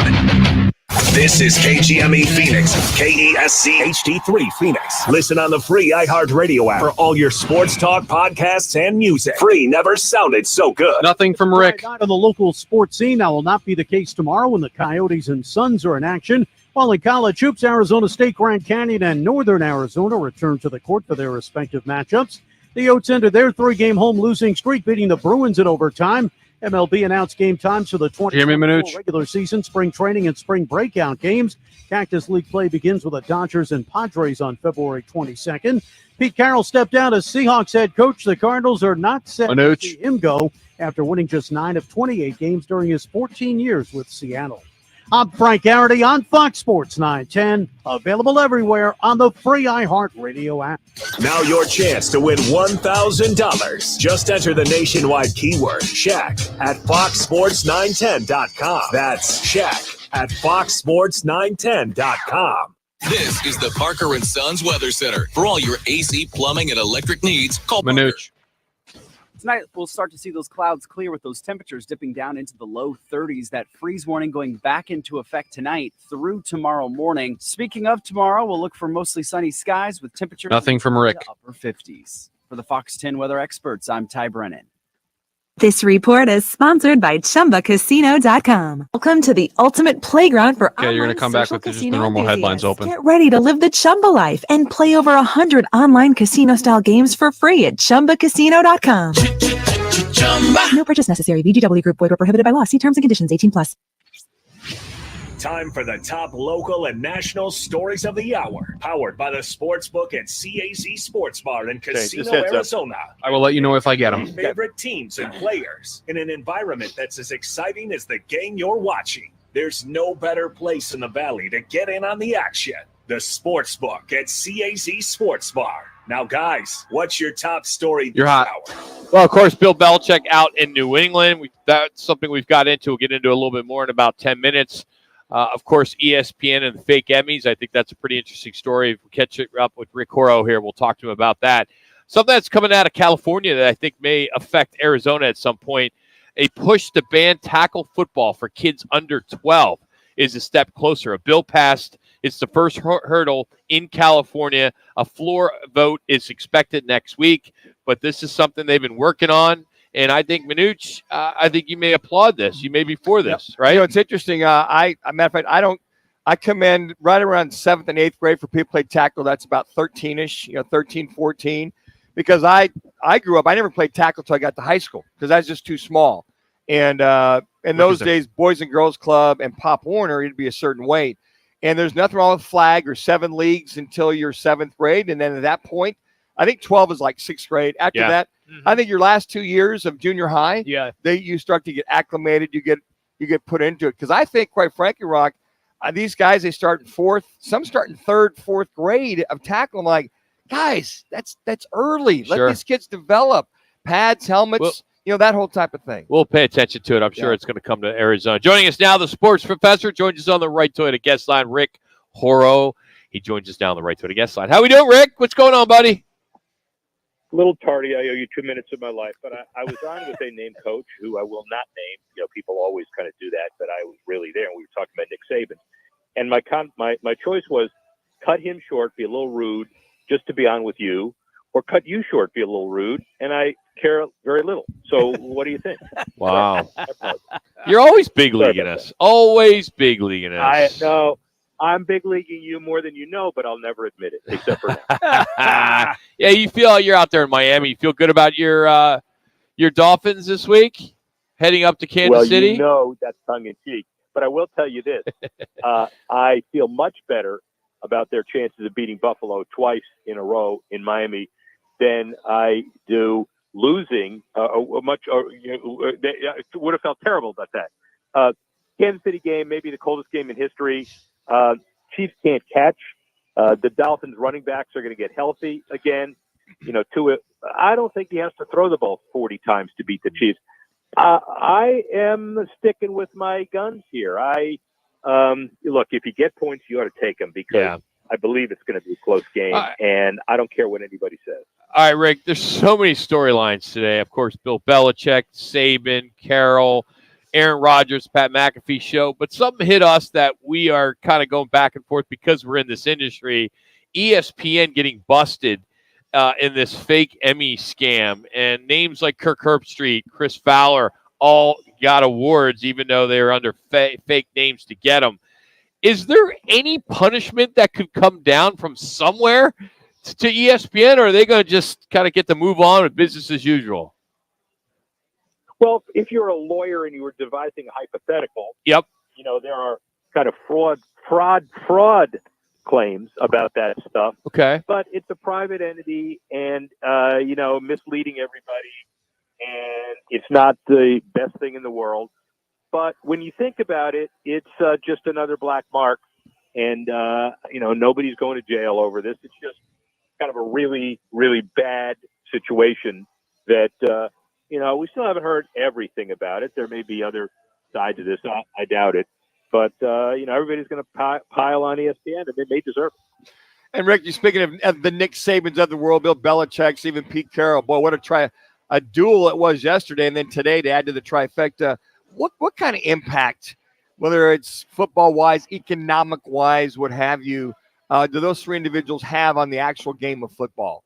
This is KGME Phoenix, KESC HD3 Phoenix. Listen on the free iHeartRadio app for all your sports talk, podcasts, and music. Free never sounded so good. Nothing from Rick. On the local sports scene, that will not be the case tomorrow when the Coyotes and Suns are in action. While in college hoops, Arizona State, Grand Canyon, and Northern Arizona return to the court for their respective matchups. The Oats ended their 3-game home losing streak, beating the Bruins in overtime. MLB announced game times for the 2024 regular season, spring training, and spring breakout games. Cactus League play begins with the Dodgers and Padres on February 22nd. Pete Carroll stepped down as Seahawks head coach. The Cardinals are not set to see him go after winning just 9 of 28 games during his 14 years with Seattle. I'm Frank Garrity on Fox Sports 910, available everywhere on the free iHeartRadio app. Now your chance to win $1,000. Just enter the nationwide keyword, Shaq, at foxsports910.com. That's Shaq at foxsports910.com. This is the Parker & Sons Weather Center. For all your AC, plumbing, and electric needs, call Manuch. Tonight, we'll start to see those clouds clear with those temperatures dipping down into the low 30s. That freeze warning going back into effect tonight through tomorrow morning. Speaking of tomorrow, we'll look for mostly sunny skies with temperatures nothing from Rick. Upper 50s. For the Fox 10 weather experts, I'm Ty Brennan. This report is sponsored by ChumbaCasino.com. Welcome to the ultimate playground for you're going to come back with just the normal headlines open. Get ready to live the Chumba life and play over 100 online casino-style games for free at ChumbaCasino.com. No purchase necessary. VGW Group. Void where prohibited by law. See terms and conditions. 18+. Time for the top local and national stories of the hour. Powered by the Sportsbook at CAC Sports Bar in Casino, Arizona. I will let you know if I get them. Favorite teams and players in an environment that's as exciting as the game you're watching. There's no better place in the Valley to get in on the action. The Sportsbook at CAC Sports Bar. Now, guys, what's your top story You're this hot. hour? Well, of course, Bill Belichick out in New England. That's something we've got into. We'll get into a little bit more in about 10 minutes. Of course, ESPN and the fake Emmys. I think that's a pretty interesting story. If we catch it up with Rick Horrow here, we'll talk to him about that. Something that's coming out of California that I think may affect Arizona at some point. A push to ban tackle football for kids under 12 is a step closer. A bill passed. It's the first hurdle in California. A floor vote is expected next week, but this is something they've been working on. And I think, Manuch, I think you may applaud this. You may be for this, right? You know, it's interesting. Matter of fact, I commend right around 7th and 8th grade for people who play tackle. That's about 13-ish, 13, 14. Because I grew up, I never played tackle until I got to high school because I was just too small. And in those days, Boys and Girls Club and Pop Warner, it'd be a certain weight. And there's nothing wrong with flag or 7 leagues until you're 7th grade. And then at that point, I think 12 is like 6th grade. After that, I think your last 2 years of junior high, you start to get acclimated. You get put into it. Because I think, quite frankly, Rock, these guys, they start in 4th. Some start in 3rd, 4th grade of tackle. I'm like, guys, that's early. Let these kids develop. Pads, helmets, that whole type of thing. We'll pay attention to it. I'm sure it's going to come to Arizona. Joining us now, the sports professor joins us on the Right Toyota guest line, Rick Horrow. He joins us now on the Right Toyota guest line. How we doing, Rick? What's going on, buddy? little tardy. I owe you 2 minutes of my life, but I was on with a named coach who I will not name. People always kind of do that, but I was really there, and we were talking about Nick Saban. And my choice was cut him short, be a little rude, just to be on with you, or cut you short, be a little rude, and I care very little. So what do you think? Wow. You're always big leaguing us. Always big leaguing us. No, I'm big leaguing you more than you know, but I'll never admit it, except for now. Yeah, you feel you're out there in Miami. You feel good about your Dolphins this week, heading up to Kansas City? You know that's tongue-in-cheek. But I will tell you this. I feel much better about their chances of beating Buffalo twice in a row in Miami than I do losing would have felt terrible about that. Kansas City game, maybe the coldest game in history. Chiefs can't catch. The Dolphins running backs are going to get healthy again. I don't think he has to throw the ball 40 times to beat the Chiefs. I am sticking with my guns here. Look, if you get points, you ought to take them because I believe it's going to be a close game, and I don't care what anybody says. All right, Rick, there's so many storylines today. Of course, Bill Belichick, Saban, Carroll, Aaron Rodgers, Pat McAfee show. But something hit us that we are kind of going back and forth because we're in this industry. ESPN getting busted in this fake Emmy scam. And names like Kirk Herbstreit, Chris Fowler, all got awards, even though they were under fake names to get them. Is there any punishment that could come down from somewhere to ESPN, or are they going to just kind of get to move on with business as usual? Well, if you're a lawyer and you were devising a hypothetical, yep, there are kind of fraud claims about that stuff. Okay. But it's a private entity and, misleading everybody, and it's not the best thing in the world. But when you think about it, it's just another black mark, and, nobody's going to jail over this. It's just kind of a really, really bad situation that, we still haven't heard everything about it. There may be other sides of this. I doubt it. But, everybody's going to pile on ESPN, and they may deserve it. And, Rick, you're speaking of the Nick Sabans of the world, Bill Belichick, even Pete Carroll. Boy, what a duel it was yesterday, and then today to add to the trifecta. What kind of impact, whether it's football-wise, economic-wise, what have you, do those three individuals have on the actual game of football?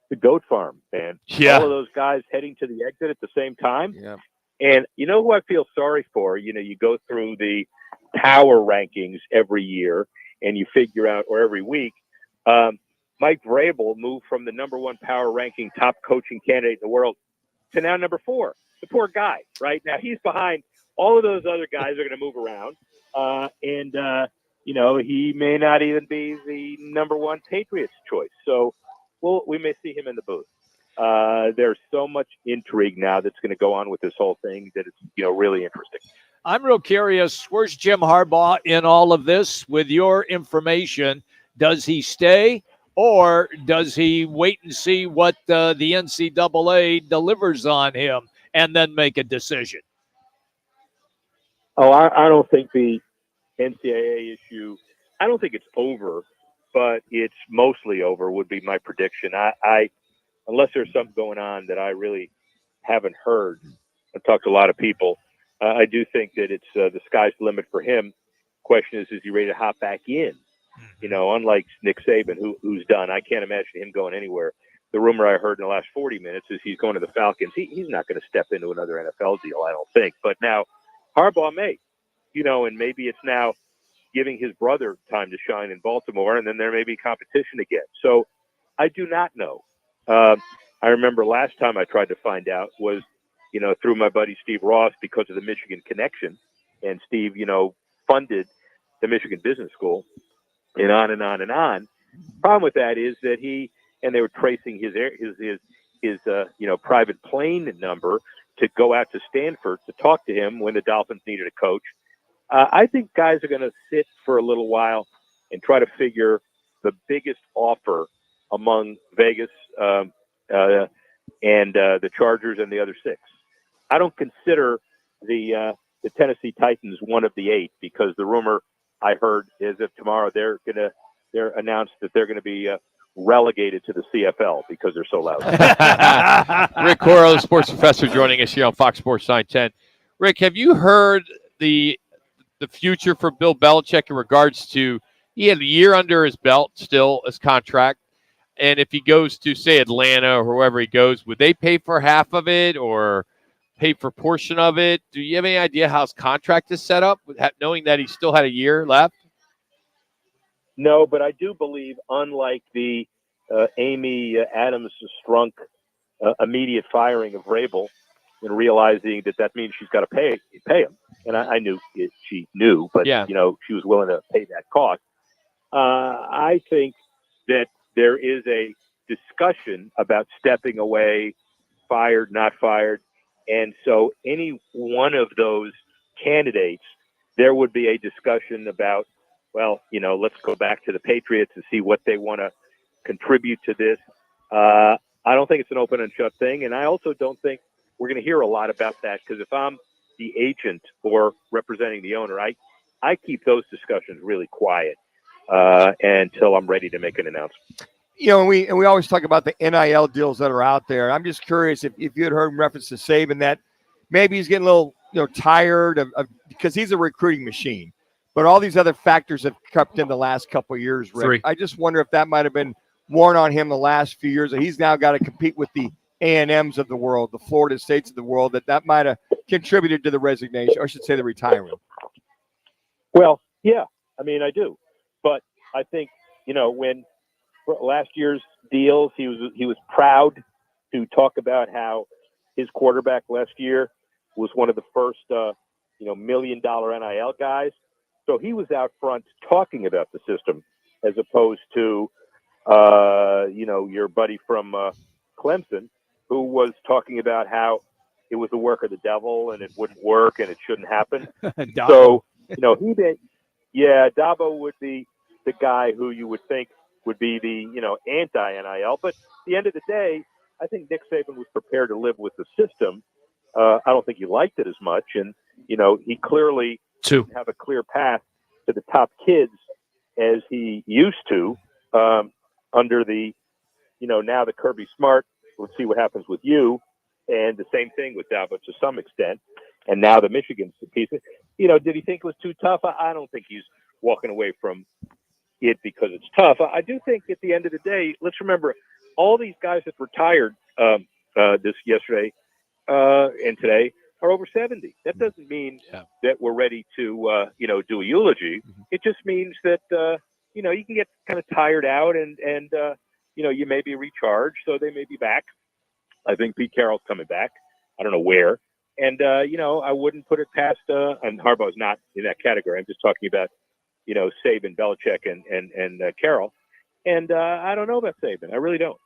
The goat farm, man. Yeah. All of those guys heading to the exit at the same time. Yeah. And you know who I feel sorry for? You go through the power rankings every year and you figure out, or every week, Mike Vrabel moved from the number one power ranking top coaching candidate in the world to now number 4. The poor guy, right? Now he's behind. All of those other guys are going to move around. He may not even be the number one Patriots choice. So, we may see him in the booth. There's so much intrigue now that's going to go on with this whole thing that it's really interesting. I'm real curious. Where's Jim Harbaugh in all of this? With your information, does he stay or does he wait and see what the NCAA delivers on him and then make a decision? Oh, I don't think the NCAA issue. I don't think it's over, but it's mostly over. Would be my prediction. I unless there's something going on that I really haven't heard. I've talked to a lot of people. I do think that it's the sky's the limit for him. Question is he ready to hop back in? Unlike Nick Saban, who's done. I can't imagine him going anywhere. The rumor I heard in the last 40 minutes is he's going to the Falcons. He's not going to step into another NFL deal, I don't think. But now Harbaugh may, and maybe it's now giving his brother time to shine in Baltimore, and then there may be competition again. So I do not know. I remember last time I tried to find out was, through my buddy Steve Ross because of the Michigan connection. And Steve, funded the Michigan Business School and on and on and on. Problem with that is that they were tracing his private plane number to go out to Stanford to talk to him when the Dolphins needed a coach. I think guys are going to sit for a little while and try to figure the biggest offer among Vegas and the Chargers and the other 6. I don't consider the Tennessee Titans one of the 8 because the rumor I heard is that tomorrow they're announced that they're going to be relegated to the CFL because they're so loud. Rick Horrow, sports professor, joining us here on Fox Sports 910. Rick, have you heard the future for Bill Belichick in regards to he had a year under his belt still as contract, and if he goes to, say, Atlanta or wherever he goes, would they pay for half of it or pay for a portion of it? Do you have any idea how his contract is set up, knowing that he still had a year left? No, but I do believe, unlike the Amy Adams Strunk immediate firing of Vrabel, and realizing that means she's got to pay him, and I knew she knew, but she was willing to pay that cost. I think that there is a discussion about stepping away, fired, not fired, and so any one of those candidates, there would be a discussion about, well, let's go back to the Patriots and see what they want to contribute to this. I don't think it's an open and shut thing, and I also don't think we're going to hear a lot about that, because if I'm the agent or representing the owner, I keep those discussions really quiet until I'm ready to make an announcement. And we always talk about the NIL deals that are out there. I'm just curious if you had heard reference to Saban that maybe he's getting a little tired of because he's a recruiting machine, but all these other factors have crept in the last couple of years, Rick. I just wonder if that might have been worn on him the last few years, that he's now got to compete with the A&Ms of the world, the Florida States of the world, that might have contributed to the resignation, or I should say the retirement. Well, yeah, I do. But I think, when last year's deals, he was proud to talk about how his quarterback last year was one of the first, $1 million NIL guys. So he was out front talking about the system, as opposed to, your buddy from Clemson, who was talking about how it was the work of the devil and it wouldn't work and it shouldn't happen. So, Dabo would be the guy who you would think would be the, anti-NIL. But at the end of the day, I think Nick Saban was prepared to live with the system. I don't think he liked it as much. And, he clearly didn't have a clear path to the top kids as he used to under the, now the Kirby Smart. Let's see what happens with you. And the same thing with Dabo to some extent. And now the Michigan piece. Did he think it was too tough? I don't think he's walking away from it because it's tough. I do think at the end of the day, let's remember all these guys that retired this yesterday and today are over 70. That doesn't mean that we're ready to, do a eulogy. It just means that, you can get kind of tired out and you may be recharged, so they may be back. I think Pete Carroll's coming back. I don't know where. And, I wouldn't put it past, and Harbaugh's not in that category. I'm just talking about, Saban, Belichick, and Carroll. And I don't know about Saban. I really don't.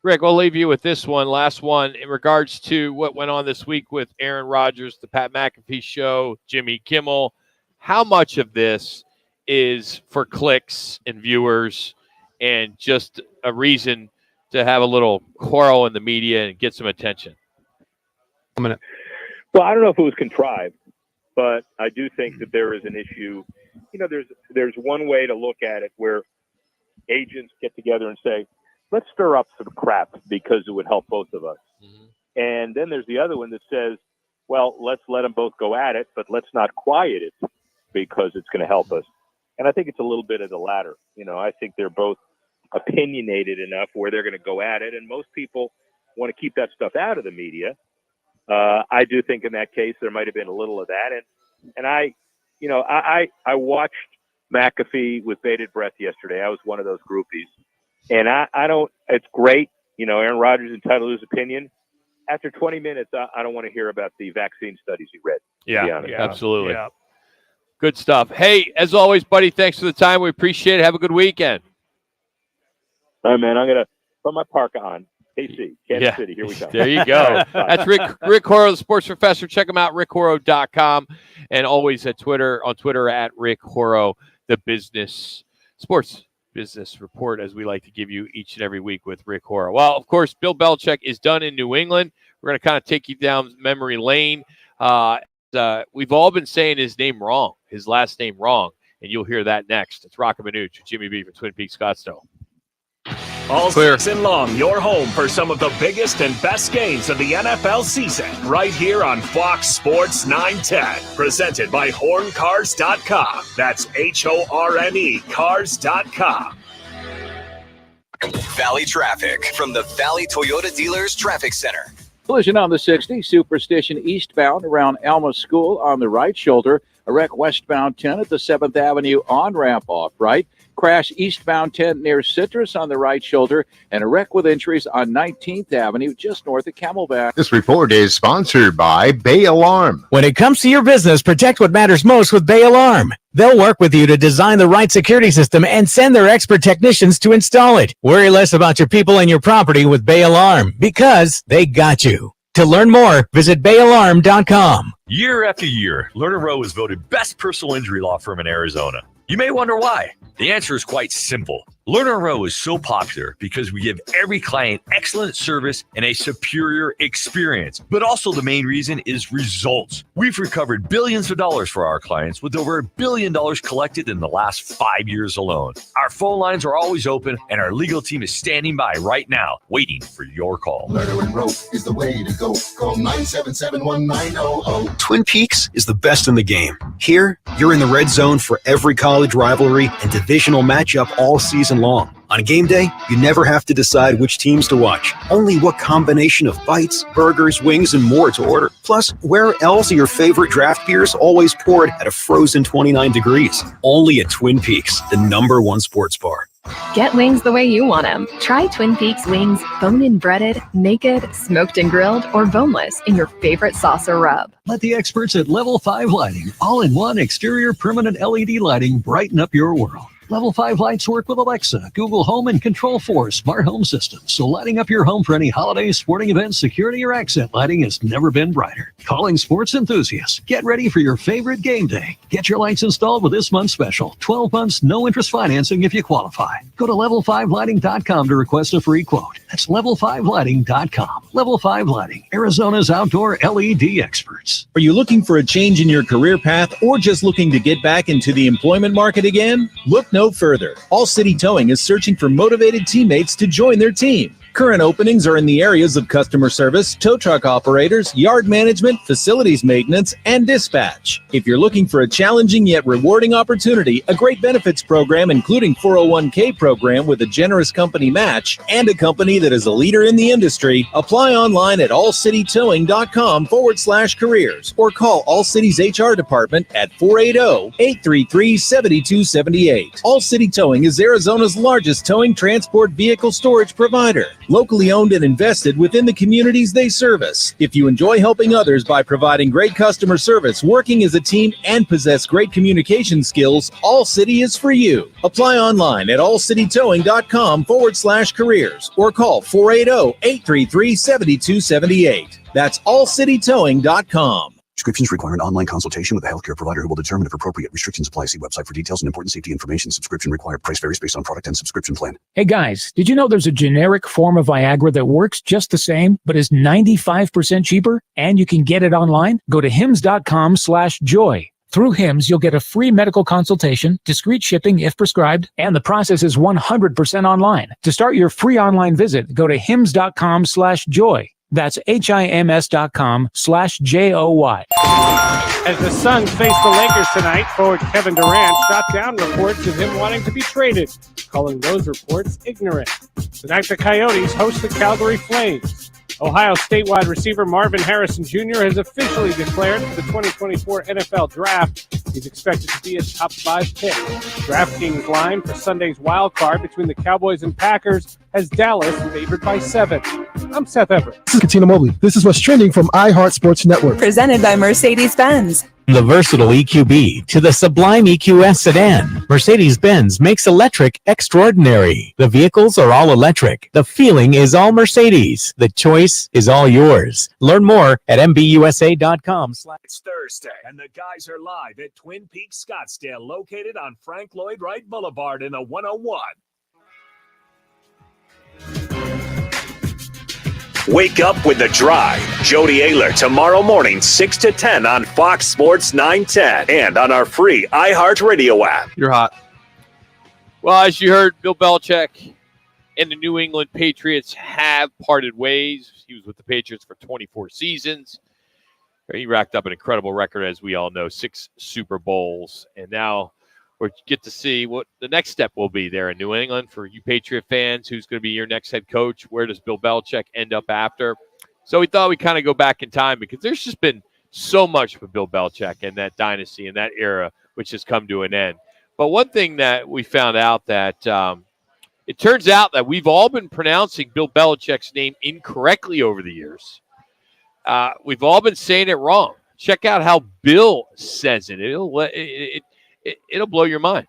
Rick, we'll leave you with this one, last one, in regards to what went on this week with Aaron Rodgers, the Pat McAfee show, Jimmy Kimmel. How much of this is for clicks and viewers and just a reason to have a little quarrel in the media and get some attention? Well, I don't know if it was contrived, but I do think that there is an issue. There's one way to look at it where agents get together and say, let's stir up some crap because it would help both of us. And then there's the other one that says, well, let's let them both go at it, but let's not quiet it because it's going to help us. And I think it's a little bit of the latter. I think they're both opinionated enough where they're going to go at it. And most people want to keep that stuff out of the media. I do think in that case, there might've been a little of that. And I watched McAfee with bated breath yesterday. I was one of those groupies. And I don't, it's great. Aaron Rodgers is entitled to his opinion. After 20 minutes, I don't want to hear about the vaccine studies he read. Yeah, absolutely. Yeah. Good stuff. Hey, as always, buddy, thanks for the time. We appreciate it. Have a good weekend. All right, man. I'm going to put my parka on. KC, Kansas City. Here we go. There you go. That's Rick Horrow, the sports professor. Check him out, rickhorrow.com. And always on Twitter at Rick Horrow, the sports business report, as we like to give you each and every week with Rick Horrow. Well, of course, Bill Belichick is done in New England. We're going to kind of take you down memory lane. We've all been saying his last name wrong, and you'll hear that next. It's Roc and Manuch with Jimmy B from Twin Peaks, Scottsdale. All season long, your home for some of the biggest and best games of the NFL season. Right here on Fox Sports 910. Presented by HornCars.com. That's HORNE Cars.com. Valley traffic from the Valley Toyota Dealers Traffic Center. Collision on the 60, Superstition eastbound around Alma School on the right shoulder. A wreck westbound 10 at the 7th Avenue on-ramp off right. Crash eastbound 10 near Citrus on the right shoulder. And a wreck with injuries on 19th Avenue just north of Camelback. This report is sponsored by Bay Alarm. When it comes to your business, protect what matters most with Bay Alarm. They'll work with you to design the right security system and send their expert technicians to install it. Worry less about your people and your property with Bay Alarm because they got you. To learn more, visit bayalarm.com. Year after year, Lerner Rowe is voted best personal injury law firm in Arizona. You may wonder why. The answer is quite simple. Lerner Rowe is so popular because we give every client excellent service and a superior experience. But also the main reason is results. We've recovered billions of dollars for our clients with over $1 billion collected in the last 5 years alone. Our phone lines are always open and our legal team is standing by right now, waiting for your call. Lerner & Rowe is the way to go. Call 977-1900. Twin Peaks is the best in the game. Here, you're in the red zone for every college rivalry and divisional matchup all season long. On game day, you never have to decide which teams to watch, only what combination of bites, burgers, wings, and more to order. Plus, where else are your favorite draft beers always poured at a frozen 29 degrees? Only at Twin Peaks, the #1 sports bar. Get wings the way you want them. Try Twin Peaks wings bone-in breaded, naked, smoked and grilled, or boneless in your favorite sauce or rub. Let the experts at Level 5 Lighting, all-in-one exterior permanent LED lighting, brighten up your world. Level 5 lights work with Alexa, Google Home, and Control4 smart home systems, so lighting up your home for any holidays, sporting events, security, or accent lighting has never been brighter. Calling sports enthusiasts. Get ready for your favorite game day. Get your lights installed with this month's special. 12 months, no interest financing if you qualify. Go to level5lighting.com to request a free quote. That's level5lighting.com. Level 5 Lighting, Arizona's outdoor LED experts. Are you looking for a change in your career path or just looking to get back into the employment market again? Look no further. All City Towing is searching for motivated teammates to join their team. Current openings are in the areas of customer service, tow truck operators, yard management, facilities maintenance, and dispatch. If you're looking for a challenging yet rewarding opportunity, a great benefits program including 401k program with a generous company match, and a company that is a leader in the industry, apply online at allcitytowing.com/careers or call All City's HR department at 480-833-7278. All City Towing is Arizona's largest towing transport vehicle storage provider. Locally owned and invested within the communities they service. If you enjoy helping others by providing great customer service, working as a team, and possess great communication skills, All City is for you. Apply online at allcitytowing.com/careers or call 480-833-7278. That's allcitytowing.com. Prescriptions require an online consultation with a healthcare provider who will determine if appropriate. Restrictions apply. See website for details and important safety information. Subscription required. Price varies based on product and subscription plan. Hey guys, did you know there's a generic form of Viagra that works just the same, but is 95% cheaper? And you can get it online? Go to hims.com/joy. Through Hims, you'll get a free medical consultation, discreet shipping if prescribed, and the process is 100% online. To start your free online visit, go to hims.com/joy. That's HIMS.com/JOY. As the Suns face the Lakers tonight, forward Kevin Durant shot down reports of him wanting to be traded, calling those reports ignorant. Tonight, the Coyotes host the Calgary Flames. Ohio State wide receiver Marvin Harrison Jr. has officially declared for the 2024 NFL Draft. He's expected to be a top 5 pick. DraftKings line for Sunday's wild card between the Cowboys and Packers has Dallas favored by 7. I'm Seth Everett. This is Katina Mobley. This is what's trending from iHeart Sports Network. Presented by Mercedes-Benz. The versatile EQB to the sublime EQS sedan, Mercedes-Benz makes electric extraordinary. The vehicles are all electric. The feeling is all Mercedes. The choice is all yours. Learn more at MBUSA.com. It's Thursday, and the guys are live at Twin Peaks Scottsdale, located on Frank Lloyd Wright Boulevard in the 101. Wake up with The Drive. Jody Ayler tomorrow morning, 6 to 10 on Fox Sports 910 and on our free iHeartRadio app. You're hot. Well, as you heard, Bill Belichick and the New England Patriots have parted ways. He was with the Patriots for 24 seasons. He racked up an incredible record, as we all know, 6 Super Bowls. And now we get to see what the next step will be there in New England for you Patriot fans. Who's going to be your next head coach? Where does Bill Belichick end up after? So we thought we'd kind of go back in time because there's just been so much with Bill Belichick and that dynasty and that era, which has come to an end. But one thing that we found out that it turns out that we've all been pronouncing Bill Belichick's name incorrectly over the years. We've all been saying it wrong. Check out how Bill says it. It'll blow your mind.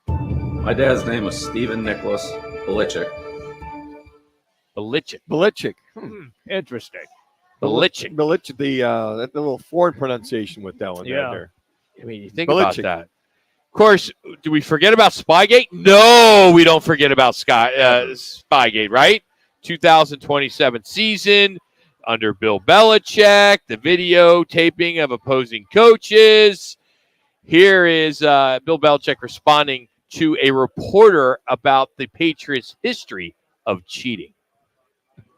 My dad's name was Stephen Nicholas Belichick. Belichick. Interesting. Belichick. Belichick, the little foreign pronunciation with that one. Yeah. There. I mean, you think Belichick. about that. Of course, do we forget about Spygate? No, we don't forget about Spygate, right? 2027 season under Bill Belichick, the videotaping of opposing coaches. Here is Bill Belichick responding to a reporter about the Patriots' history of cheating.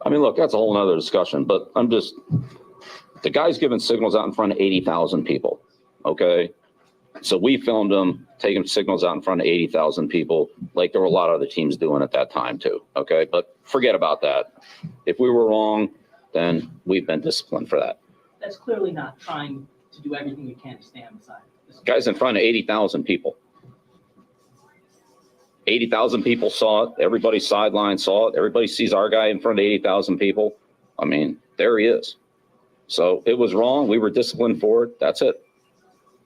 I mean, look, that's a whole nother discussion, but the guy's giving signals out in front of 80,000 people, okay? So we filmed him taking signals out in front of 80,000 people, like there were a lot of other teams doing at that time too, okay? But forget about that. If we were wrong, then we've been disciplined for that. That's clearly not trying to do everything you can to stay on the side. Guy's in front of 80,000 people. 80,000 people saw it. Everybody sideline saw it. Everybody sees our guy in front of 80,000 people. I mean, there he is. So it was wrong. We were disciplined for it. That's it.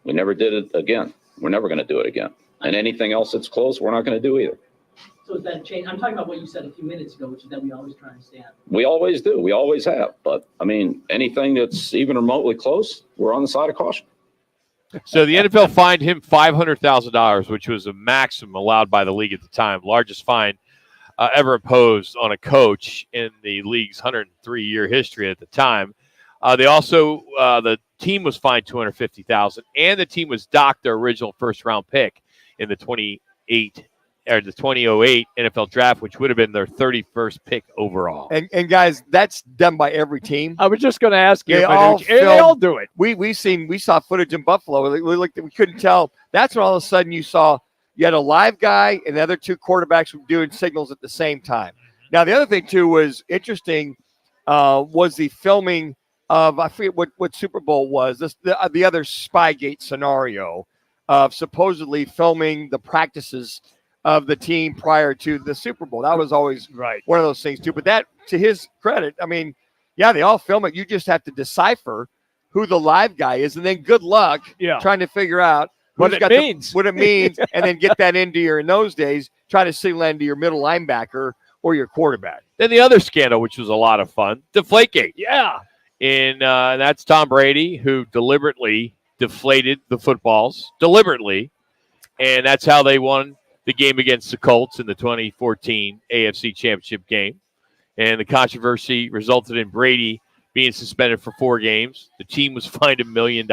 We never did it again. We're never going to do it again. And anything else that's close, we're not going to do either. So is that a change? I'm talking about what you said a few minutes ago, which is that we always try and stay on. We always do. We always have. But, I mean, anything that's even remotely close, we're on the side of caution. So the NFL fined him $500,000, which was a maximum allowed by the league at the time, largest fine ever imposed on a coach in the league's 103-year history at the time. They also the team was fined $250,000, and the team was docked their original first-round pick in the 2008 NFL draft, which would have been their 31st pick overall. And guys, that's done by every team. I was just going to ask you. They They all do it. We saw footage in Buffalo. We couldn't tell. That's when all of a sudden you had a live guy and the other 2 quarterbacks were doing signals at the same time. Now the other thing too was interesting was the filming of, I forget what Super Bowl was. The other Spygate scenario of supposedly filming the practices of the team prior to the Super Bowl. That was always one of those things too. But that, to his credit, I mean, yeah, they all film it. You just have to decipher who the live guy is, and then good luck trying to figure out what it means, and then get that into in those days, try to signal into your middle linebacker or your quarterback. Then the other scandal, which was a lot of fun, Deflategate. Yeah. And that's Tom Brady, who deliberately deflated the footballs, and that's how they won the game against the Colts in the 2014 AFC Championship game. And the controversy resulted in Brady being suspended for 4 games. The team was fined $1 million.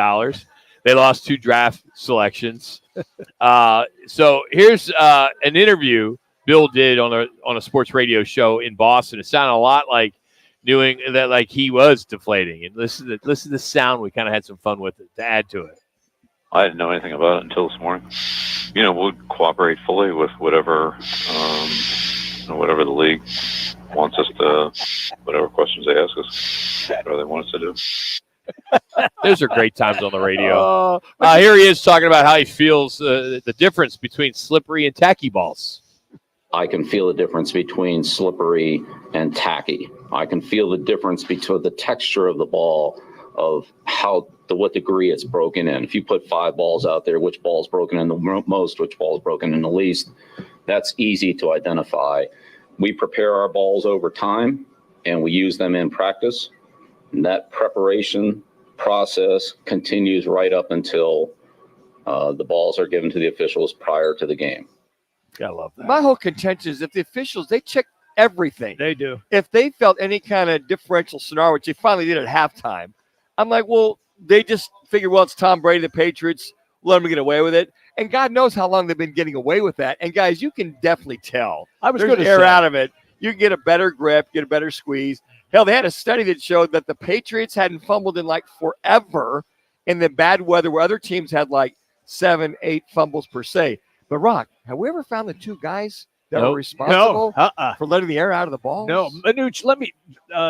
They lost 2 draft selections. So here's an interview Bill did on a sports radio show in Boston. It sounded a lot like doing that, like he was deflating. And listen to the sound. We kind of had some fun with it to add to it. I didn't know anything about it until this morning. We'll cooperate fully with whatever the league wants us to, whatever questions they ask us, whatever they want us to do. Those are great times on the radio. Here he is talking about how he feels the difference between slippery and tacky balls. I can feel the difference between slippery and tacky. I can feel the difference between the texture of the ball, of what degree it's broken in. If you put 5 balls out there, which ball's broken in the most, which ball's broken in the least, that's easy to identify. We prepare our balls over time, and we use them in practice. And that preparation process continues right up until the balls are given to the officials prior to the game. I love that. My whole contention is if the officials, they check everything. They do. If they felt any kind of differential scenario, which they finally did at halftime, I'm like, well, they just figure, well, it's Tom Brady, the Patriots. let them get away with it. And God knows how long they've been getting away with that. And guys, you can definitely tell. I was There's going to air say out of it. You can get a better grip, get a better squeeze. Hell, they had a study that showed that the Patriots hadn't fumbled in like forever in the bad weather where other teams had like 7, 8 fumbles per se. But Rock, have we ever found the two guys that were responsible for letting the air out of the ball? No, Manuch, let me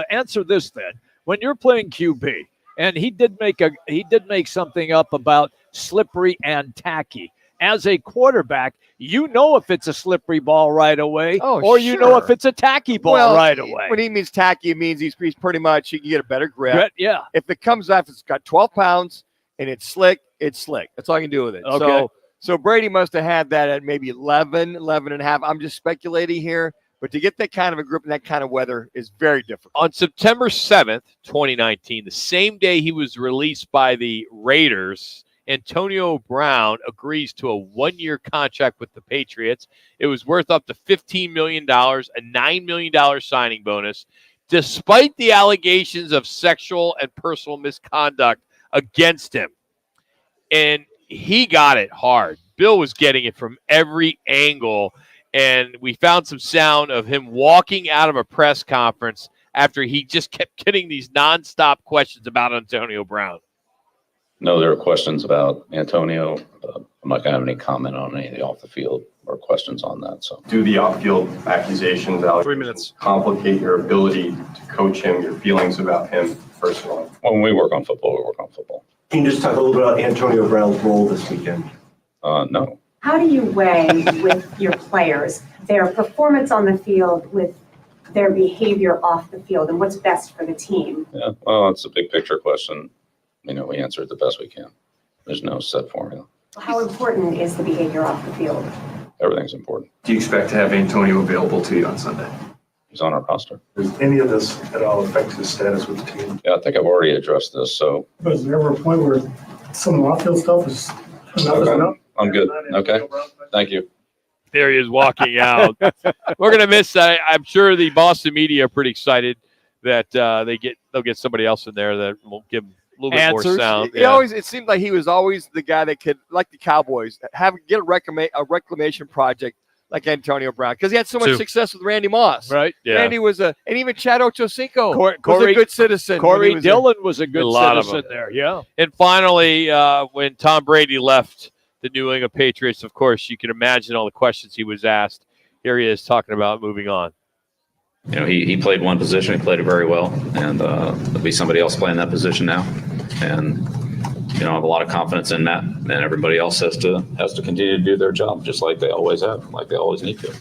answer this then. When you're playing QB, and he did make something up about slippery and tacky. As a quarterback, you know if it's a slippery ball right away, or you know if it's a tacky ball right away. When he means tacky, it means he's pretty much, you can get a better grip. Yeah. If it comes off, it's got 12 pounds and it's slick, it's slick. That's all you can do with it. Okay. So Brady must have had that at maybe 11 and a half. I'm just speculating here. But to get that kind of a grip in that kind of weather is very difficult. On September 7th, 2019, the same day he was released by the Raiders, Antonio Brown agrees to a 1-year contract with the Patriots. It was worth up to $15 million, a $9 million signing bonus, despite the allegations of sexual and personal misconduct against him. And he got it hard. Bill was getting it from every angle. And we found some sound of him walking out of a press conference after he just kept getting these nonstop questions about Antonio Brown. No, there are questions about Antonio. I'm not going to have any comment on any of the off the field or questions on that. So, do the off-field accusations, 3 minutes, complicate your ability to coach him, your feelings about him personally? When we work on football, we work on football. Can you just talk a little bit about Antonio Brown's role this weekend? No. How do you weigh with your players their performance on the field with their behavior off the field, and what's best for the team? Yeah, well, it's a big picture question. We answer it the best we can. There's no set formula. How important is the behavior off the field? Everything's important. Do you expect to have Antonio available to you on Sunday? He's on our roster. Does any of this at all affect his status with the team? Yeah, I think I've already addressed this. So, Was there ever a point where some off-field stuff is enough? I'm good. Okay. Thank you. There he is walking out. We're going to miss that. I'm sure the Boston media are pretty excited that they'll get somebody else in there that will give them a little bit more sound. It seemed like he was always the guy that could, like the Cowboys, get a reclamation project like Antonio Brown, because he had so much success with Randy Moss. Right. Yeah. Randy was and even Chad Ochocinco was Corey, a good citizen. Corey Dillon was a good citizen there. Yeah. And finally, when Tom Brady left the New England Patriots, of course, you can imagine all the questions he was asked. Here he is talking about moving on. He played one position. He played it very well. And there'll be somebody else playing that position now. And, I have a lot of confidence in that. And everybody else has to continue to do their job, just like they always have, like they always need to.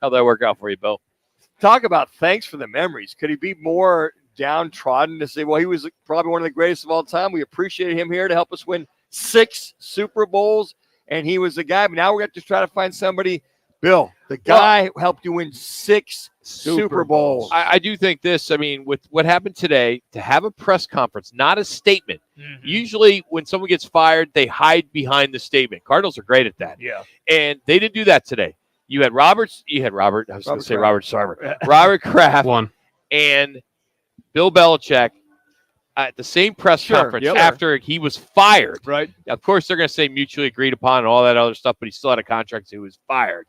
How'd that work out for you, Bill? Talk about thanks for the memories. Could he be more downtrodden to say, well, he was probably one of the greatest of all time. We appreciated him here to help us win 6 Super Bowls. And he was the guy. But now we have to try to find somebody. Bill, the guy who helped you win 6 Super Bowls. I do think this, with what happened today, to have a press conference, not a statement. Mm-hmm. Usually when someone gets fired, they hide behind the statement. Cardinals are great at that. Yeah. And they didn't do that today. You had Robert Kraft and Bill Belichick at the same press conference after he was fired. Right. Of course, they're going to say mutually agreed upon and all that other stuff, but he still had a contract, so he was fired.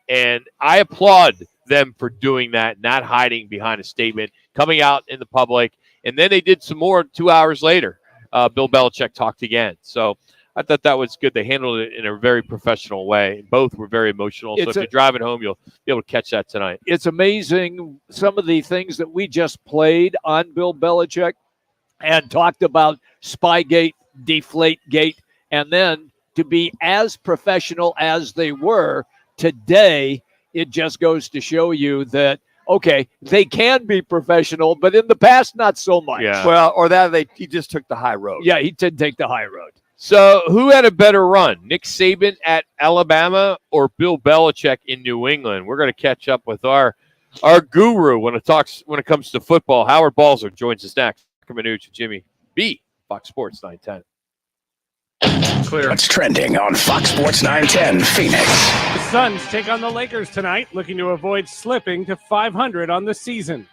And I applaud them for doing that, not hiding behind a statement, coming out in the public. And then they did some more 2 hours later. Bill Belichick talked again. So I thought that was good. They handled it in a very professional way. Both were very emotional. So if you're driving home, you'll be able to catch that tonight. It's amazing some of the things that we just played on Bill Belichick and talked about Spygate, Deflategate, and then to be as professional as they were today, it just goes to show you that, okay, they can be professional, but in the past, not so much. Yeah. Well, or that he just took the high road. Yeah, he did take the high road. So who had a better run, Nick Saban at Alabama or Bill Belichick in New England? We're going to catch up with our guru when it comes to football. Howard Balzer joins us next. Roc and Manuch, Jimmy B, Fox Sports 910. Clear. What's trending on Fox Sports 910 Phoenix? The Suns take on the Lakers tonight, looking to avoid slipping to 500 on the season.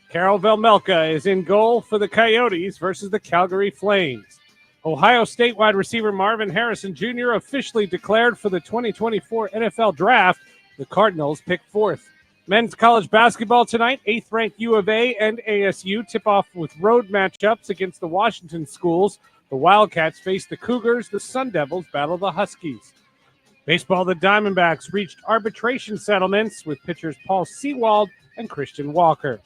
Karol Vejmelka is in goal for the Coyotes versus the Calgary Flames. Ohio State wide receiver Marvin Harrison Jr. officially declared for the 2024 NFL Draft. The Cardinals pick 4th. Men's college basketball tonight, 8th-ranked U of A and ASU tip off with road matchups against the Washington schools. The Wildcats face the Cougars. The Sun Devils battle the Huskies. Baseball, the Diamondbacks reached arbitration settlements with pitchers Paul Sewald and Christian Walker.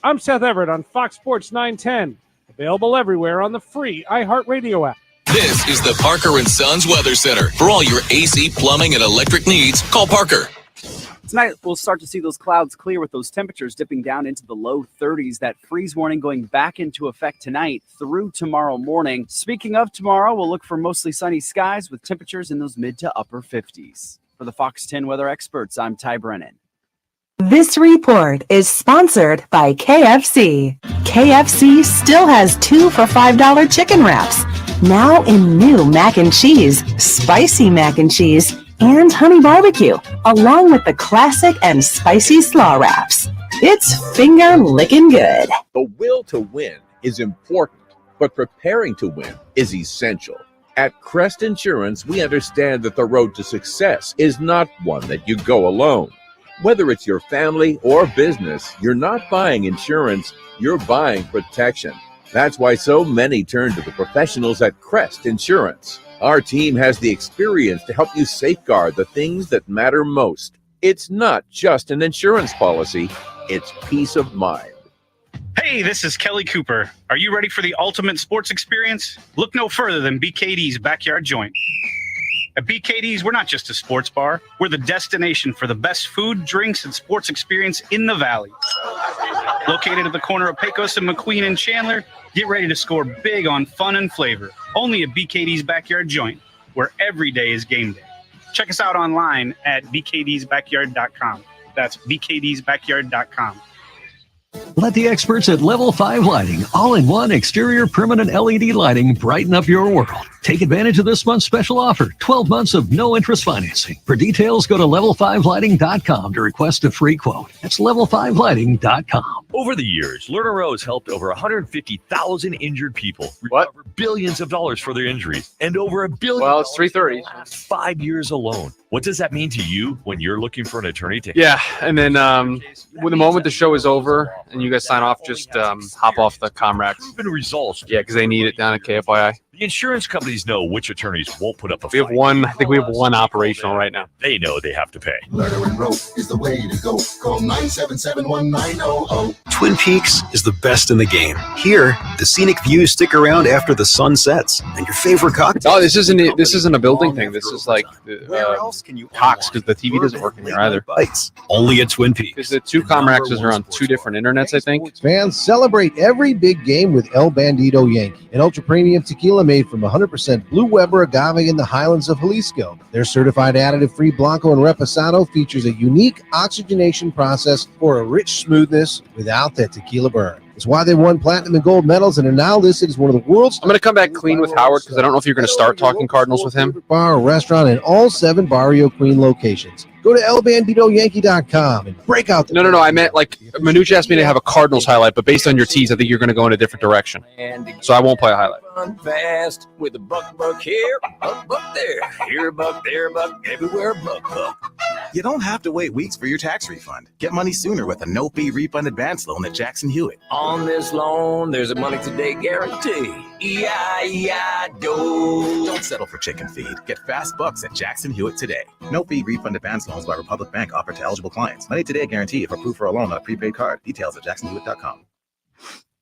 I'm Seth Everett on Fox Sports 910. Available everywhere on the free iHeartRadio app. This is the Parker & Sons Weather Center. For all your AC, plumbing, and electric needs, call Parker. Tonight, we'll start to see those clouds clear with those temperatures dipping down into the low 30s. That freeze warning going back into effect tonight through tomorrow morning. Speaking of tomorrow, we'll look for mostly sunny skies with temperatures in those mid to upper 50s. For the Fox 10 weather experts, I'm Ty Brennan. This report is sponsored by KFC. KFC still has 2 for $5 chicken wraps. Now in new mac and cheese, spicy mac and cheese, and honey barbecue, along with the classic and spicy slaw wraps. It's finger licking good. The will to win is important, but preparing to win is essential. At Crest Insurance, we understand that the road to success is not one that you go alone. Whether it's your family or business, you're not buying insurance, you're buying protection. That's why so many turn to the professionals at Crest Insurance. Our team has the experience to help you safeguard the things that matter most. It's not just an insurance policy, it's peace of mind. Hey, this is Kelly Cooper. Are you ready for the ultimate sports experience? Look no further than BKD's Backyard Joint. At BKD's, we're not just a sports bar. We're the destination for the best food, drinks, and sports experience in the Valley. Located at the corner of Pecos and McQueen and Chandler, get ready to score big on fun and flavor. Only at BKD's Backyard Joint, where every day is game day. Check us out online at bkdsbackyard.com. That's bkdsbackyard.com. Let the experts at Level 5 Lighting, all-in-one exterior permanent LED lighting, brighten up your world. Take advantage of this month's special offer, 12 months of no-interest financing. For details, go to level5lighting.com to request a free quote. That's level5lighting.com. Over the years, Lerner has helped over 150,000 injured people recover billions of dollars for their injuries and over $1 billion. Well, it's 3:30. In the last 5 years alone. What does that mean to you when you're looking for an attorney to? Yeah, and then when the moment the show is over and you guys sign off, just hop off the Comrax. Proven results. Yeah, because they need it down at KFYI. The insurance companies know which attorneys won't put up a fight. I think we have one operational right now. They know they have to pay. Lerner and Rope is the way to go. Call 977-1900. Twin Peaks is the best in the game. Here, the scenic views stick around after the sun sets, and your favorite cocktail. Oh, this isn't a building thing. This is like Cox, because the TV doesn't work in here either. Bites. Only at Twin Peaks. Because the two Comraxes are on 2 different internets, I think. Fans celebrate every big game with El Bandito Yankee, an ultra-premium tequila made from 100% Blue Weber agave in the highlands of Jalisco. Their certified additive-free Blanco and Reposado features a unique oxygenation process for a rich smoothness without that tequila burn. It's why they won platinum and gold medals and are now listed as one of the world's... I'm going to come back clean with Howard because I don't know if you're going to start talking Cardinals with him. Bar or restaurant in all 7 Barrio Queen locations. Go to elbanditoyankee.com and break out the... No. I meant like Manuch asked me to have a Cardinals highlight, but based on your tease, I think you're going to go in a different direction. So I won't play a highlight. Run fast with a buck here, buck there, here, buck there, buck everywhere, buck. You don't have to wait weeks for your tax refund. Get money sooner with a no-fee refund advance loan at Jackson Hewitt. On this loan, there's a money today guarantee. E-I-E-I-Do. Don't settle for chicken feed. Get fast bucks at Jackson Hewitt today. No-fee refund advance loans by Republic Bank offered to eligible clients. Money today guarantee if approved for a loan on a prepaid card. Details at jacksonhewitt.com.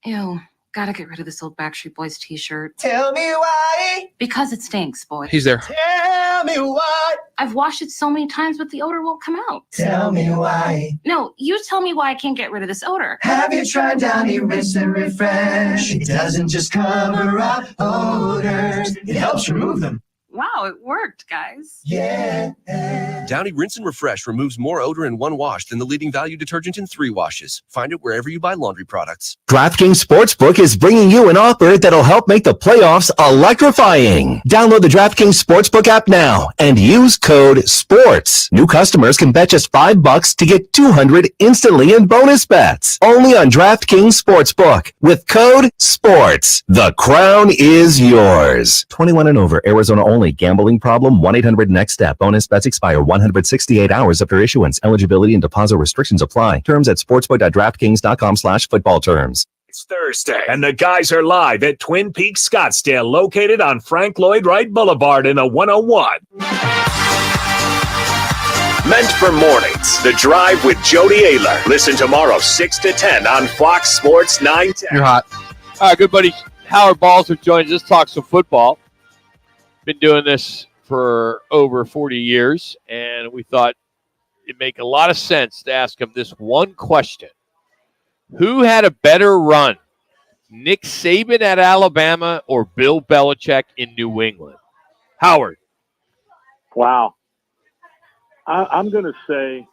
Ew. Gotta get rid of this old Backstreet Boys t-shirt. Tell me why. Because it stinks, boy. He's there. Tell me why. I've washed it so many times, but the odor won't come out. Tell me why. No, you tell me why I can't get rid of this odor. Have you tried Downy Rinse and Refresh? It doesn't just cover up odors. It helps remove them. Wow, it worked, guys. Yeah. Downy Rinse and Refresh removes more odor in one wash than the leading value detergent in 3 washes. Find it wherever you buy laundry products. DraftKings Sportsbook is bringing you an offer that'll help make the playoffs electrifying. Download the DraftKings Sportsbook app now and use code SPORTS. New customers can bet just $5 to get $200 instantly in bonus bets. Only on DraftKings Sportsbook with code SPORTS. The crown is yours. 21 and over, Arizona only. Gambling problem? 1-800-NEXT-STEP. Bonus bets expire 168 hours after issuance. Eligibility and deposit restrictions apply. Terms at sportsbook.draftkings.com/football terms. It's Thursday, and the guys are live at Twin Peaks Scottsdale, located on Frank Lloyd Wright Boulevard in the 101. Meant for mornings, The Drive with Jody Ayler. Listen tomorrow, 6 to 10 on Fox Sports 910. You're hot. All right, good buddy Howard Balzer joins us, talk some football. Been doing this for over 40 years, and we thought it'd make a lot of sense to ask him this one question. Who had a better run, Nick Saban at Alabama or Bill Belichick in New England? Howard. Wow. I'm going to say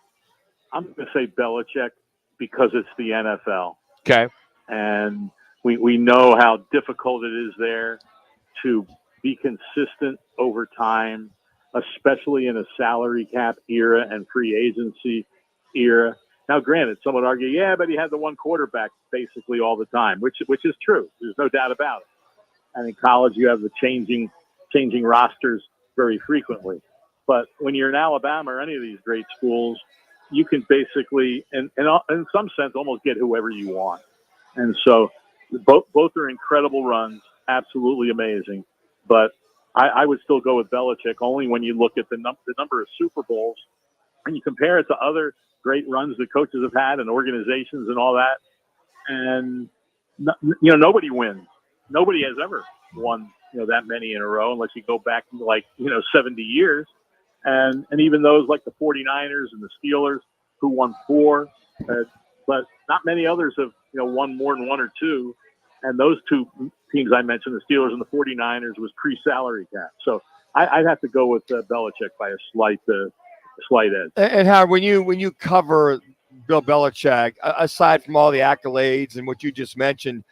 Belichick because it's the NFL. Okay. And we know how difficult it is there to be consistent over time, especially in a salary cap era and free agency era. Now, granted, some would argue, yeah, but he had the one quarterback basically all the time, which is true. There's no doubt about it. And in college, you have the changing rosters very frequently. But when you're in Alabama or any of these great schools, you can basically, in some sense, almost get whoever you want. And so both are incredible runs, absolutely amazing. But I would still go with Belichick only when you look at the number of Super Bowls and you compare it to other great runs that coaches have had and organizations and all that. And, nobody wins. Nobody has ever won, that many in a row unless you go back 70 years. And even those like the 49ers and the Steelers who won 4, but not many others have, won more than 1 or 2. And those 2 teams I mentioned, the Steelers and the 49ers, was pre-salary cap. So I'd have to go with Belichick by a slight edge. And Howard, when you cover Bill Belichick, aside from all the accolades and what you just mentioned,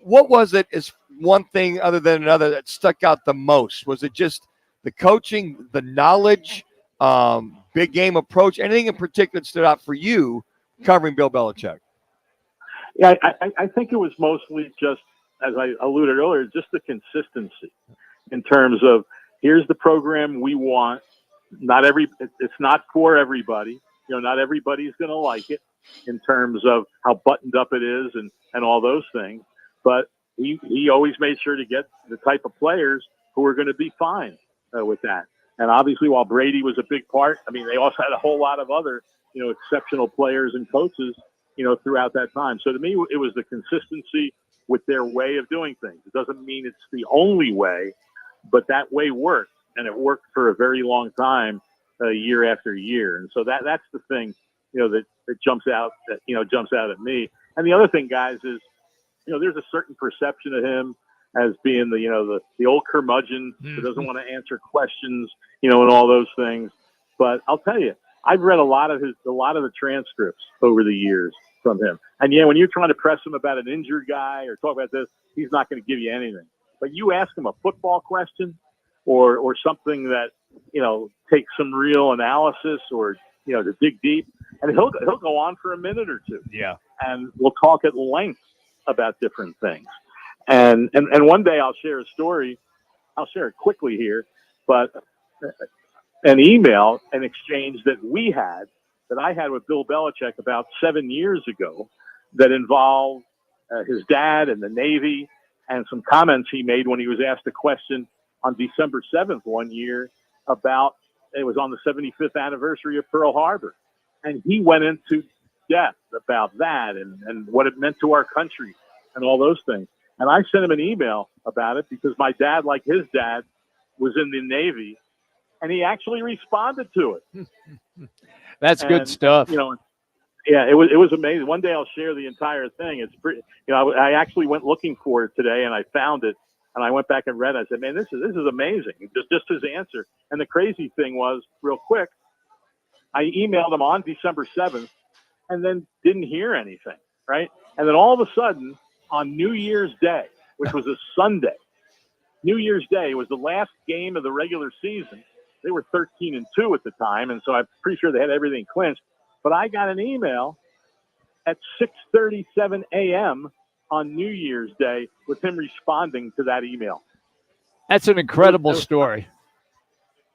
what was it as one thing other than another that stuck out the most? Was it just the coaching, the knowledge, big game approach, anything in particular that stood out for you covering Bill Belichick? Yeah, I think it was mostly just, as I alluded earlier, just the consistency in terms of here's the program we want. It's not for everybody. Not everybody's going to like it in terms of how buttoned up it is and all those things. But he always made sure to get the type of players who are going to be fine with that. And obviously, while Brady was a big part, they also had a whole lot of other, exceptional players and coaches, throughout that time. So to me, it was the consistency with their way of doing things. It doesn't mean it's the only way, but that way worked, and it worked for a very long time, year after year. And so that's the thing, that jumps out at me. And the other thing, guys, is, there's a certain perception of him as being the old curmudgeon who doesn't want to answer questions, and all those things. But I'll tell you, I've read a lot of the transcripts over the years from him. And when you're trying to press him about an injured guy or talk about this, he's not going to give you anything. But you ask him a football question or something that, takes some real analysis or, to dig deep, and he'll go on for a minute or two. Yeah. And we'll talk at length about different things. And one day I'll share a story. I'll share it quickly here, but an email, an exchange that I had with Bill Belichick about 7 years ago that involved his dad and the Navy and some comments he made when he was asked a question on December 7th one year about, it was on the 75th anniversary of Pearl Harbor. And he went into depth about that and what it meant to our country and all those things. And I sent him an email about it because my dad, like his dad, was in the Navy, and he actually responded to it. That's good stuff. Yeah, it was amazing. One day I'll share the entire thing. It's pretty. I actually went looking for it today, and I found it, and I went back and read it. I said, "Man, this is amazing." Just his answer. And the crazy thing was, real quick, I emailed him on December 7th and then didn't hear anything, right? And then all of a sudden on New Year's Day, which was a Sunday, New Year's Day was the last game of the regular season. They were 13-2 at the time, and so I'm pretty sure they had everything clinched. But I got an email at 6:37 a.m. on New Year's Day with him responding to that email. That's an incredible story.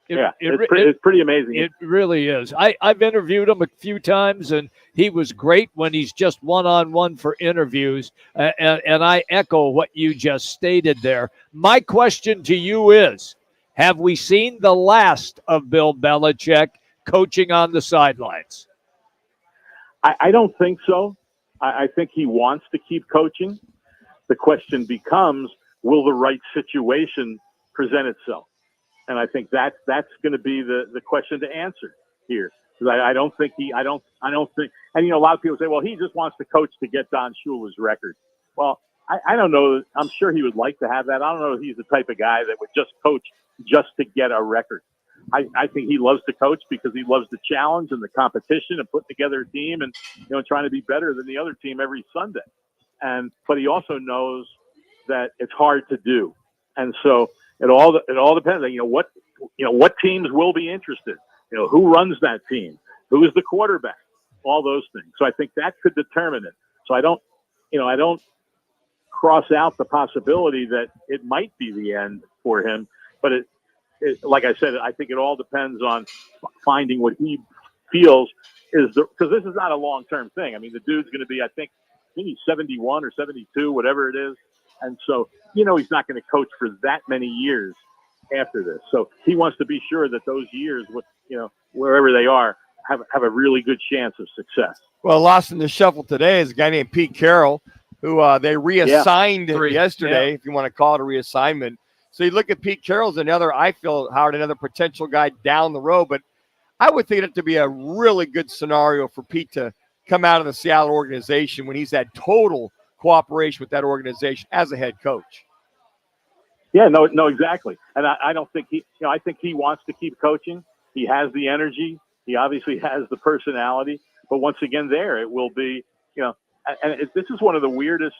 It's pretty amazing. It really is. I've interviewed him a few times, and he was great when he's just one-on-one for interviews. And I echo what you just stated there. My question to you is, have we seen the last of Bill Belichick coaching on the sidelines? I don't think so. I think he wants to keep coaching. The question becomes, will the right situation present itself? And I think that's going to be the question to answer here. Because I don't think, and a lot of people say, well, he just wants to coach to get Don Shula's record. Well, I don't know. I'm sure he would like to have that. I don't know if he's the type of guy that would just coach just to get a record. I think he loves to coach because he loves the challenge and the competition and putting together a team and, trying to be better than the other team every Sunday. But he also knows that it's hard to do. And so it all depends on, what teams will be interested, who runs that team, who is the quarterback, all those things. So I think that could determine it. So I don't cross out the possibility that it might be the end for him, but it like I said, I think it all depends on finding what he feels is because this is not a long-term thing. I mean, the dude's going to be, I think he's 71 or 72, whatever it is. And so, he's not going to coach for that many years after this. So he wants to be sure that those years, wherever they are, have a really good chance of success. Well, lost in the shuffle today is a guy named Pete Carroll, who they reassigned yesterday, if you want to call it a reassignment. So you look at Pete Carroll's another potential guy down the road, but I would think it to be a really good scenario for Pete to come out of the Seattle organization when he's had total cooperation with that organization as a head coach. Yeah, no, exactly. And I don't think I think he wants to keep coaching. He has the energy. He obviously has the personality. But once again, it will be, this is one of the weirdest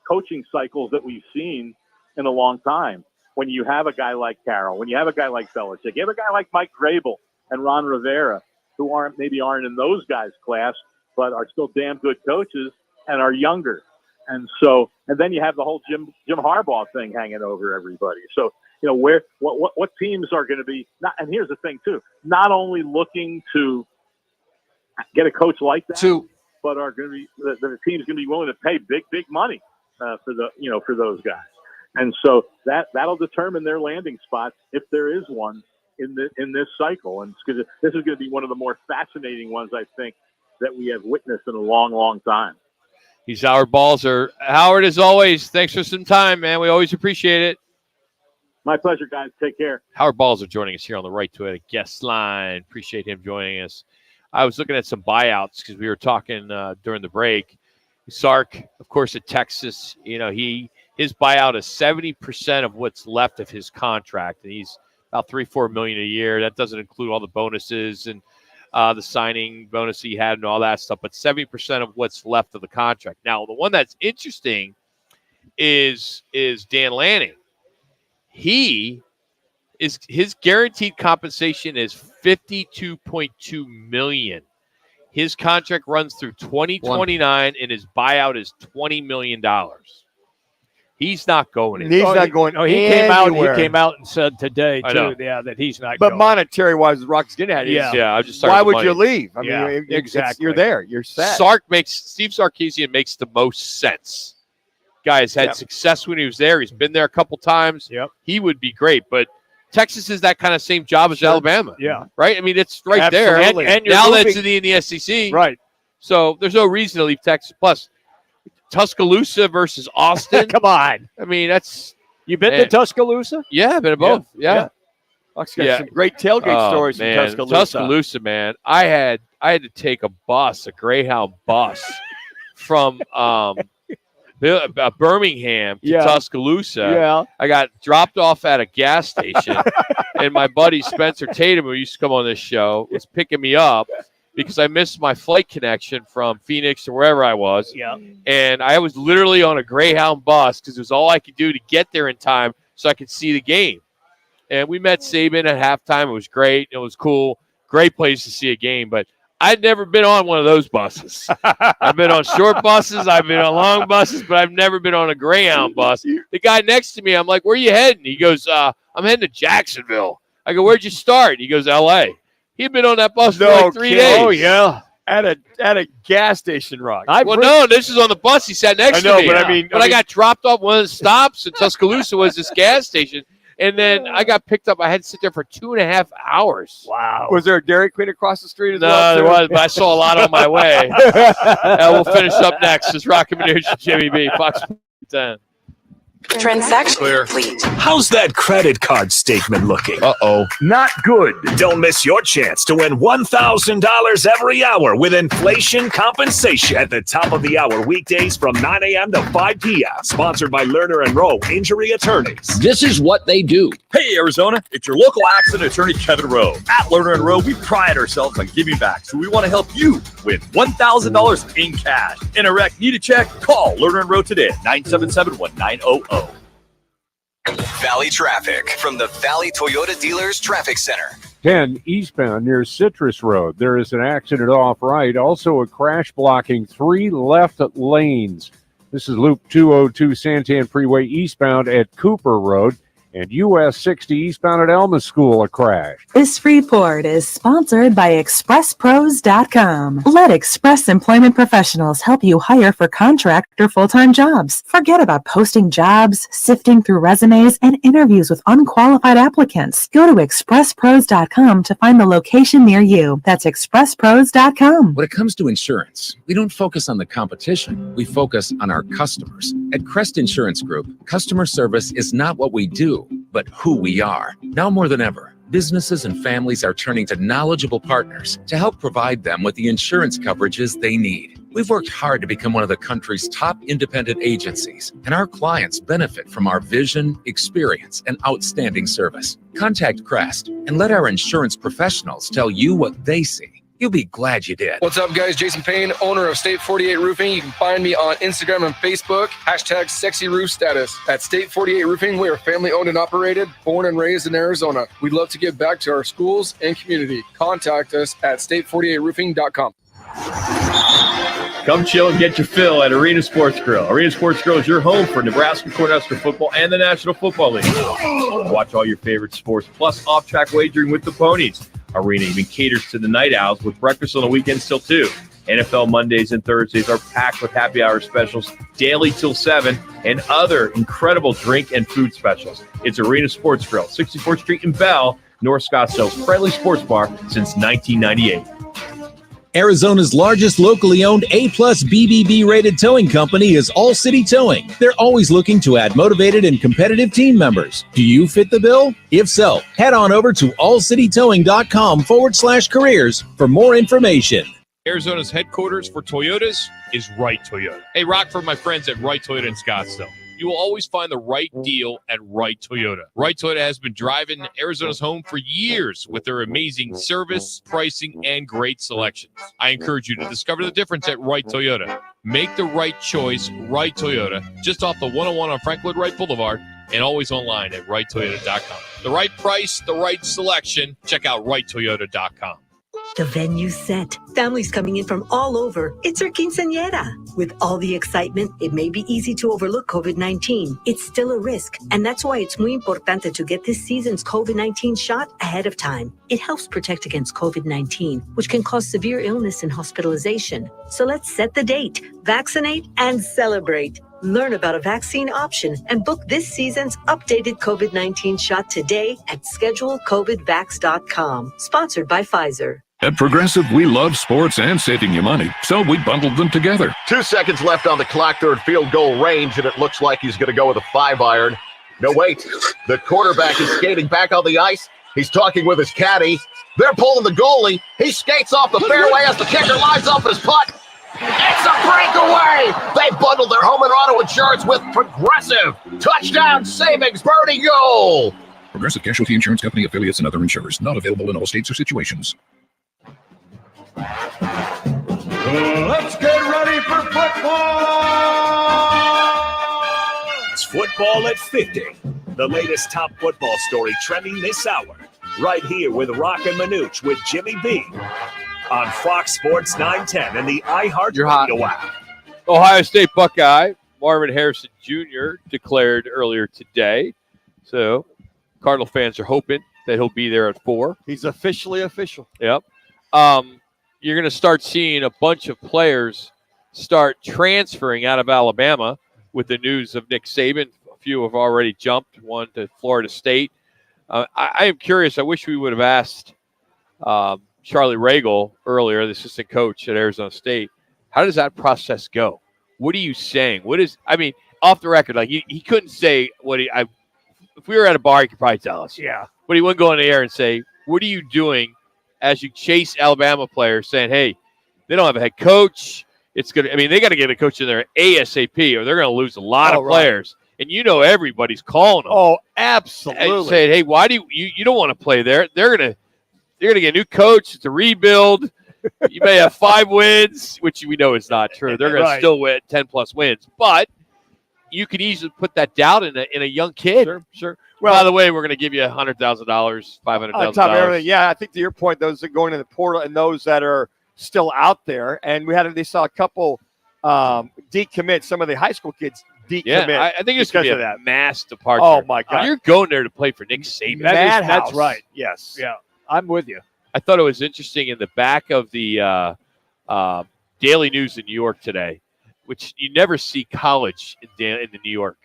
coaching cycles that we've seen in a long time. When you have a guy like Carroll, when you have a guy like Belichick, you have a guy like Mike Vrabel and Ron Rivera, who aren't in those guys' class, but are still damn good coaches and are younger. And so, and then you have the whole Jim Harbaugh thing hanging over everybody. So, what teams are going to be not? And here's the thing too: not only looking to get a coach like that, but are going to be the team's going to be willing to pay big money for those guys. And so that'll determine their landing spot if there is one in this cycle. And this is going to be one of the more fascinating ones, I think, that we have witnessed in a long, long time. He's Howard Balzer. Howard, as always, thanks for some time, man. We always appreciate it. My pleasure, guys. Take care. Howard Balzer joining us here on the Right to It guest line. Appreciate him joining us. I was looking at some buyouts because we were talking during the break. Sark, of course, at Texas, his buyout is 70% of what's left of his contract, and he's about $3-4 million a year. That doesn't include all the bonuses and the signing bonus he had and all that stuff, but 70% of what's left of the contract. Now, the one that's interesting is Dan Lanning. His guaranteed compensation is $52.2 million. His contract runs through 2029, and his buyout is $20 million. He's not going anywhere. He's not going. Oh, he came out and said today too, that he's not. But going. Monetary wise, the Rock's getting at it. Yeah. I just why would you leave? I mean, exactly. You're there. You're set. Steve Sarkisian makes the most sense. Guy's had success when he was there. He's been there a couple times. Yep. He would be great, but Texas is that kind of same job as Alabama. Yeah. Right. I mean, it's right there. And now that's in the SEC. Right. So there's no reason to leave Texas. Plus, Tuscaloosa versus Austin. Come on. I mean, that's. You been to Tuscaloosa? Yeah, I've been to both. Yeah. Got some great tailgate stories from Tuscaloosa. Tuscaloosa, man. I had to take a Greyhound bus from Birmingham to Yeah. Tuscaloosa. Yeah. I got dropped off at a gas station, and my buddy Spencer Tatum, who used to come on this show, was picking me up because I missed my flight connection from Phoenix to wherever I was. Yeah. And I was literally on a Greyhound bus because it was all I could do to get there in time so I could see the game. And we met Saban at halftime. It was great. It was cool. Great place to see a game. But I'd never been on one of those buses. I've been on short buses. I've been on long buses, but I've never been on a Greyhound bus. The guy next to me, I'm like, where are you heading? He goes, I'm heading to Jacksonville. I go, where'd you start? He goes, L.A. He'd been on that bus for like 3 days. Oh, yeah. At a gas station, Rock. No, this is on the bus. He sat next to me. But I got dropped off one of the stops in Tuscaloosa was this gas station. And then I got picked up. I had to sit there for 2.5 hours. Wow. Was there a Dairy Queen across the street as No, well? there was, but I saw a lot on my way. We'll finish up next. It's Roc and Manuch and Jimmy B. Fox 10. Transaction complete. How's that credit card statement looking? Uh-oh. Not good. Don't miss your chance to win $1,000 every hour with inflation compensation at the top of the hour weekdays from 9 a.m. to 5 p.m. Sponsored by Lerner and Rowe Injury Attorneys. This is what they do. Hey, Arizona, it's your local accident attorney, Kevin Rowe. At Lerner and Rowe, we pride ourselves on giving back, so we want to help you win $1,000 in cash. In a wreck, need a check? Call Lerner and Rowe today at 977-1900. Valley traffic from the Valley Toyota Dealers Traffic Center. 10 eastbound near Citrus Road. There is an accident off right. Also a crash blocking 3 left lanes. This is Loop 202 Santan Freeway eastbound at Cooper Road. And US 60 eastbound at Elma School, a crash. This report is sponsored by ExpressPros.com. Let Express Employment Professionals help you hire for contract or full-time jobs. Forget about posting jobs, sifting through resumes, and interviews with unqualified applicants. Go to ExpressPros.com to find the location near you. That's ExpressPros.com. When it comes to insurance, we don't focus on the competition. We focus on our customers. At Crest Insurance Group, customer service is not what we do, but who we are. Now more than ever, businesses and families are turning to knowledgeable partners to help provide them with the insurance coverages they need. We've worked hard to become one of the country's top independent agencies, and our clients benefit from our vision, experience, and outstanding service. Contact Crest and let our insurance professionals tell you what they see. You'll be glad you did. What's up, guys? Jason Payne, owner of State 48 Roofing. You can find me on Instagram and Facebook. # sexy roof status. At State 48 Roofing, we are family owned and operated, born and raised in Arizona. We'd love to give back to our schools and community. Contact us at state48roofing.com. Come chill and get your fill at Arena Sports Grill. Arena Sports Grill is your home for Nebraska Cornhusker football and the National Football League. Watch all your favorite sports, plus off-track wagering with the ponies. Arena even caters to the night owls with breakfast on the weekends till 2. NFL Mondays and Thursdays are packed with happy hour specials daily till 7 and other incredible drink and food specials. It's Arena Sports Grill, 64th Street in Bell, North Scottsdale's friendly sports bar since 1998. Arizona's largest locally owned A-plus BBB rated towing company is All City Towing. They're always looking to add motivated and competitive team members. Do you fit the bill? If so, head on over to allcitytowing.com/careers for more information. Arizona's headquarters for Toyotas is Wright Toyota. Hey, Rock, for my friends at Wright Toyota in Scottsdale. You will always find the right deal at Wright Toyota. Wright Toyota has been driving Arizona's home for years with their amazing service, pricing, and great selections. I encourage you to discover the difference at Wright Toyota. Make the right choice, Wright Toyota, just off the 101 on Frank Lloyd Wright Boulevard, and always online at WrightToyota.com. The right price, the right selection. Check out WrightToyota.com. The venue's set. Families coming in from all over. It's our quinceañera. With all the excitement, it may be easy to overlook COVID-19. It's still a risk, and that's why it's muy importante to get this season's COVID-19 shot ahead of time. It helps protect against COVID-19, which can cause severe illness and hospitalization. So let's set the date, vaccinate, and celebrate. Learn about a vaccine option and book this season's updated COVID-19 shot today at schedulecovidvax.com. Sponsored by Pfizer. At Progressive, we love sports and saving you money, so we bundled them together. 2 seconds left on the clock, third field goal range, and it looks like he's going to go with a 5-iron. No, wait. The quarterback is skating back on the ice. He's talking with his caddy. They're pulling the goalie. He skates off the fairway as the kicker lines up his putt. It's a breakaway! They bundled their home and auto insurance with Progressive. Touchdown savings, birdie goal! Progressive Casualty Insurance Company, affiliates, and other insurers. Not available in all states or situations. Let's get ready for football! It's Football at 50, the latest top football story trending this hour, right here with Roc and Manuch with Jimmy B on Fox Sports 910 and the iHeartRadio app. Ohio State Buckeye Marvin Harrison Jr. declared earlier today. So Cardinal fans are hoping that he'll be there at 4. He's officially official. Yep. You're going to start seeing a bunch of players start transferring out of Alabama with the news of Nick Saban. A few have already jumped, one to Florida State. I am curious. I wish we would have asked Charlie Ragle earlier, the assistant coach at Arizona State. How does that process go? What are you saying? Off the record, like he couldn't say what if we were at a bar, he could probably tell us. Yeah. But he wouldn't go in the air and say, what are you doing as you chase Alabama players saying, hey, they don't have a head coach. They got to get a coach in there ASAP or they're going to lose a lot of players. And everybody's calling them. Oh, absolutely. And saying, hey, why do you don't want to play there? They're going to get a new coach. It's a rebuild. You may have 5 wins, which we know is not true. They're going to still win 10-plus wins. But you can easily put that doubt in a young kid. Sure. Well, by the way, we're going to give you $100,000, $500,000. On top of everything, yeah, I think to your point, those that are going to the portal and those that are still out there. And they saw a couple decommit, some of the high school kids decommit. Yeah, I think it's going to be a mass departure. Oh, my God. You're going there to play for Nick Saban. That's right. Yes. Yeah, I'm with you. I thought it was interesting in the back of the Daily News in New York today, which you never see college in the New York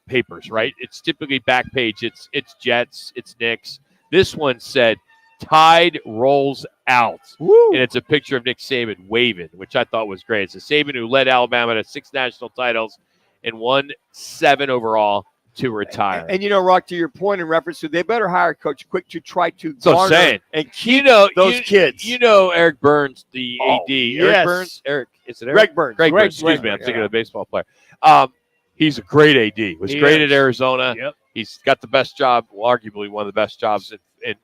papers, right? It's typically back page. It's Jets, it's Knicks. This one said, Tide rolls out. Woo. And it's a picture of Nick Saban waving, which I thought was great. It's a Saban who led Alabama to 6 national titles and won 7 overall to retire. And Rock, to your point in reference to, they better hire a coach quick to try to So I'm saying, and keep those kids. Eric Burns, the AD. Yes. Eric Burns? Is it Eric? Greg Burns. Greg Burns. Excuse me. I'm thinking of the baseball player. He's a great AD. He was great at Arizona. Yep. He's got the best job, arguably one of the best jobs in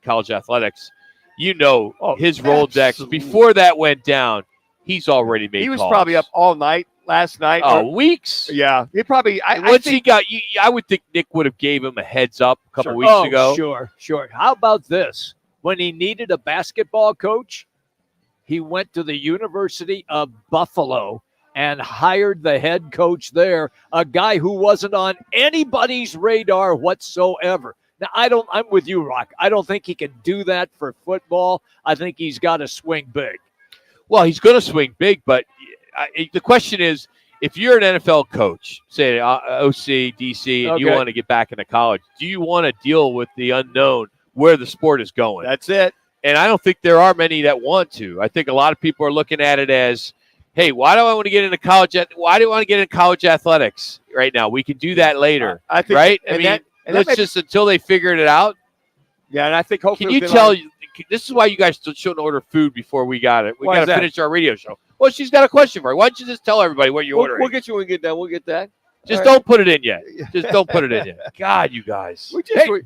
college athletics. His Rolodex, before that went down, he's already made He was calls. probably up all night last night. Weeks. Yeah. He probably – I would think Nick would have gave him a heads up a couple weeks ago. Sure. How about this? When he needed a basketball coach, he went to the University of Buffalo and hired the head coach there, a guy who wasn't on anybody's radar whatsoever. Now, I'm with you, Rock. I don't think he can do that for football. I think he's got to swing big. Well, he's going to swing big, but the question is, if you're an NFL coach, say OC, DC, and you want to get back into college, do you want to deal with the unknown where the sport is going? That's it. And I don't think there are many that want to. I think a lot of people are looking at it as, hey, why do I want to get into college? Why do I want to get into college athletics right now? We can do that later, I think, right? Until they figured it out. Yeah, and I think hopefully. Can you tell? This is why you guys shouldn't order food before we got it. We got to finish our radio show. Well, she's got a question for you. Why don't you just tell everybody what you're ordering? We'll get you when we get done. We'll get that. Just don't put it in yet. Just don't put it in yet. God, you guys.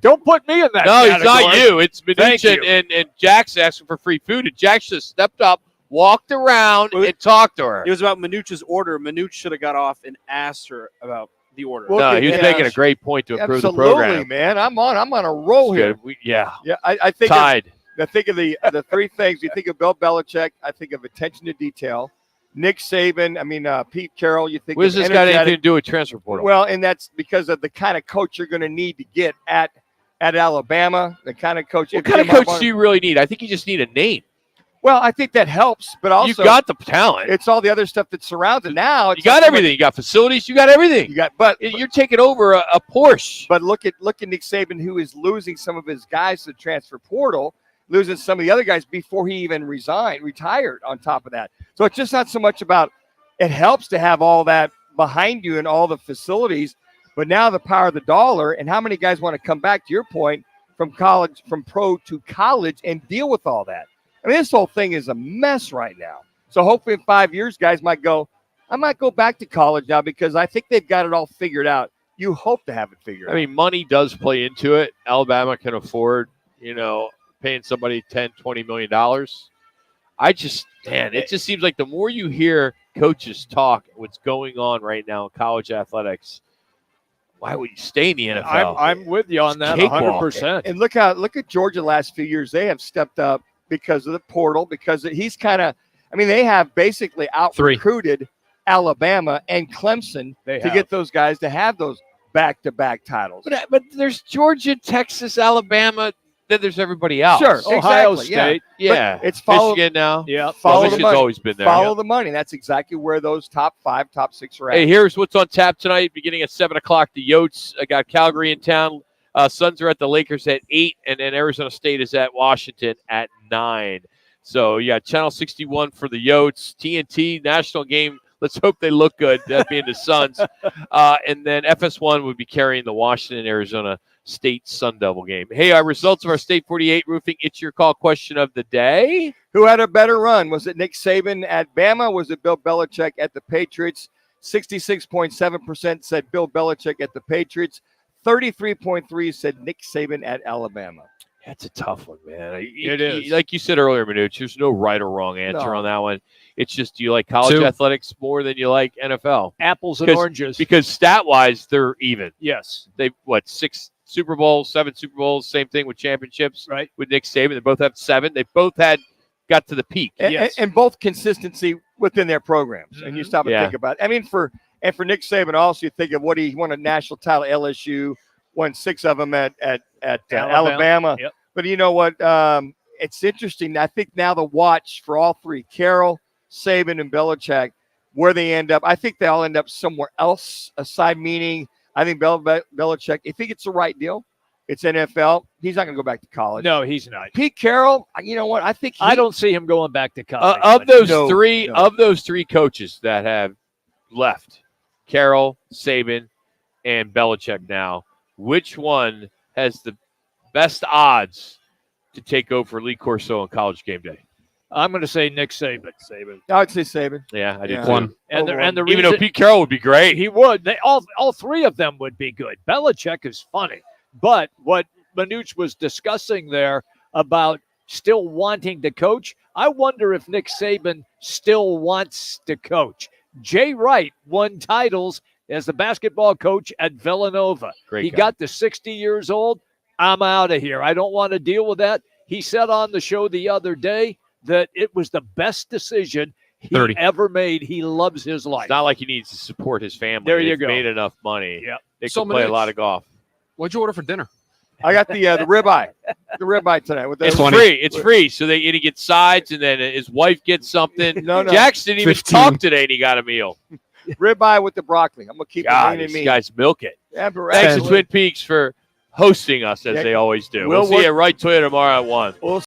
Don't put me in that. No, category. it's not you. It's Manuch and Jack's asking for free food. And Jack just stepped up, walked around, and talked to her. It was about Manuch's order. Manuch should have got off and asked her about the order. No, he was making a great point to improve the program. Absolutely, man. I'm on a roll here. Yeah. I think Tied. I think of the 3 things. You think of Bill Belichick. I think of attention to detail. Nick Saban. Pete Carroll. You think? What does this got anything to do with transfer portal? Well, and that's because of the kind of coach you're going to need to get at Alabama. The kind of coach. What kind of coach do you really need? I think you just need a name. Well, I think that helps, but also you've got the talent. It's all the other stuff that surrounds it. Now you got everything. You got facilities. You got everything. But you're taking over a Porsche. But look at Nick Saban, who is losing some of his guys to the transfer portal, losing some of the other guys before he even retired. On top of that, so it's just not so much about. It helps to have all that behind you and all the facilities, but now the power of the dollar and how many guys want to come back. To your point, from pro to college, and deal with all that. I mean, this whole thing is a mess right now. So hopefully in 5 years, guys might go, I might go back to college now because I think they've got it all figured out. You hope to have it figured out. I mean, money does play into it. Alabama can afford, paying somebody $10, $20 million. It just seems like the more you hear coaches talk what's going on right now in college athletics, why would you stay in the NFL? I'm with you on that 100%. And look at Georgia the last few years. They have stepped up because of the portal, because he's kind of – they have basically out-recruited Alabama and Clemson to get those guys to have those back-to-back titles. But there's Georgia, Texas, Alabama. Then there's everybody else. Sure, Ohio exactly, State. Yeah. It's Michigan now. Yeah. Follow the Michigan's money. always been there. Follow the money. That's exactly where those top 5, top 6 are at. Hey, here's what's on tap tonight. Beginning at 7 o'clock, the Yotes got Calgary in town. Suns are at the Lakers at 8, and then Arizona State is at Washington at 9. So you got Channel 61 for the Yotes, TNT national game. Let's hope they look good, that being the Suns. And then FS1 would be carrying the Washington, Arizona State Sun Devil game. Hey, results of our State 48 roofing. It's your call question of the day. Who had a better run? Was it Nick Saban at Bama? Was it Bill Belichick at the Patriots? 66.7% said Bill Belichick at the Patriots. 33.3% said Nick Saban at Alabama. That's a tough one, man. It is. Like you said earlier, Manuch, there's no right or wrong answer on that one. It's just, do you like college athletics more than you like NFL? Apples and oranges. Because stat-wise, they're even. Yes. They 6 Super Bowls, 7 Super Bowls, same thing with championships. Right. With Nick Saban. They both have 7. They both got to the peak. And both consistency within their programs. And you stop and think about it. For Nick Saban also, you think of what he won a national title at LSU, won 6 of them at Alabama. Yep. But you know what? It's interesting. I think now the watch for all 3, Carroll, Saban, and Belichick, where they end up. I think they all end up somewhere else aside, meaning I think Belichick, if he gets the right deal, it's NFL. He's not going to go back to college. No, he's not. Pete Carroll, you know what? I think I don't see him going back to college. Of those three coaches that have left, Carroll, Saban, and Belichick now, which one has the best odds to take over Lee Corso on College Game Day? I'm going to say Nick Saban. I would say Saban. Yeah, I did too. And the even though Pete Carroll would be great, he would. All 3 of them would be good. Belichick is funny, but what Manuch was discussing there about still wanting to coach, I wonder if Nick Saban still wants to coach. Jay Wright won titles as the basketball coach at Villanova. Great he guy. got to 60 years old. I'm out of here. I don't want to deal with that. He said on the show the other day that it was the best decision he ever made. He loves his life. It's not like he needs to support his family. There you They've go. made enough money. Yep. They can play a lot of golf. What'd you order for dinner? I got the ribeye. The ribeye tonight. With It's free. It's free. So he gets sides, and then his wife gets something. No. Jackson didn't even 15. talk today, and he got a meal. Ribeye with the broccoli. I'm going to keep God, it lean these in me. guys milk it. Yeah, but Thanks to absolutely. Twin Peaks for hosting us as they always do. We'll see you at Right Toyota tomorrow at 1.